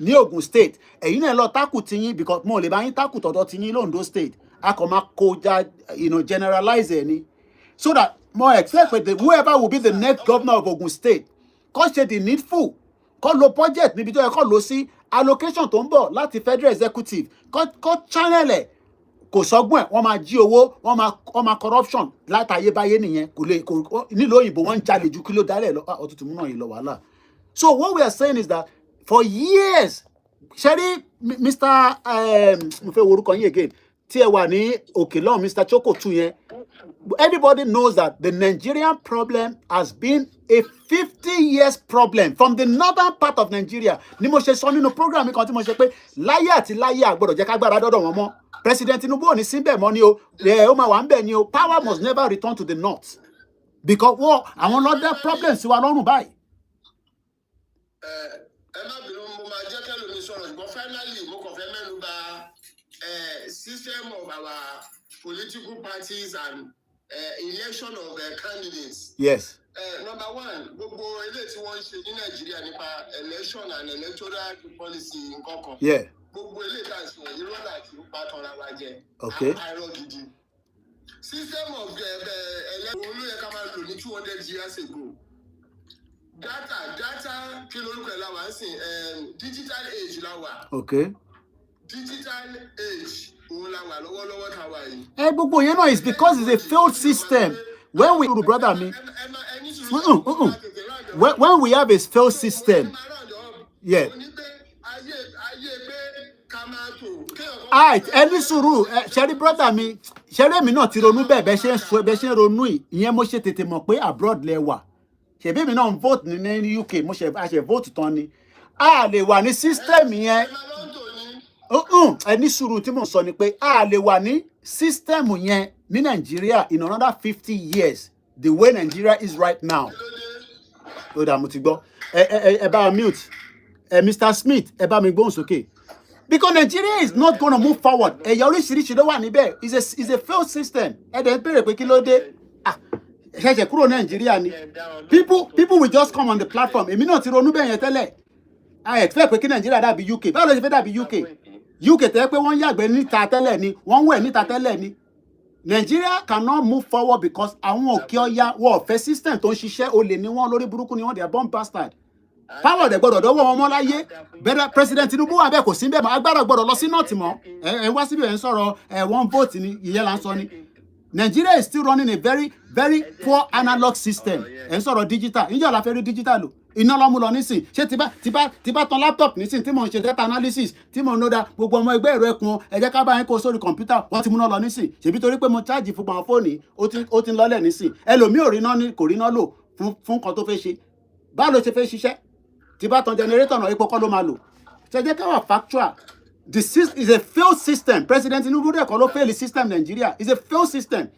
ní Ogun state ẹ̀yin náà lọ tákù tiyín because mo lè bá yín tákù tọ̀dọ̀ tiyín l'Ondo state a kò máa kọjá generalize ẹ̀ ni so that mo expect that whoever will be the next governor of Ogun state kó ṣe the needful kó lo budget níbi tó yẹ kó lọ sí allocation tó ń bọ̀ láti federal executive kó channel ẹ̀ kò sọgbọ́n ẹ̀ wọ́n máa jí owó wọ́n máa corruption látàyébáyé nìyẹn nílùú òyìnbó wọ́n ń jalè ju kí ló dálẹ̀ lọ ọtútù múnà yìí lọ wàhálà. So what we are saying is that for years ṣẹ́rí Mr. mo fẹ́ wo orúkọ yín again tí ẹ wà ní òkè lọ́hùn Mr. Choko too yẹn. Everybody knows that the Nigerian problem has been a 50 years problem from the northern part of Nigeria. Ni mo ṣe sọ nínú program mi kan tí mo ṣe pé láyé àti láyé àgbọ̀dọ̀ jẹ́ ká gbára dọ́dọ̀ wọn mọ́. President Tinubu ò ní síbẹ̀ mọ́ ni o. Ó máa wà ń bẹ̀ ni o. Power must never return to the north. Because àwọn other problems wa lọ́rùn báyìí. Ẹ má bínú mo máa jẹ́ kẹ́lòmí sọ̀rọ̀ ṣùgbọ́n finally mo kàn fẹ́ mẹ́nu bà system of our political parties and election of candidates. Yes. Number one, gbogbo ilé tí wọ́n ń ṣe ní Nàìjíríà nípa election and electoral policy nǹkan kan. Yeah. Gbogbo ilé tá à ń ṣe irọ́ láti pa tọ́ra wa jẹ. Okay. Àìrọ̀ gidi. System of election olú yẹ ká máa lò ní 200 years ago. Data kí lórúkọ ẹ̀ la wà ń sìn digital age la wà. Okay. Digital age òun la wà lọ́wọ́lọ́wọ́ tá a wà yìí. Gbogbo yẹn náà is because it's a failed system. When we, brother me, when we have a failed system, yeah. Alright, ẹni sùúrù, ṣẹ́rí brother mi, ṣẹ́rí mi náà ti ronú bẹ́ẹ̀ bẹ́ẹ̀ ṣe ń ronú yìí, ìyẹn mo ṣe tètè mọ̀ pé abroad lẹ wà. Ṣèbí mi náà ń vote ní UK, mo ṣe vote tán ni. A lè wà ní system yẹn. Ẹni sùúrù tí mo sọ ni pé a lè wà ní system yẹn ní Nigeria in another 50 years the way Nigeria is right now. Ó dà mo ti gbọ́. Ẹ bá mute. Mr. Smith, ẹ bá mi gbóhùn sókè. Because Nigeria is not going to move forward. Ẹ̀yà oríṣiríṣi ló wà níbẹ̀. It's a failed system. Ẹ dẹ̀ ń bèrè pé kí ló dé? Ṣẹ̀ṣẹ̀ kúrò Nigeria ni. People will just come on the platform. Èmi náà ti ronú bẹ́ẹ̀ yẹn tẹ́lẹ̀. I expect pé kí Nigeria dàbí UK. Báwo ló ṣe fẹ́ dàbí UK? UK tẹ́ pé wọ́n yàgbẹ́ níta tẹ́lẹ̀ ni, wọ́n wẹ̀ níta tẹ́lẹ̀ ni. Nigeria cannot move forward because àwọn òkè ọya wọ́n fẹ́ system tó ń ṣiṣẹ́ olè ní wọ́n lórí burúkú ni wọ́n they are born bastard. Power dẹ̀ gbọ́dọ̀ dọ́wọ́ wọn mọ́ láyé. Bẹ́ẹ̀ President Tinubu wà bẹ́ẹ̀ kò sí bẹ́ẹ̀ mọ́ agbára gbọ́dọ̀ lọ sí north mọ́. Ẹ wá síbi ẹ̀ ń sọ̀rọ̀ one vote ni ìyẹn là ń sọ ni. Nigeria is still running a very very poor analog system. Ẹ ń sọ̀rọ̀ digital. Níjọ́ la fẹ́ rí digital o. Iná lọ́mú lọ nísìn ṣé tí bá tan laptop nísìn tí mò ń ṣe data analysis tí mò ń nóda gbogbo ọmọ ẹgbẹ́ ẹ̀rọ ẹkùn ẹ jẹ́ ká bá yín kó sórí kọ̀ǹpútà wọ́n ti múná lọ nísìn ṣèbí torí pé mo cháàjì fún àwọn fóònù ó ti ń lọ́lẹ̀ nísìn ẹlòmíì kò rí iná lò fún kan tó fẹ́ ṣe báwo ló ṣe fẹ́ ṣiṣẹ́ tí bá tan generator náà epo kọ́ ló máa lò ṣe jẹ́ ká wà factual. The system is a failed system. President Tinubu dẹ̀ kọ́ ló fail the system Nigeria is a failed system.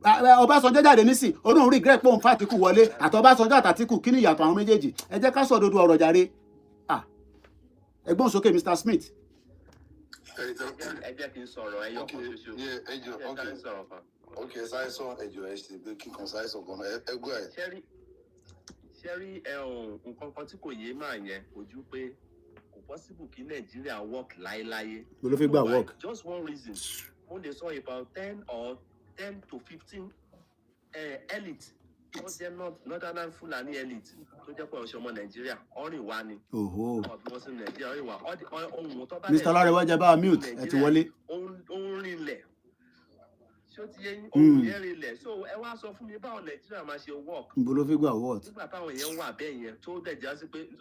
Ọbásanjọ́ jáde nísìn olóhùn regret pé òun fàtíkù wọlé àti Ọbásanjọ́ àtàtíkù kí ni ìyàtọ̀ àwọn méjèèjì ẹ jẹ́ ká sọ òdodo ọ̀rọ̀ jàre. Ẹgbọ́n sókè Mr. Smith. Ẹ jẹ́ kí n sọ̀rọ̀ ẹyọ kan ṣoṣo. Okay, sáyẹ́sọ̀ ẹjọ́ ẹ ṣe pé kíkan sáyẹ́sọ̀ kan ẹgbẹ́ ẹ̀. Ṣẹ́rí nǹkan kan tí kò yé máa yẹn kò ju pé kò possible kí Nàìjíríà work láéláé. Ló fi gbà work. Just one reason mo lè sọ about 10 to 15 elite wọ́n jẹ́ northern Fulani elite tó jẹ́ pé ọ̀ṣọ́ ọmọ Nàìjíríà ọ̀rìn wa ni. Ọ̀bí sí Nàìjíríà ọ̀rìn wa ohun tó bá Mr. Lárẹ̀wájà bá mute ẹ ti wọlé. Ohun rinlẹ̀ ṣé ó ti yẹ yín ohun yẹn rinlẹ̀ so ẹ wá sọ fún mi báwo Nàìjíríà máa ṣe work. Níbo ló fi gbà what? Nígbà táwọn èèyàn wà bẹ́ẹ̀ yẹn tó dẹ̀ já sí pé you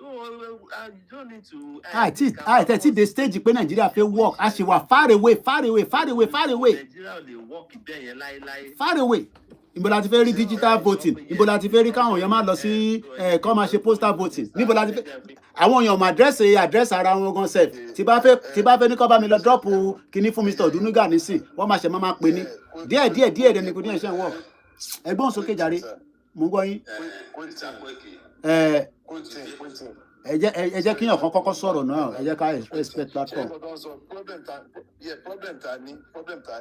don't need to. Àìtẹ́ the stage pé Nàìjíríà fẹ́ work a ṣe wà far away. Nàìjíríà ò lè work bẹ́ẹ̀ yẹn láéláé. Far away. Níbo la ti fẹ́ rí digital voting? Níbo la ti fẹ́ rí káwọn èèyàn máa lọ sí kọ́ máa ṣe postal voting? Níbo la ti fẹ́ àwọn èèyàn máa address ara wọn gan sef. Tí bá fẹ́ ní kọ́ bá mi lọ drop kíní fún Mr. Odunuga nísìn wọ́n máa ṣe máa pè ní díẹ̀ dẹ̀ ní kò ní ẹ̀ṣẹ̀ wọ̀. Ẹgbọ́n sókè jàre mo ń gbọ́ yín. Ẹ jẹ́ kíyàn kan kọ́kọ́ sọ̀rọ̀ náà ẹ jẹ́ ká respect platform. Problem ta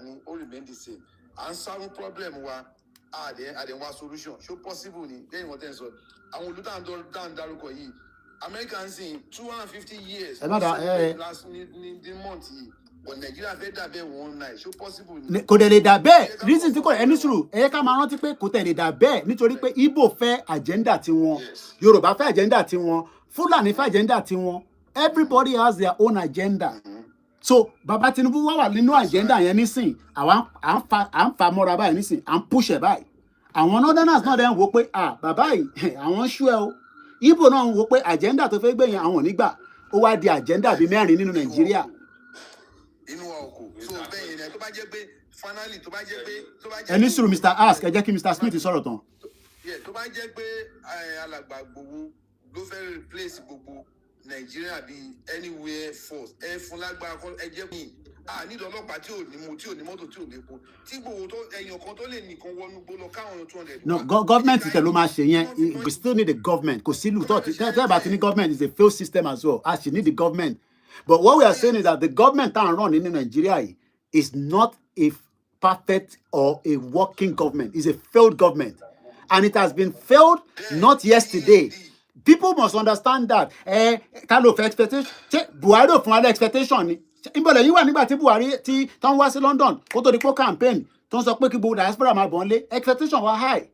ni ó remain the same. À ń sáré problem wa àdéhùn solution ṣó possible ni lẹ́yìn wọ́n tẹ̀ sọ àwọn olùtàn dárúkọ yìí America ń sìn 250 years last ní month yìí but Nigeria fẹ́ dà bẹ́ẹ̀ one night ṣó possible ni. Kò dẹ̀ lè dà bẹ́ẹ̀ reason tí kò ẹni sùúrù ẹ ká máa rántí pé kò tẹ̀ lè dà bẹ́ẹ̀ nítorí pé Igbo fẹ́ agenda tiwọn Yorùbá fẹ́ agenda tiwọn Fulani fẹ́ agenda tiwọn everybody has their own agenda. So Baba Tinubu wà nínú agenda yẹn nísìn àwọn à ń fa mọ́ra báyìí nísìn à ń push ẹ̀ báyìí àwọn northerners náà dẹ̀ ń wo pé bàbá yìí àwọn ṣú ẹ o Igbo náà ń wo pé agenda tó fẹ́ gbé yẹn àwọn ò ní gbà ó wá di agenda bíi mẹ́rin nínú Nàìjíríà. inú wa oko so bẹ́ẹ̀ yẹn tó bá jẹ́ pé finally tó bá jẹ́ pé ẹni sùúrù Mr. Ask ẹ jẹ́ kí Mr. Smith sọ̀rọ̀ tán. tó bá jẹ́ pé alàgbà gbowó ló fẹ́ replace gbogbo Nàìjíríà bíi anywhere force ẹ fún lágbára kan ẹ jẹ́ pé nílò ọlọ́pàá tí ò ní mọ́tò tí ò ní epo tí gbogbo tó ẹ̀yàn kan tó lè nìkan wọnú gbólọ káwọn 200. No, government tẹ ló máa ṣe yẹn. We still need the government. Kò sí lùtọ́ tẹ́ bá ti ní government is a failed system as well. As you need the government. But what we are saying is that the government that run in Nigeria is not a perfect or a working government. It's a failed government. And it has been failed not yesterday. People must understand that. Ta ló fẹ́ expectation. Buhari ò fún wa expectation ni. Ìbọ̀lẹ̀ yìí wà nígbà tí Buhari tí tán wá sí London kó tó di pé campaign tó ń sọ pé kí gbogbo diaspora máa bọ̀ ń lé expectation wa high.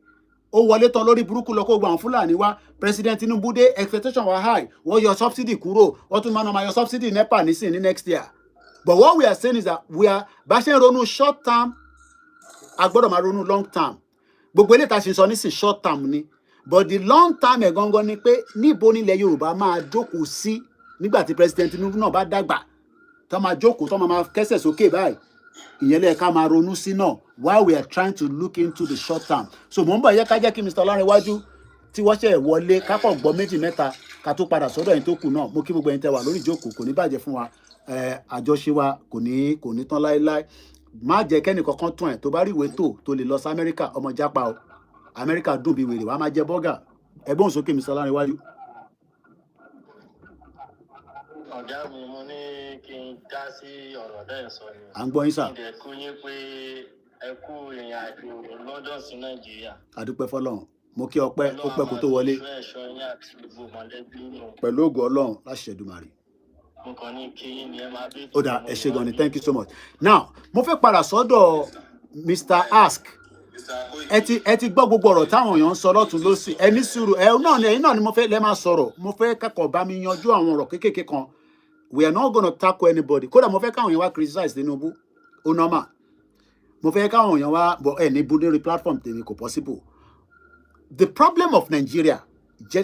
Ó wọlé tán lórí burúkú lọ kó gba àwọn Fúlàní wá. President Tinubu dé expectation wa high. Wọ́n yọ subsidy kúrò. Wọ́n tún máa yọ subsidy NEPA nísìn ní next year. But what we are saying is that we are bá ṣe ń ronú short term, a gbọ́dọ̀ máa ronú long term. Gbogbo eléyìí tá a ṣe sọ nísìn short term ni. But the long term ẹ̀ gangan ni pé níbo nílẹ̀ Yorùbá máa jókòó sí nígbà tí President Tinubu náà bá dàgbà. Tó máa jókòó tó máa kẹ́sẹ̀ sókè báyìí. Ìyẹn lè ká máa ronú sí náà while we are trying to look into the short term. So mo ń bọ̀ yẹ ká jẹ́ kí Mr. Ọlárẹ̀wájú tí wọ́n ṣe wọlé kápọ̀ gbọ́ méjì mẹ́ta ká tó padà sọ́dọ̀ ẹ̀yin tó kù náà. Mo kí gbogbo ẹ̀yin tẹ́ wà lórí ìjókòó kò ní bàjẹ́ fún wa. Àjọṣe wa kò ní tán láéláé. Má jẹ́ kẹ́ni kankan tún ẹ̀ tó bá rí ìwé tó lè lọ sí Amẹ́ríkà ọmọ jápa o. Amẹ́ríkà dùn bí wèrè wàá máa jẹ bọ́gà. Ẹ̀gbọ́n sókè Mr. Ọlárẹ̀wájú. Ọ̀gá mi mo ní kí n dá sí ọ̀rọ̀ bẹ́ẹ̀ sọ ni. À ń gbọ́ yín sà. Ìdẹ̀ kú yín pé ẹ kú ìrìn àjò London sí Nàìjíríà. A dúpẹ́ f'Ọlọ́run. Mo kí ọpẹ́ ó pẹ́ kó tó wọlé. Ẹ̀ṣọ́ yín àti gbogbo mọ̀lẹ́bí nù. Pẹ̀lú ògo Ọlọ́run láṣẹ Èdùmàrè. Mo kàn ní kí yín ni ẹ máa bí. Ó dà ẹ ṣé gan ni thank you so much. Now mo fẹ́ padà sọ́dọ̀ Mr. Ask. Ẹ ti gbọ́ gbogbo ọ̀rọ̀ táwọn èèyàn ń sọ lọ́tún lósì. Ẹ ní sùúrù ẹ̀yin náà ni mo fẹ́ lẹ́ máa sọ̀rọ̀. Mo fẹ́ kẹ́kọ̀ọ́ bá mi yanjú àwọn ọ̀rọ̀ kéékèèké kan. We are not going to tackle anybody. Kódà mo fẹ́ káwọn èèyàn wá criticize Tinubu. Ó normal. Mo fẹ́ káwọn èèyàn wá bọ̀ ẹ̀ ní lórí platform tèmi kò possible. The problem of Nigeria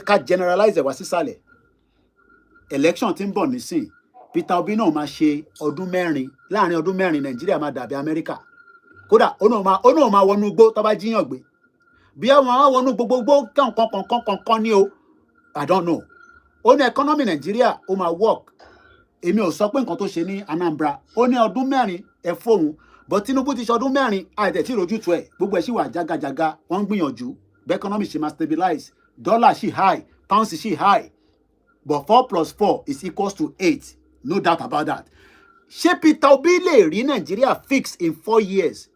ká generalize ẹ̀ wá sísàlẹ̀. Election tí ń bọ̀ nísìn. Peter Obi náà máa ṣe ọdún mẹ́rin. Láàárín ọdún mẹ́rin Nigeria máa dàbí Amẹ́ríkà. Kódà ó náà máa wọnú igbó tó bá jíyàn gbé. Bí àwọn máa wọnú gbogbogbò kankan ní o. I don't know. Ó ní economy Nigeria ó máa work. Èmi ò sọ pé nǹkan tó ṣe ní Anambra. Ó ní ọdún mẹ́rin ẹ fóun. But Tinubu ti ṣe ọdún mẹ́rin àìtẹ̀ tí ìrójútu ẹ̀. Gbogbo ẹ̀ sì wà jágajàga. Wọ́n ń gbìyànjú. The economy ṣe máa stabilize. Dollar ṣì high. Pounds ṣì high. But 4 + 4 is equals to 8. No doubt about that. Ṣé Peter Obi lè rí Nigeria fix in 4 years?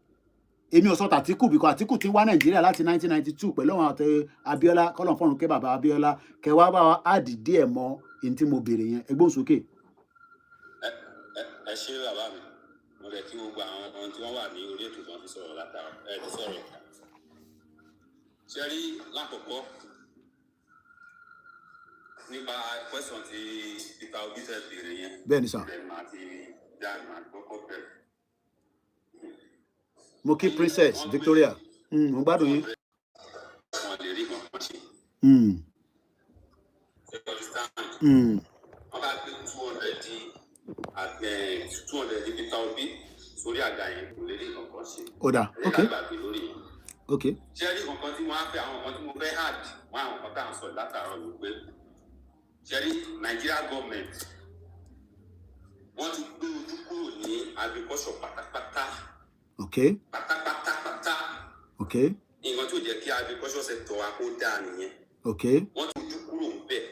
Èmi ò sọ tàtíkù because Àtíkù ti wá Nàìjíríà láti 1992 pẹ̀lú àwọn àti Abiola kọ́lọ̀ fọ́run kẹ́ bàbá Abiola kẹwàá bá wa àdì díẹ̀ mọ́ in tí mo béèrè yẹn ẹgbọ́n sókè. Ẹ ṣé bàbá mi mo rẹ̀ kí gbogbo àwọn tí wọ́n wà ní orí ètò kan fi sọ̀rọ̀ látara ti sọ̀rọ̀. Ṣé rí lákòókò nípa question tí Peter Obi fẹ́ béèrè yẹn. Bẹ́ẹ̀ ni sà. Mo kí Princess Victoria. Mo gbádùn yín. Wọ́n lè rí nǹkan ṣe. Wọ́n bá gbé 200 Peter Obi sórí àga yẹn kò lè rí nǹkan ṣe. Ó dà okay. Okay. Ṣé rí nǹkan tí wọ́n á fẹ́ àwọn nǹkan tí mo fẹ́ hard wọ́n àwọn nǹkan tá à ń sọ látàárọ̀ ló pé ṣé rí Nigeria government wọ́n ti gbé ojú kúrò ní agriculture pátápátá. Okay. Pátápátá. Okay. Nǹkan tí ó jẹ́ kí agriculture sector wa kó dáa nìyẹn. Okay. Wọ́n ti ojú kúrò ń bẹ̀.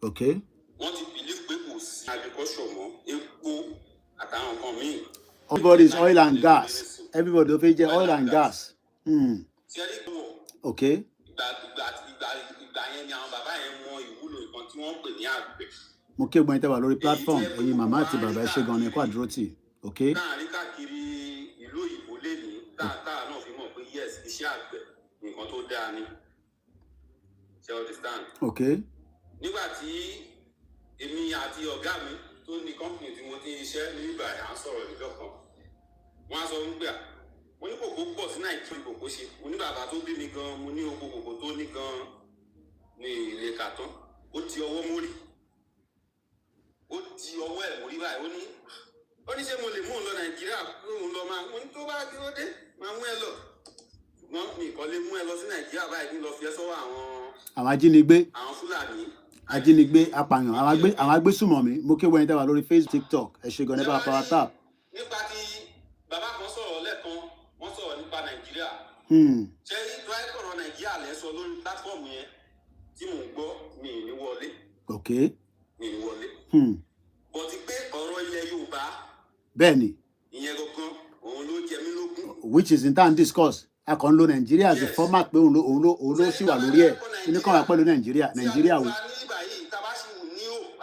Okay. Wọ́n ti believe pé kò sí agriculture mọ́ epo àtàwọn nǹkan míì. Everybody is oil and gas. Everybody ó fẹ́ jẹ oil and gas. Ṣé rí gbọ́? Okay. Ìgbà yẹn ni àwọn bàbá yẹn mọ ìwúlò nǹkan tí wọ́n pè ní àgbẹ̀. Mo kí ẹ̀gbọ́n yín tẹ́ wà lórí platform ẹ̀yin màmá àti bàbá ẹ ṣé gan ni ẹ kú àdúró tì. Okay. Láàárín káàkiri ìlú òyìnbó lè ní táà náà fi mọ̀ pé yes iṣẹ́ àgbẹ̀ nǹkan tó dáa ni. Ṣé o understand? Okay. Nígbà tí èmi àti ọ̀gá mi tó ní company tí mo ti ń ṣiṣẹ́ ní ìgbà yà ń sọ̀rọ̀ níjọ́ kan wọ́n á sọ wípé mo ní kòkó pọ̀ sí Nàìjíríà kòkó ṣe mo ní bàbá tó bí mi gan mo ní oko kòkó tó ní gan ní ilé kàtán ó ti ọwọ́ mórí ó ti ọwọ́ ẹ̀ mórí báyìí ó ní ó ní ṣé mo lè mú un lọ Nàìjíríà òun lọ máa ń tó bá kí ló dé máa mú ẹ lọ ṣùgbọ́n mi kò lè mú ẹ lọ sí Nàìjíríà báyìí kí n lọ fi ẹ́ sọ́wọ́ àwọn ajínigbé Fúlàní ajínigbé apààyàn àwọn agbésùmọ̀mí mo kí wọ́n yẹn tẹ́wà lórí Facebook TikTok ẹ ṣe gan nípa power tap. nípa ti bàbá kan sọ̀rọ̀ lẹ́ẹ̀kan wọ́n sọ̀rọ̀ nípa Nàìjíríà ṣé ìdúráìkọ̀rọ̀ Nàìjíríà lẹ́ sọ lórí pílátífọ̀mù yẹn tí mò ń gbọ́ mi ì ní wọlé mi ì ní wọlé bọ̀ ti pé ọ̀rọ̀ ilẹ̀ Yorùbá bẹ́ẹ̀ ni ìyẹn gangan òun ló jẹ mí lógún. which is in turn discuss a kàn ń lo Nàìjíríà as a format pé òun ló sì wà lórí ẹ̀ inú kan wà pẹ̀lú Nàìjíríà wò.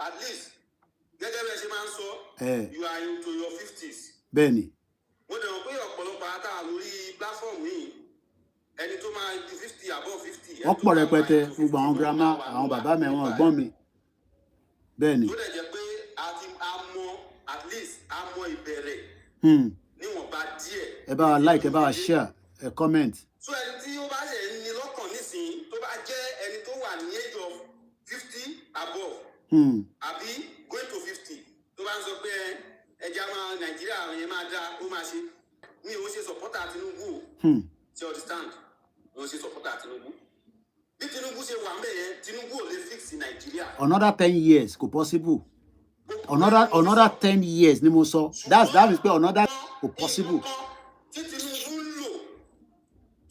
At least gẹ́gẹ́ bí ẹ ṣe máa ń sọ you are into your 50s. bẹ́ẹ̀ni. mo dẹ̀ mọ̀ pé ọ̀pọ̀lọpọ̀ ata lórí platform yìí ẹni tó máa ju 50 above 50. wọ́n pọ̀ rẹpẹtẹ gbogbo àwọn girama àwọn bàbá mi àwọn ẹ̀gbọ́n mi. bẹ́ẹ̀ni. tó dẹ̀ jẹ́ pé at least a mọ ìbẹ̀rẹ̀ níwọ̀nba díẹ̀. ẹ bá wa like ẹ bá wa share ẹ comment. so ẹni tí ó bá ṣe ní lọ́kàn nísìnyí tó bá jẹ́ ẹni tó wà ní age of 50 above. Àbí going to 50 tó bá ń sọ pé ẹja máa Nàìjíríà yẹn máa dá ó máa ṣe mi ò ṣe supporter Tinubu ṣe understand mi ò ṣe supporter Tinubu bí Tinubu ṣe wà ńbẹ̀ yẹn Tinubu ò lè fix Nàìjíríà. Another 10 years kò possible another 10 years ni mo sọ that means pé another kò possible. tí Tinubu ń lò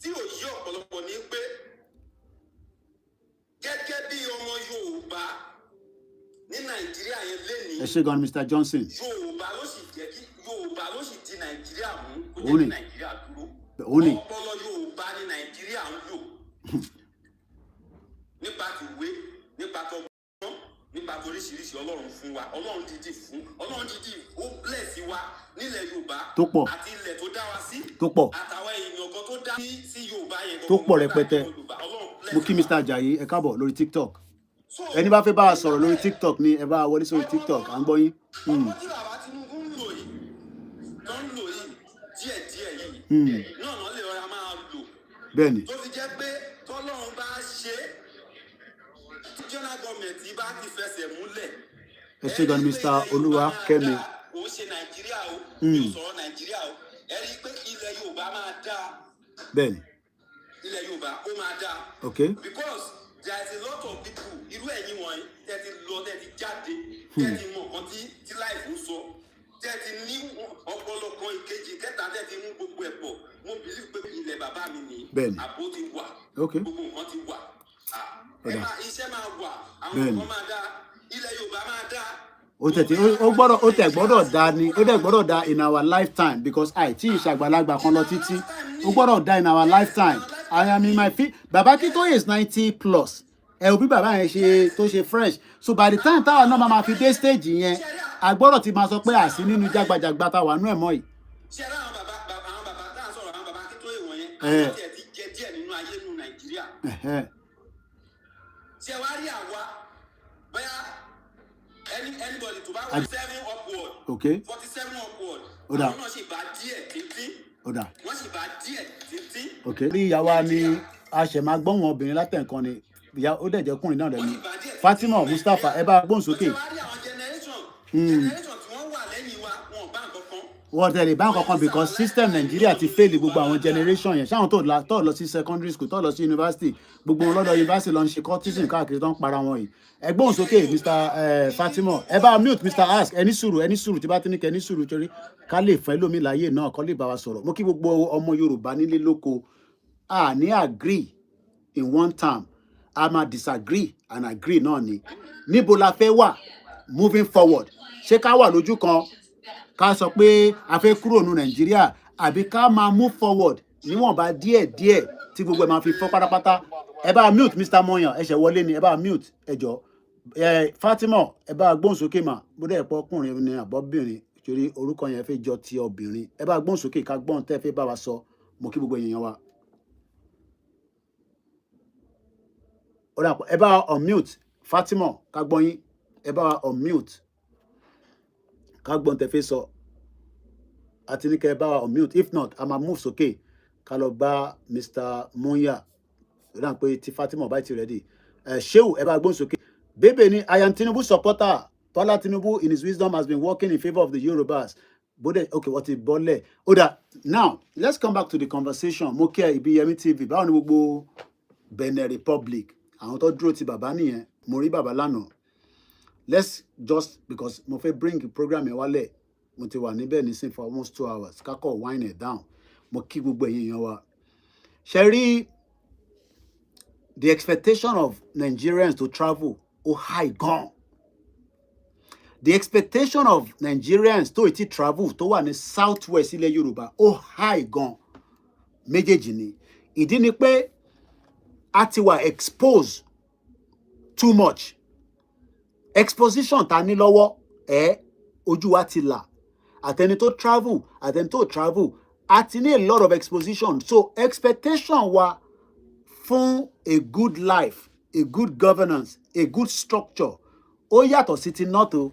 tí ò yí ọ̀pọ̀lọpọ̀ ní pé gẹ́gẹ́ bí ọmọ Yorùbá ní Nàìjíríà yẹn lẹ́ni. ẹ ṣé gan Mr. Johnson. Yorùbá ló sì di Nàìjíríà mú kó jẹ́ kí Nàìjíríà dúró. ọpọlọ Yorùbá ní Nàìjíríà ń lò nípa tìwé nípa tọgbọ́n nípa toríṣiríṣi Ọlọ́run fún wa Ọlọ́run dídì ó bless wa nílẹ̀ Yorùbá tó pọ̀ àti ilẹ̀ tó dá wa sí tó pọ̀ àtàwọn èèyàn kan tó dá sí Yorùbá yẹn tó pọ̀ rẹpẹtẹ. mo kí Mr. Ajayi ẹ káàbọ̀ lórí TikTok ẹni bá fẹ́ bá a sọ̀rọ̀ lórí TikTok ni ẹ bá a wọlé sórí TikTok à ń gbọ́ yín. ọmọ tí bàbá Tinubu ń lò yìí díẹ̀díẹ̀ yìí náà lè rọra máa lò. bẹ́ẹ̀ni. tó fi jẹ́ pé tọ́lọ́run bá ṣe tí general government bá ti fẹsẹ̀ múlẹ̀. ẹ ṣé gan Mr. Olúwakẹ́mi. ó ṣe Nàìjíríà o yóò sọ̀rọ̀ Nàìjíríà o ẹ rí i pé ilẹ̀ Yorùbá máa dáa. bẹ́ẹ̀ni. ilẹ̀ Yorùbá ó máa dáa. okay. because there is a lot of people irú ẹ̀yin wọ̀nyí tẹ́tí lọ tẹ́tí jáde tẹ́tí mọ̀ kan tí láìfù sọ tẹ́tí ní ọpọlọ kan ìkejì kẹta tẹ́tí mú gbogbo ẹ̀ pọ̀ mo believe pé ilẹ̀ bàbá mi ní àbó ti wà gbogbo nǹkan ti wà iṣẹ́ máa wà àwọn nǹkan máa dá ilẹ̀ Yorùbá máa dá. ó tẹ̀ gbọ́dọ̀ dá ni ó dẹ̀ gbọ́dọ̀ dá in our lifetime because àìtí ìṣàgbàlagbà kan lọ títí ó gbọ́dọ̀ dá in our lifetime. I am in my feet. Baba Kito is 90 plus. Ẹ ò bí bàbá yẹn ṣe tó ṣe fresh. So by the time táwa náà máa fi dé stage yẹn, agbọ́dọ̀ ti máa sọ pé àsí nínú jágbajàgba táwa nú ẹ̀ mọ́ yìí. Ṣé àwọn bàbá tá à ń sọ̀rọ̀ àwọn bàbá Kito ìwọ̀n yẹn, àwọn tí ẹ ti jẹ díẹ̀ nínú ayé nínú Nàìjíríà. Ṣé wàá rí àwa bóyá anybody tó bá wọ 7 upward, 47 upward, àwọn náà ṣì bá díẹ̀ títí. Wọ́n sì bá díẹ̀ títí. Rí ìyàwó ni a ṣẹ̀ máa gbọ́n wọn obìnrin látẹ̀ǹkan ni ìyá ó dẹ̀ jẹ́ kùnrin náà lẹ́nu Fatima Mustapha ẹ bá gbóhùn sókè. generation tí wọ́n wà lẹ́yìn wa wọn bá nǹkan kan. wọ́n tẹ̀lé bá nǹkan kan because system Nàìjíríà ti fail gbogbo àwọn generation yẹn ṣáwọn tó lọ sí secondary school tó lọ sí university gbogbo wọn lọ́dọ̀ university lọ ń ṣe cultism káàkiri tó ń para wọn yìí. ẹ gbóhùn sókè Mr. Fatima ẹ bá mute Mr. Ask ẹni sùúrù tí bá ti ní kẹ ní sùúrù torí ká lè fẹ́ lómi láyé náà kọ́ lè bá wa sọ̀rọ̀ mo kí gbogbo ọmọ Yorùbá nílé lóko a ní agree in one term a máa disagree and agree náà ni níbo la fẹ́ wà moving forward ṣé ká wà lójú kan ká sọ pé a fẹ́ kúrò ní Nàìjíríà àbí ká máa move forward níwọ̀nba díẹ̀ tí gbogbo ẹ̀ máa fi fọ́ pátápátá ẹ bá mute Mr. Moyan ẹ ṣẹ̀ wọlé ni ẹ bá mute ẹ jọ Fatima ẹ bá gbóhùn sókè mà bó dẹ̀ pọ̀ ọkùnrin ni àbọ̀bìnrin torí orúkọ yẹn fẹ́ jọ ti obìnrin ẹ bá gbóhùn sókè ká gbọ́n tẹ́ fẹ́ bá wa sọ mo kí gbogbo èèyàn wa. ẹ bá unmute Fatima ká gbọ́ yín ẹ bá unmute ká gbọ́n tẹ́ fẹ́ sọ àti ní kẹ́ ẹ bá unmute if not a máa move sókè ká lọ bá Mr. Monya ìdáhùn pé tí Fatima bá ti ready Shehu ẹ bá gbóhùn sókè. Bebe ni I am Tinubu supporter. Tola Tinubu in his wisdom has been working in favor of the Yorubas. bóde okay wọ́n ti bọ́lẹ̀ ó dà now let's come back to the conversation mo kí ẹ Ibiyemi TV báwo ni gbogbo Benin Republic àwọn tó dúró ti bàbá nìyẹn mo rí bàbá lánàá let's just because mo fẹ́ bring the program yẹn wálẹ̀ mo ti wà níbẹ̀ nísìn for almost 2 hours kákọ̀ wind it down mo kí gbogbo ẹ̀yin èèyàn wa ṣe rí the expectation of Nigerians to travel high gan. The expectation of Nigerians to ti travel tó wà ní southwest ilẹ̀ Yorùbá high gan. Méjèèjì ni. Ìdí ni pé a ti wà exposed too much. Exposition ta ní lọ́wọ́ ojú wa ti là. Àtẹni tó travel, àtẹni tó travel, a ti ní a lot of exposition. So expectation wa fún a good life, a good governance, a good structure. Ó yàtọ̀ sí ti north o.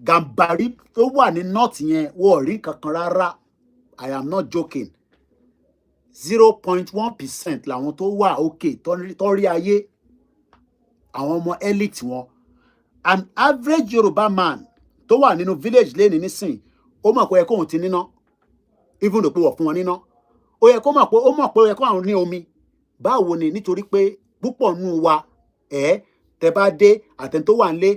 Gàmbàrí tó wà ní north yẹn wọ́n rí kankan rárá. I am not joking. 0.1% làwọn tó wà okay tó rí ayé. Àwọn ọmọ elite wọn. An average Yoruba man tó wà nínú village lẹ́ni nísìn, ó mọ̀ pé ó yẹ kóhun ti níná. Even though pé wọ́n fún wọn níná. Ó yẹ kó mọ̀ pé ó yẹ kó àwọn ní omi. Báwo ni nítorí pé púpọ̀ nù wa tẹ bá dé àtẹn tó wà nílé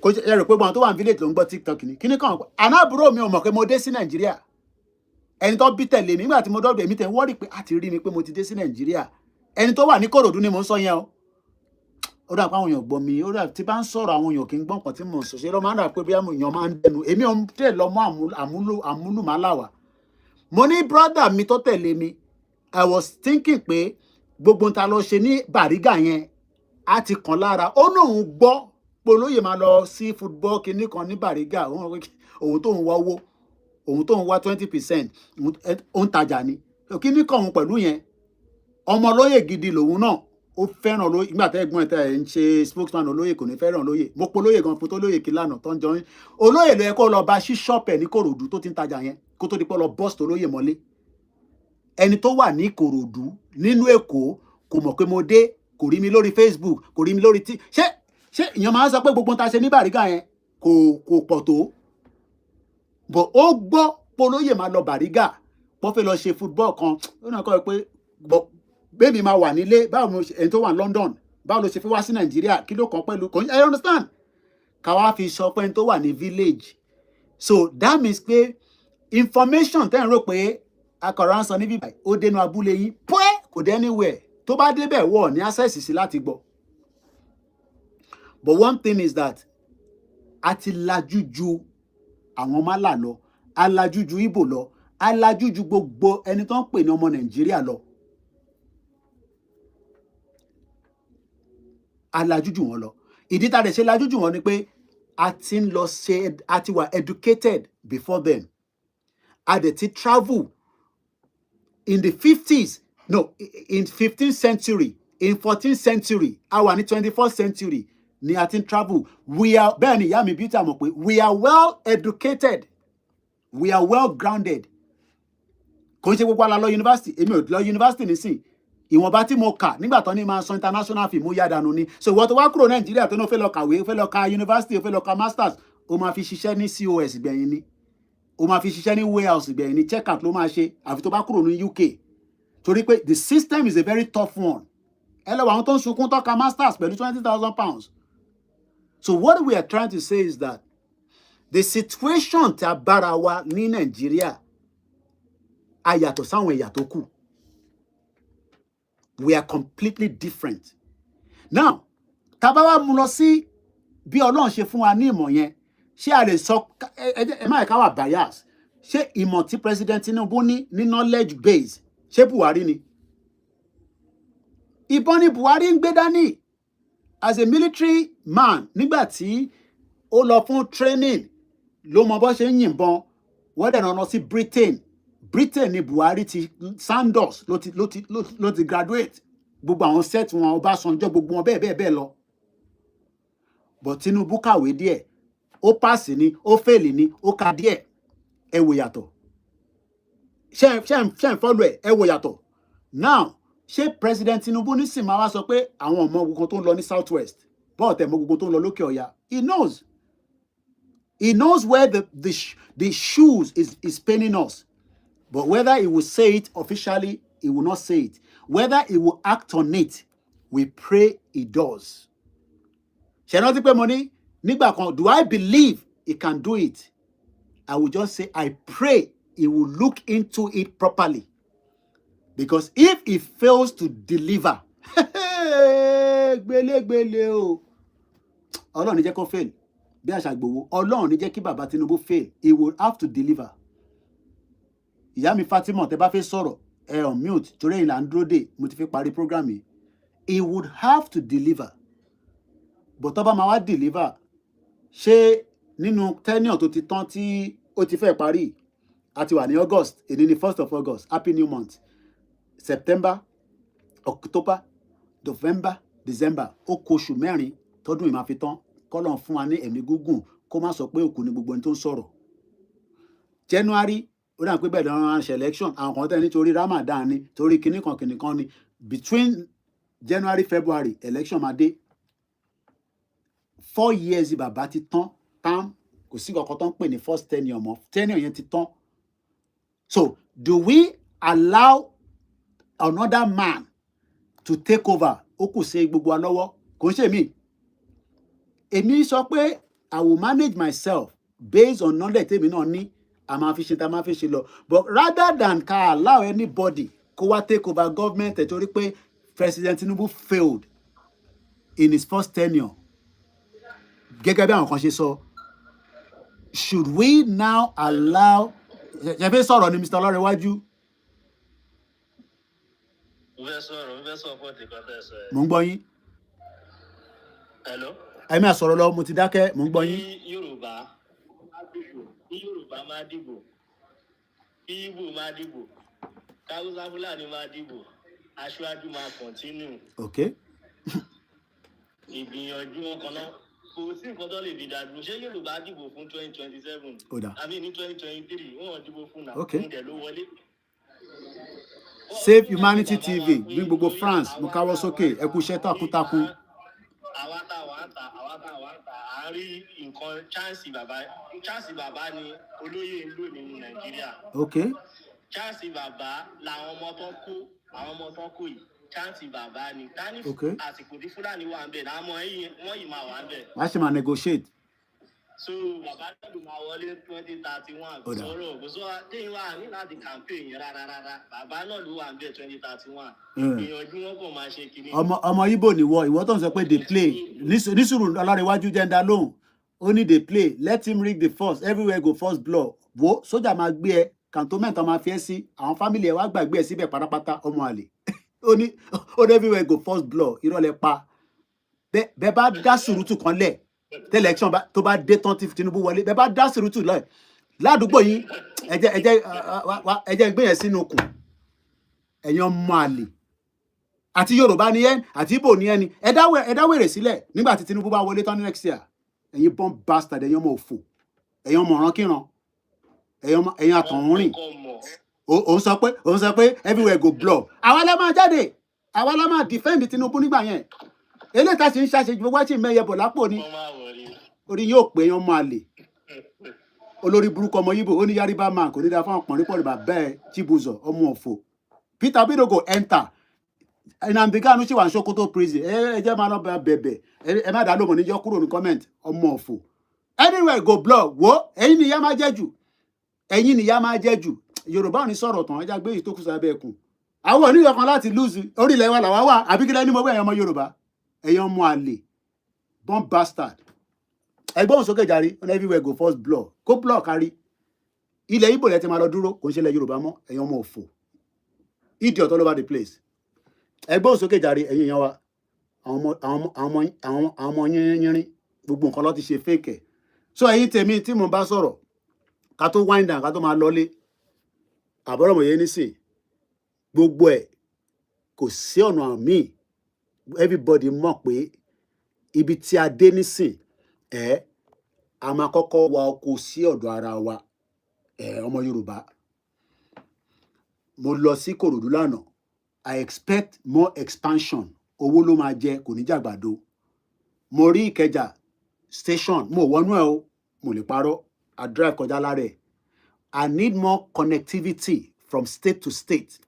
kò ṣe rò pé wọn tó wà ní village ló ń gbọ́ TikTok ni kíní kan anábùrò mi ò mọ̀ pé mo dé sí Nàìjíríà ẹni tó bí tẹ̀lé mi nígbà tí mo dọ́dọ̀ èmi tẹ̀ wọ́n rí pé a ti rí mi pé mo ti dé sí Nàìjíríà ẹni tó wà ní Kòròdú ni mo ń sọ yẹn o ó dà pé àwọn èèyàn gbọ́ mi ó dà tí bá ń sọ̀rọ̀ àwọn èèyàn kì í gbọ́ nǹkan tí mo ń sọ ṣe lọ́ máa ń dà pé bí àwọn èèyàn máa ń dẹnu èmi ò ń tẹ̀ lọ mọ́ àmúlùmálàwà mo ní brother mi tó tẹ̀lé mi I was thinking pé gbogbo ta lọ ṣe ní Bàrígà yẹn a ti kàn lára ó lóun gbọ́ pé olóyè máa lọ sí football kinní kan ní Bàrígà òun tó ń wá owó òun tó ń wá 20% òun tajà ni kinní kan òun pẹ̀lú yẹn ọmọ olóyè gidi lòun náà ó fẹ́ràn olóyè nígbà tẹ́ ẹ̀gbọ́n ẹ̀ ń ṣe spokesman olóyè kò ní fẹ́ràn olóyè mo pe olóyè gan fún tó lóyè kí lánàá tó ń jọ olóyè ló yẹ kó lọ bá ṣí ṣọ́ọ̀pù ẹ̀ ní Kòròdú tó ti ń tajà yẹn kó tó di pé lọ bọ́ọ̀sì olóyè mọ́lé ẹni tó wà ní Ìkòròdú nínú Èkó kò mọ̀ pé mo dé kò rí mi lórí Facebook kò rí mi lórí ṣé ìyẹn máa ń sọ pé gbogbo ta ṣe ní Bàrígà yẹn kò pọ̀ tó bọ̀ ó gbọ́ polóyè máa lọ Bàrígà wọ́n fẹ́ lọ ṣe football kan ó náà kọ́ pé bẹ́ẹ̀ni máa wà nílé báwo ẹni tó wà ní London báwo ló ṣe fi wá sí Nàìjíríà kí ló kàn pẹ̀lú I understand káwá fi sọ pé ẹni tó wà ní village so that means pé information tẹ́ ń rò pé akọ̀rọ̀ ń sọ níbí báyìí ó dénú abúlé yín pẹ́ kò dé anywhere tó bá débẹ̀ wọ̀ ní access sí láti gbọ́ but one thing is that a ti lajú ju àwọn málà lọ a lajú ju Ìgbò lọ a lajú ju gbogbo ẹni tó ń pè ní ọmọ Nàìjíríà lọ a lajú ju wọn lọ ìdí tá a dẹ̀ ṣe lajú ju wọn ni pé a ti ń lọ ṣe a ti wà educated before them a dẹ̀ ti travel in the 50s no in 15th century in 14th century our ní 21st century ni a ti ń travel we are bẹ́ẹ̀ ni ìyá mi bí ta mọ̀ pé we are well educated we are well grounded kò ń ṣe gbogbo ala lọ university èmi ò lọ university nísìn ìwọ̀nba tí mo kà nígbà tó ní máa sọ international film ó yá dànù ni so ìwọ tó wá kúrò Nàìjíríà tó ní ó fẹ́ lọ kàwé ó fẹ́ lọ ka university ó fẹ́ lọ ka masters ó máa fi ṣiṣẹ́ ní COS gbẹ̀yìn ni ó máa fi ṣiṣẹ́ ní warehouse gbẹ̀yìn ni check out ló máa ṣe àfi tó bá kúrò ní UK torí pé the system is a very tough one ẹ lọ àwọn tó ń sunkún tó ka masters pẹ̀lú £20,000 so what we are trying to say is that the situation tí a bára wa ní Nàìjíríà a yàtọ̀ sáwọn ẹ̀yà tó kù we are completely different now tá bá wá mú lọ sí bí Ọlọ́run ṣe fún wa ní ìmọ̀ yẹn ṣé a lè sọ ẹ má ká wà bias ṣé ìmọ̀ tí President Tinubu ní knowledge base ṣé Buhari ni ìbọn ni Buhari ń gbé dání as a military man nígbà tí ó lọ fún training ló mọ bó ṣe ń yìnbọn wọ́n dẹ̀ lọ sí Britain ni Buhari ti Sanders ló ti graduate gbogbo àwọn set wọn Ọbásanjọ́ gbogbo wọn bẹ́ẹ̀ lọ but Tinubu kàwé díẹ̀ ó pass ni ó fail ni ó ka díẹ̀ ẹ wò yàtọ̀ ṣe ń follow ẹ wò yàtọ̀ now ṣé President Tinubu nísìn máa wá sọ pé àwọn ọmọ gbogbo tó ń lọ ní southwest bọ́ọ̀ tẹ̀ mọ́ gbogbo tó ń lọ lókè ọ̀yà he knows He knows where the shoes is paining us. But whether he will say it officially, he will not say it. Whether he will act on it, we pray he does. Money, do I believe he can do it? I will just say, I pray he will look into it properly. Because if he fails to deliver, Ọlọ́run ní jẹ́ kó fail. Bí àṣà Ìgbòho, Ọlọ́run ní jẹ́ kí bàbá Tinubu fail. He will have to deliver. Ìyá mi Fatima, tẹ́ bá fẹ́ sọ̀rọ̀, on mute, torí ẹ̀yin là ń dúró dè, mo ti fẹ́ parí program yìí. He would have to deliver. But tó bá máa wá deliver, ṣé nínú tenure tó ti tán tí ó ti fẹ́ parí, a ti wà ní August, èdè ní 1st of August, happy new month. September, October, November, December, ó kù oṣù mẹ́rin tọ́dún yìí máa fi tán. K'Ọlọ́run fún wa ní ẹ̀mí gígùn kó má sọ pé òkú ni gbogbo ẹni tó ń sọ̀rọ̀. January, ó dà pé bẹ́ẹ̀ lọ́rọ̀ ránṣẹ́ election, àwọn kan tẹ́ nítorí Ramadan ni, torí kinní kan ni. Between January, February, election máa dé. 4 years bàbá ti tán, kò sí kankan tó ń pè ní first tenure mọ́. Tenure yẹn ti tán. So, do we allow another man to take over? Ó kù sí gbogbo wa lọ́wọ́. Kò ń ṣe mí. Èmi sọ pé I will manage myself based on knowledge tèmi náà ní. A máa fi ṣe tá a máa fi ṣe lọ. But rather than ká allow anybody kó wá take over government torí pé President Tinubu failed in his first tenure. Gẹ́gẹ́ bí àwọn kan ṣe sọ, should we now allow... Ṣé fẹ́ sọ̀rọ̀ ni Mr. Ọlọ́rẹ̀wájú? Mo ń gbọ́ yín. Hello. Ẹ̀mí àsọ̀rọ̀ lọ, mo ti dákẹ́, mo ń gbọ́ yín. Yorùbá máa dìbò, kí Ìgbò máa dìbò, káwúsá Fúlàní máa dìbò, aṣáájú máa continue. Okay. Ìgbìyànjú wọn kan náà kò sí nǹkan tó lè fi dàdúró. Ṣé Yorùbá dìbò fún 2027? Àbí ní 2023 wọ́n dìbò fún náà. Okay. Fún dẹ̀ ló wọlé. Save Humanity TV ní gbogbo France, mo káwọ́ sókè, ẹ kú iṣẹ́ takuntakun. Àwa tá à ń rí nǹkan chance bàbá ni olóyè ń lò nínú Nàìjíríà. Okay. Chance bàbá làwọn ọmọ tó kú yìí. Chance bàbá ni. Ká ní àsìkò tí Fúlàní wà ń bẹ̀ láwọn wọ́n yìí máa wà ń bẹ̀. Wá ṣe máa negotiate. So bàbá tẹ̀lé máa wọlé 2031. Sọ̀rọ̀ kò sọ téyìn wà ní láti campaign yẹn rárá. Bàbá náà ló wà ń bẹ̀ 2031. Ìyànjú wọn kò máa ṣe kiri. Ọmọ Igbo ni ìwọ tó ń sọ pé they play. Nísùrù Ọlọ́rẹ̀wájú jẹ́ ń dá lóhùn. Ó ní they play. Let him rig the first. Everywhere go first blow. Wo sójà máa gbé ẹ. Cantonment máa fi ẹ́ sí. Àwọn family ẹ̀ wá gbàgbé ẹ̀ síbẹ̀ pátápátá ọmọ àlè. Ó ní everywhere go first blow. Irọ́ lẹ pa. Bẹ́ẹ̀ bá dá sùúrùtù kan lẹ̀. Election tó bá dé tán tí Tinubu wọlé. Bẹ́ẹ̀ bá dá sùúrùtù lẹ̀. Ládùúgbò yín, ẹ jẹ́ gbé yẹn sínú okùn. Ẹ̀yin ọmọ àlè. Àti Yorùbá ni ẹ́, àti Ìgbò ni ẹ́ ni. Ẹ dá wèrè sílẹ̀ nígbà tí Tinubu bá wọlé tán ní next year. Ẹ̀yin bomb bastard, ẹ̀yin ọmọ òfò. Ẹ̀yin ọmọ ọ̀ránkíran. Ẹ̀yin àtọ̀húnrìn. Òun sọ pé everywhere go blow. Àwa la máa jáde. Àwa la máa defend Tinubu nígbà yẹn. Eléyìí tá sì ń ṣàṣejù gbogbo àti mẹ́yẹ bọ̀ lápò ni. Orí yóò pé ọmọ àlè. Olórí burúkú ọmọ Yíbò, ó ní Yariba man, kò ní da fún ọkùnrin pọ̀ bàbá ẹ̀ Chibuzo, ọmọ òfò. Peter Obi go enter. Nnamdi Kanu ṣì wà ní Sokoto prison. Ẹ jẹ́ máa lọ bẹ̀bẹ̀. Ẹ má dá lóhùn níjọ́ kúrò ní comment. Ọmọ òfò. Anywhere go blow. Wo, ẹ̀yin ni ìyá máa jẹ́ jù. Ẹ̀yin ni ìyá máa jẹ́ jù. Yorùbá ò ní sọ̀rọ̀ tán, ẹ já gbé èyí tó kù sábẹ́ ẹkùn. Àwọn oníyọ̀ kan láti lose. Orílẹ̀ wa làwa wà. Àbí kí lẹ́ni mo wẹ̀ ẹ̀yin ọmọ Yorùbá. Ẹ̀yin ọmọ àlè. Bomb bastard. Ẹgbọ́n sókè jàre, everywhere go first blow. Kó blow kárí. Ilẹ̀ Ìgbò lẹ ti máa lọ dúró, kò ń ṣe ilẹ̀ Yorùbá mọ́. Ẹ̀yin ọmọ òfò. Idiot all over the place. Ẹgbọ́n sókè jàre, ẹ̀yin èèyàn wa. Àwọn ọmọ yínrín gbogbo nǹkan ló ti ṣe fake. So ẹ̀yin tèmi tí mo bá sọ̀rọ̀, ká tó wind down, ká tó máa lọlé. Àbọ̀rọ̀ mọ̀ yé nísìn. Gbogbo ẹ̀ kò sí ọ̀nà míì. Everybody mọ̀ pé ibi tí a dé nísìn, a máa kọ́kọ́ wa ọkọ̀ sí ọ̀dọ̀ ara wa. Ọmọ Yorùbá. Mo lọ sí Kòròdú lánàá. I expect more expansion. Owó ló máa jẹ, kò ní jàgbàdo. Mo rí Ìkẹjà station, mo wọnú ẹ o. mo lè parọ́, I drive kọjá lára ẹ̀. I need more connectivity from state to state.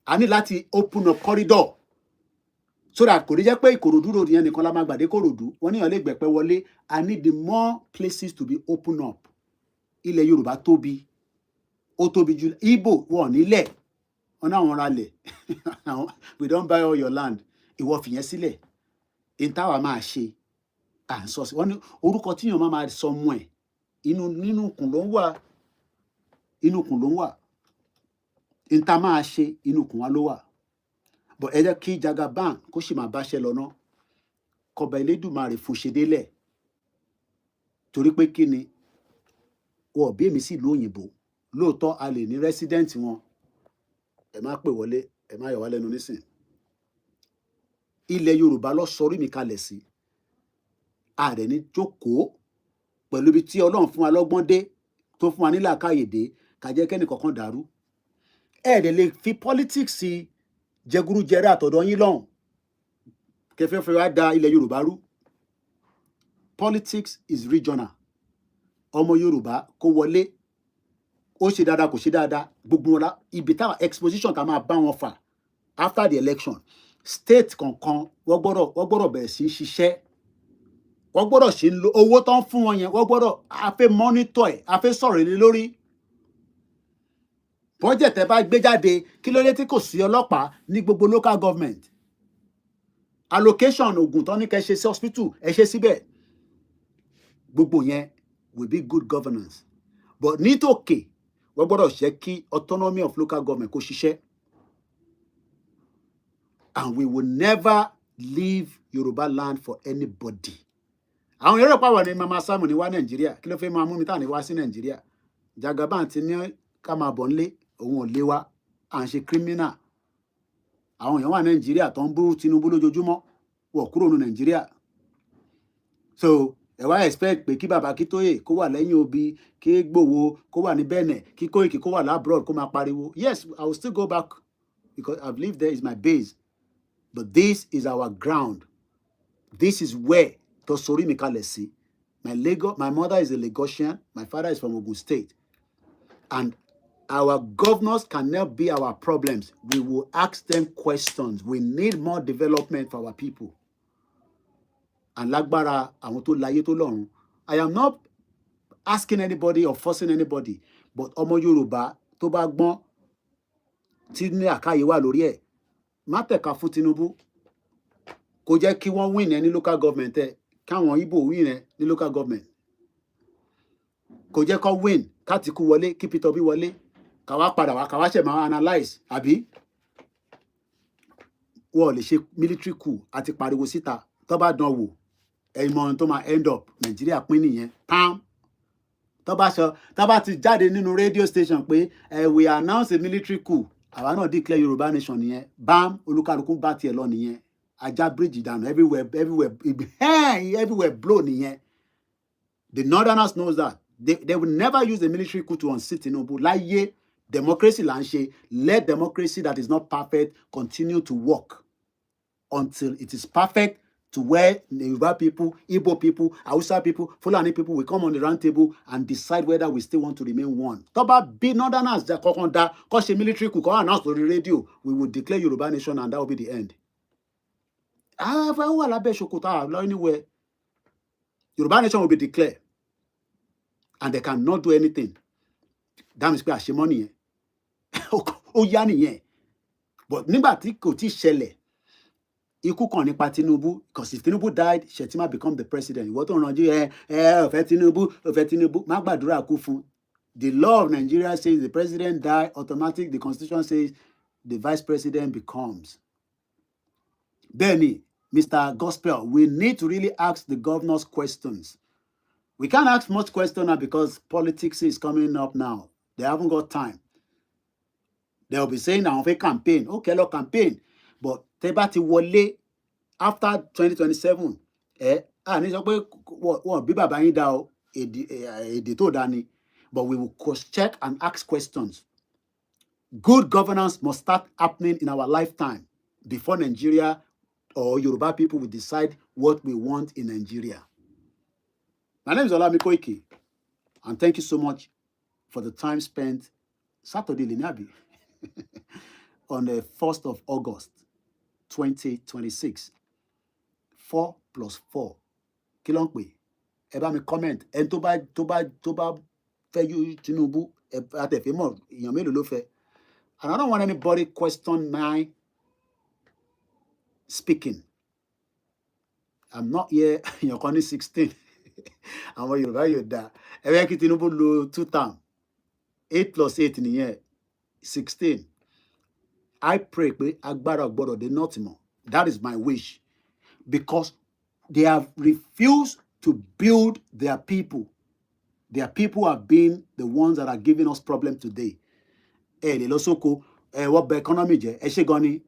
I need láti open up corridor so that kò ní jẹ́ pé Ìkòròdú road yẹn nìkan la máa gbàdé Ìkòròdú. Wọ́n níyàn lè gbẹ̀pẹ́ wọlé. I need the more places to be open up. Ilẹ̀ Yorùbá tóbi. Ó tóbi jù. Igbo wọ́n nílẹ̀. Wọ́n náà wọ́n ra lẹ̀. We don't buy all your land. Ìwọ fìyẹn sílẹ̀. Ìntàwà máa ṣe. À ń sọ sí. Wọ́n ní orúkọ tíyàn máa sọ mọ́ ẹ̀. Nínú kùn ló ń wà. Inú kùn ló ń wà. Ìntà máa ṣe inú kùn wa ló wà. But ẹ jẹ́ kí Jagaban kó sì máa báṣẹ́ lọ ná. Kọba Elédùmarè fún ṣe délẹ̀. Torí pé kí ni wọ́n bí èmi sí ìlú òyìnbó. Lóòótọ́ a lè ní resident wọn. Ẹ má pè wọlé, ẹ má yọ wá lẹ́nu nísìn. Ilẹ̀ Yorùbá ló sọrí mi kalẹ̀ sí. Ààrẹ ní jókòó pẹ̀lú ibi tí Ọlọ́run fún wa lọ́gbọ́n dé tó fún wa ní làákàyè dé ká jẹ́ kẹ́ni kankan dàrú. Ẹ̀ẹ́dẹ̀ lè fi politics sí jẹgúrújẹrẹ àtọ̀dọ̀ yín lọ́hùn. Kẹfẹ́ fẹ́ wá da ilẹ̀ Yorùbá rú. Politics is regional. Ọmọ Yorùbá kó wọlé. Ó ṣe dáadáa kò ṣe dáadáa. Gbogbo wọn la ibi táwọn exposition tá máa bá wọn fà after the election. State kankan wọ́n gbọ́dọ̀ bẹ̀rẹ̀ sí í ṣiṣẹ́. Wọ́n gbọ́dọ̀ ṣe lo owó tán fún wọn yẹn. Wọ́n gbọ́dọ̀ a fẹ́ monitor ẹ̀, a fẹ́ sọ̀rọ̀ lé lórí. Budget ẹ bá gbé jáde kí ló dé tí kò sí ọlọ́pàá ní gbogbo local government. Allocation oògùn tán ní kẹ́ ṣe sí hospital ẹ ṣe síbẹ̀. Gbogbo yẹn will be good governance. But nítòkè wọ́n gbọ́dọ̀ ṣe kí autonomy of local government kó ṣiṣẹ́. And we will never leave Yoruba land for anybody. Àwọn Yorùbá pàwọ̀ ni Mama Samu ní wá Nàìjíríà. Kí ló fẹ́ máa mú mi tà ní wá sí Nàìjíríà? Jagaban ti ní ká máa bọ̀ nílé. Òun ò lé wa. À ń ṣe criminal. Àwọn èèyàn wà Nàìjíríà tó ń bú Tinubu lójoojúmọ́. Wọ́n kúrò ní Nàìjíríà. So ẹ wá expect pé kí bàbá Akíntóyè kó wà lẹ́yìn Obi, kí Gbòwo kó wà ní Benin, kí Koiki kó wà labroad kó máa pariwo. Yes, I will still go back because I believe there is my base. But this is our ground. This is where Tosori mi kalẹ̀ sí. My mother is a Lagosian. My father is from Ogun State. And our governors cannot be our problems. We will ask them questions. We need more development for our people. And lágbára àwọn tó láyé tó lọ́run. I am not asking anybody or forcing anybody, but ọmọ Yorùbá tó bá gbọ́n tí ní àkáyé wà lórí ẹ̀ má tẹ̀ka fún Tinubu. Kò jẹ́ kí wọ́n win ní local government ẹ̀ káwọn Igbo win ní local government. Kò jẹ́ kó win k'Átíkù wọlé kí Peter Obi wọlé ká wá padà wá ká wá ṣe máa analyse àbí wọ́n lè ṣe military coup àti pariwo síta tó bá dán wò ẹ̀mọ́ tó máa end up Nàìjíríà pín nìyẹn pam tó bá ti jáde nínú radio station pé we announce a military coup àwa náà declare Yorùbá nation nìyẹn bam olúkálùkù bá tiẹ̀ lọ nìyẹn ajá bridge dànù everywhere blow nìyẹn. The Northerners knows that they will never use a military coup to unseat Tinubu. Láyé democracy là ń ṣe. Let democracy that is not perfect continue to work until it is perfect, to where Yoruba people, Igbo people, Hausa people, Fulani people will come on the round table and decide whether we still want to remain one. Tó bá bí Northerners kọ́kọ́ dá kó ṣe military coup kó announce lórí radio, we will declare Yoruba nation and that will be the end. Wà lábẹ́ ṣòkòtò anywhere. Yoruba nation will be declared and they cannot do anything. That means pé àṣemọ́ nìyẹn. Ó yá nìyẹn. But nígbà tí kò tí ṣẹlẹ̀ ikú kan nípa Tinubu, because if Tinubu died, Shettima become the president. Ìwọ tó ń ranjú ọ̀fẹ́ Tinubu, má gbàdúrà kú fún. The law of Nigeria says the president die automatic. The constitution says the vice president becomes. Benny, Mr. Gospel, we need to really ask the governors questions. We can't ask much questions now because politics is coming up now. They haven't got time. They'll be saying now for campaign. Okay, look, campaign. But tẹ́ ti wọlé after 2027, ní sọ pé wọ́n bí bàbá yín dá o èdè tó dá ni. But we will cross-check and ask questions. Good governance must start happening in our lifetime before Nigeria or Yoruba people will decide what we want in Nigeria. My name is OLAYOMI KOIKI. And thank you so much for the time spent Saturday Linabi on the 1st of August 2026. 4 + 4. Kí ló ń pè? Ẹ bá mi comment. Ẹni tó bá fẹ́ yú Tinubu, àtẹ̀fẹ́ mọ̀ èèyàn mélòó ló fẹ́. And I don't want anybody question my speaking. I'm not here. Èèyàn kan ní 16. Àwọn Yorùbá yóò dá. Ẹ fẹ́ kí Tinubu lo 2 term. 8 + 8 nìyẹn. 16. I pray pé agbára gbọ́dọ̀ dé north mọ́. That is my wish. Because they have refused to build their people. Their people have been the ones that are giving us problem today. Lè lọ sóko, wọ́n bà economy jẹ́. Ẹ ṣé gan ni.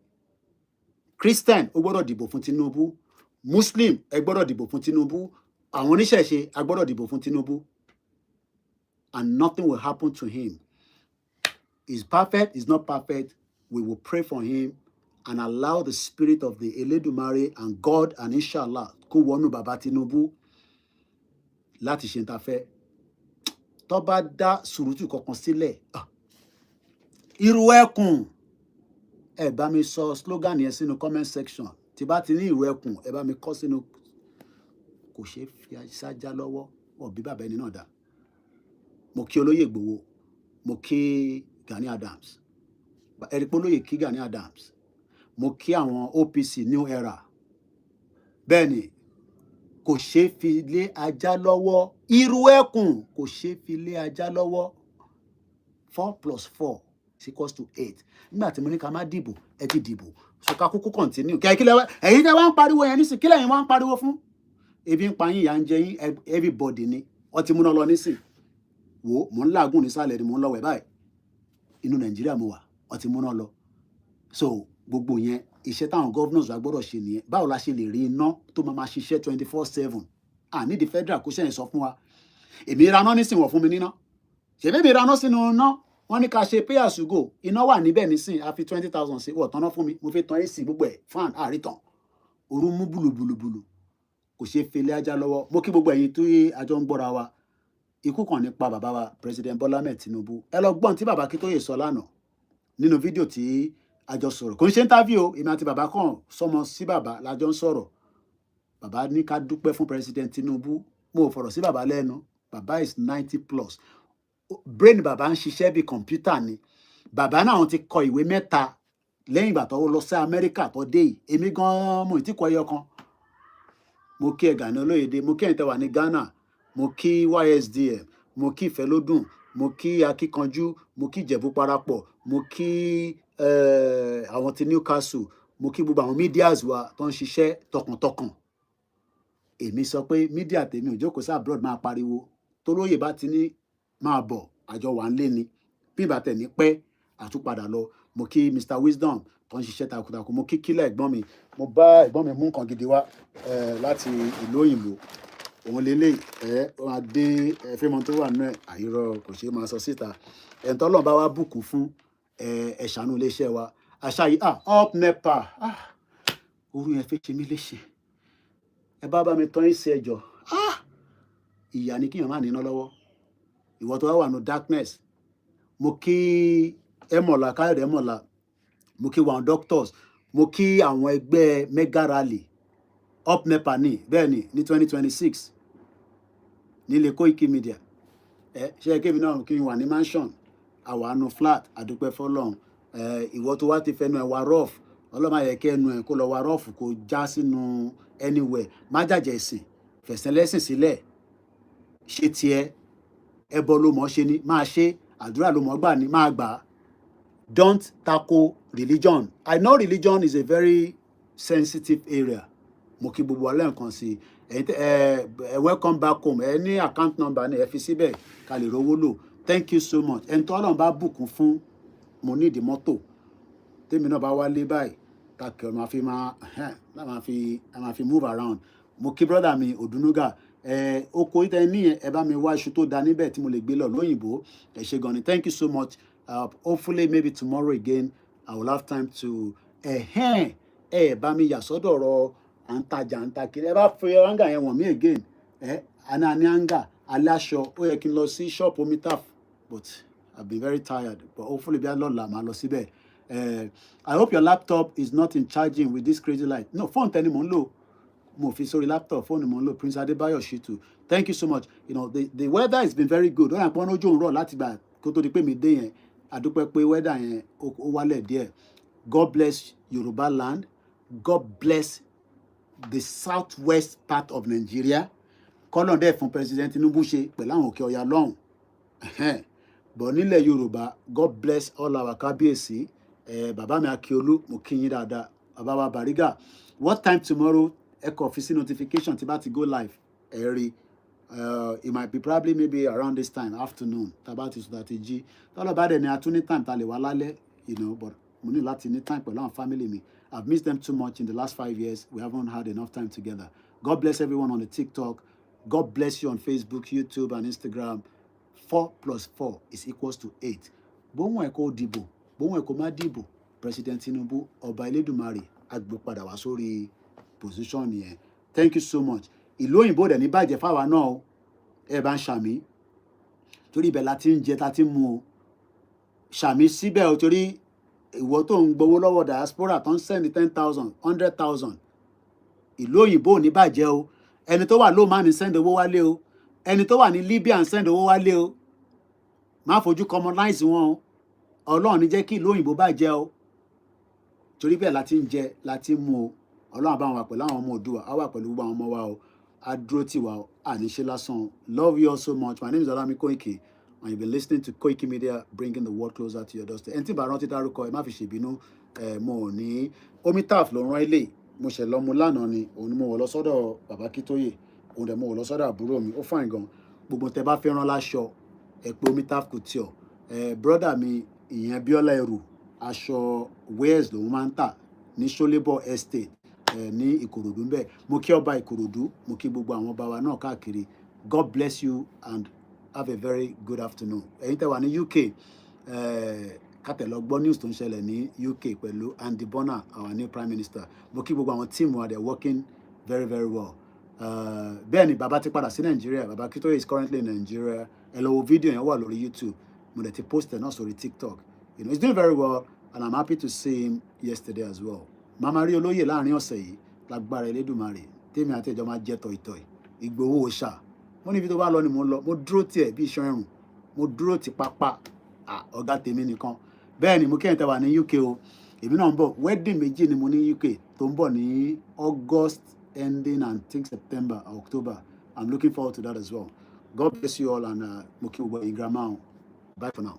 Christian, ó gbọ́dọ̀ dìbò fún Tinubu. Muslim, ẹ gbọ́dọ̀ dìbò fún Tinubu. Àwọn oníṣẹ̀ṣe, a gbọ́dọ̀ dìbò fún Tinubu. And nothing will happen to him. He's perfect, he's not perfect. We will pray for him and allow the spirit of the Elédùmarè and God and inshallah kó wọnú bàbá Tinubu láti ṣe n ta fẹ́. Tó bá dá sùúrùtù kankan sílẹ̀. Irú ẹkùn. Ẹ bá mi sọ slogan yẹn sínú comment section. Tí bá ti ní irú ẹkùn, ẹ bá mi kọ sínú. Kò ṣe fi sájà lọ́wọ́. Bí bàbá ẹni náà dá. Mo kí Olóyè Ìgbòho. Mo kí Gani Adams. Ẹ rí pé olóyè kí Gani Adams. Mo kí àwọn OPC New Era. Bẹ́ẹ̀ni, kò ṣe fi lé ajá lọ́wọ́. Irú ẹkùn kò ṣe fi lé ajá lọ́wọ́. 4 + 4 = 8. Nígbà tí mo ní ká má dìbò, ẹ ti dìbò. So ká kúkú continue. Kí lẹ wá, ẹ̀yin tẹ́ wá ń pariwo yẹn nísìn, kí lẹ̀yin wá ń pariwo fún? Ebi ń pa yín, ìyà ń jẹ yín, everybody ni. Ó ti múná lọ nísìn. Wò, mò ń làágùn nísàlẹ̀ ni mò ń lọ wẹ̀ báyìí. Inú Nàìjíríà mo wà, ó ti múná lọ. So gbogbo yẹn iṣẹ́ táwọn governors wa gbọ́dọ̀ ṣe nìyẹn. Báwo la ṣe lè rí iná tó máa ṣiṣẹ́ 24/7? Ní the federal kó ṣẹ́yìn sọ fún wa. Èmi raná nísìn wọ̀ fún mi níná. Ṣèbí mi raná sínú iná. Wọ́n ní ká ṣe pay as you go. Iná wà níbẹ̀ nísìn, a fi 20,000 sí. Wọ́n tanná fún mi. Mo fi tan AC gbogbo ẹ̀. Fan àrítàn. Òru mú bùlùbùlùbùlù. Kò ṣe fele ajá lọ́wọ́. Mo kí gbogbo ẹ̀yin tó yé àjọ ń gbọ́ra wa. Ikú kan nípa bàbá wa President Bola Ahmed Tinubu. Ẹ lọ gbọ́n tí bàbá Akíntóyè sọ lánàá nínú fídíò tí a jọ sọ̀rọ̀. Kò ń ṣe interview o. Èmi àti bàbá kan sọmọ sí bàbá la jọ ń sọ̀rọ̀. Bàbá ní ká dúpẹ́ fún President Tinubu. Mo ò fọ̀rọ̀ sí bàbá lẹ́nu. Bàbá is 90+. Brain bàbá ń ṣiṣẹ́ bí kọ̀ǹpútà ni. Bàbá náà ti kọ ìwé 3 lẹ́yìn ìgbà tó lọ sí Amẹ́ríkà tó dé yìí. Èmi gan-an mo ti kọ ẹyọ kan. Mo kí ẹ Gani Olóyèdé. Mo kí ẹ̀yin tẹ́ wà ní Ghana. Mo kí YSDM. Mo kí Ìfẹ́lódùn. Mo kí Akíkanjú. Mo kí Ìjẹ̀bú Parapọ̀. Mo kí àwọn ti Newcastle. Mo kí gbogbo àwọn medias wa tó ń ṣiṣẹ́ tọkàntọkàn. Èmi sọ pé media tèmi ò jókòó sí abroad máa pariwo. Tolóyè bá ti ní máa bọ̀, àjọ wà ń lé ni. Bí ìbá tẹ̀ ní pẹ́, àtúpadà lọ. Mo kí Mr. Wisdom tó ń ṣiṣẹ́ takuntakun. Mo kí Kílẹ̀ ẹ̀gbọ́n mi. Mo bá ẹ̀gbọ́n mi mú nǹkan gidi wá láti ìlú òyìnbó. Òun lélẹ̀ wọ́n á dé fíìmù tó wà nínú ẹ̀. Àyírọ̀ kò ṣeé máa sọ síta. Ẹ̀ńtọ́ Ọlọ́run bá wá bùkún fún ẹ̀ṣánú iléeṣẹ́ wa. Àṣà yìí up nepa. Orú yẹn fẹ́ ṣe mí léṣe. Ẹ bá mi tán ìṣe ẹjọ́. Ìyà ni kíyàn má níná lọ́wọ́. Ìwọ tó wà nínú darkness. Mo kí Ẹmọ̀lá, Káyọ̀dé Ẹmọ̀lá. Mo kí àwọn doctors. Mo kí àwọn ẹgbẹ́ mega rally. Up nepa ní bẹ́ẹ̀ ni ní 2026 nílé Koikimedia. Ṣé kébì náà kí n wà ní mansion, àwa nu flat, àdúpẹ́ fọ́lọ́run. Ìwọ tó wá ti fẹnu ẹ̀ wá rough, Ọlọ́run má yẹ kí ẹnu ẹ̀ kó lọ wá rough kó já sínú anywhere. Má jàjẹ́ ẹ̀sìn, fẹ̀sẹ̀ lẹ́sìn sílẹ̀. Ṣé tiẹ̀ ẹbọ ló mọ̀ ṣe ni máa ṣe, àdúrà ló mọ̀ gbà ni máa gbà. Don't tackle religion. I know religion is a very sensitive area. Mo kí gbogbo alẹ́ nǹkan sí. Welcome back home. Ẹ ní account number ni ẹ fi síbẹ̀ ká lè rówó lò. Thank you so much. Ẹni tó Ọlọ́run bá bùkún fún, mo ní ìdí mọ́tò. Tèmi náà bá wá lé báyìí, tàkì ọ̀nà máa fi move around. Mo kí brother mi Odunuga. Oko ìtẹ́ níyẹn, ẹ bá mi wá iṣu tó da níbẹ̀ tí mo lè gbé lọ lóyìnbó. Ẹ ṣé gan ni. Thank you so much. Hopefully maybe tomorrow again I will have time to bá mi yà sọ́dọ̀ ọ̀rọ̀ àǹtajà àǹtakiri. Ẹ bá fi anga yẹn wọ̀n mí again. Àná ní anga aláṣọ ó yẹ kí n lọ sí shop Omitaf but I've been very tired but hopefully bí lọ́la màá lọ síbẹ̀. I hope your laptop is not in charging with this crazy light. No, phone tẹ́ni mò ń lò mo fi sórí laptop phone mò ń lò. Prince Adebayo Shitu, thank you so much. You know, the weather has been very good. Ó yàn pé wọ́n ojú òun rọ̀ láti gbà kó tó di pé mi dé yẹn. Àdúpẹ́ pé weather yẹn ó wálẹ̀ díẹ̀. God bless Yoruba land. God bless the southwest part of Nigeria. Kọ́lọ́n dẹ̀ fún President Tinubu ṣe pẹ̀lú àwọn òkè ọya lọ́hùn. But nílẹ̀ Yorùbá, God bless all our kábíyèsí. Bàbá mi Akiolu, mo kí yín dáadáa. Bàbá wa Bariga, what time tomorrow? Ẹ kọ fi sí notification tí bá ti go live. Ẹ rí, it might be probably maybe around this time, afternoon. Tá bá ti sùn tá ti jí. Tọ́lọ́ bá dẹ̀ ní a tún ní time tá lè wá lálẹ́, you know, but mo ní láti ní time pẹ̀lú àwọn family mi. I've missed them too much in the last 5 years. We haven't had enough time together. God bless everyone on the TikTok. God bless you on Facebook, YouTube, and Instagram. 4 + 4 is equals to 8. Bóhùn ẹ̀ kó dìbò, bóhùn ẹ̀ kó má dìbò. President Tinubu, Ọba Elédùmarè, àgbò padà wá sórí position yẹn. Thank you so much. Ìlú òyìnbó dẹ̀ ní bàjẹ́ fáwa náà o. Ẹ bá ń ṣàmì. Torí ibẹ̀ la ti ń jẹ, ta ti ń mu o. Ṣàmì síbẹ̀ o, torí ìwọ tó ń gbowó lọ́wọ́ diaspora tó ń send 10,000, 100,000. Ìlú òyìnbó ò ní bàjẹ́ o. Ẹni tó wà lóòmá ní send owó wálé o. Ẹni tó wà ní Libya ń send owó wálé o. Má fojú commonize wọn o. Ọlọ́run ní jẹ́ kí ìlú òyìnbó bàjẹ́ o. Torí bẹ́ẹ̀ la ti ń jẹ, la ti ń mu o. Ọlọ́run bá wọn wà pẹ̀lú àwọn ọmọ Oòduà, á wà pẹ̀lú gbogbo àwọn ọmọ wa o. Á dúró tì wá o. Àníṣe lásán. Love you all so much. My name is OLAYOMI KOIKI, and you've been listening to Koikimedia, bringing the world closer to your doorstep. Ẹni tí bá rántí dárúkọ ẹ má fi ṣèbínú. Mo ò ní Omitaf ló rán ilé. Mo ṣẹ̀ lọ mu lánàá ni. Òun ni mo wọ̀ lọ sọ́dọ̀ bàbá Kítóyè. Òun dẹ̀ mo wọ̀ lọ sọ́dọ̀ àbúrò mi. Ó fine gan. Gbogbo tẹ bá fẹ́ rán láṣọ, ẹ pé Omitaf Couture. Brother mi ìyẹn Bíọ́lá Ẹrù, aṣọ wears lòun máa ń tà ní Ṣólébọ̀ Estate ní Ìkòròdú ń bẹ̀. Mo kí ọba Ìkòròdú, mo kí gbogbo àwọn ọba wa náà káàkiri. God bless you and have a very good afternoon. Ẹ̀yin tẹ́ wà ní UK, kátẹ̀ lọ gbọ́ news tó ń ṣẹlẹ̀ ní UK pẹ̀lú Andy Bonner, our new prime minister. Mo kí gbogbo àwọn team wa, they are working very very well. Bẹ́ẹ̀ ni bàbá ti padà sí Nàìjíríà. Bàbá Kítóyè is currently in Nigeria. Ẹ lọ wo fídíò yẹn wà lórí YouTube. Mo dẹ̀ ti post ẹ̀ náà sórí TikTok. You know, he's doing very well and I'm happy to see him yesterday as well. Màmá rí olóyè láàrin ọ̀sẹ̀ yìí lágbára Elédùmarè. Tèmi àti ìjọ máa jẹ́ tọ̀ìtọ̀ì. Ìgbòho ṣá. Mo ní ibi tó bá lọ ni mo ń lọ. Mo dúró tiẹ̀ bí iṣan ẹ̀rùn. Mo dúró ti pápá. Ọ̀gá tèmi nìkan. Bẹ́ẹ̀ ni mo kẹ́yìn tẹ́ wà ní UK o. Èmi náà ń bọ̀. Wedding méjì ni mo ní UK tó ń bọ̀ ní August ending and think September or October. I'm looking forward to that as well. God bless you all and mo kí gbogbo ẹ̀yin grandma o. Bye for now.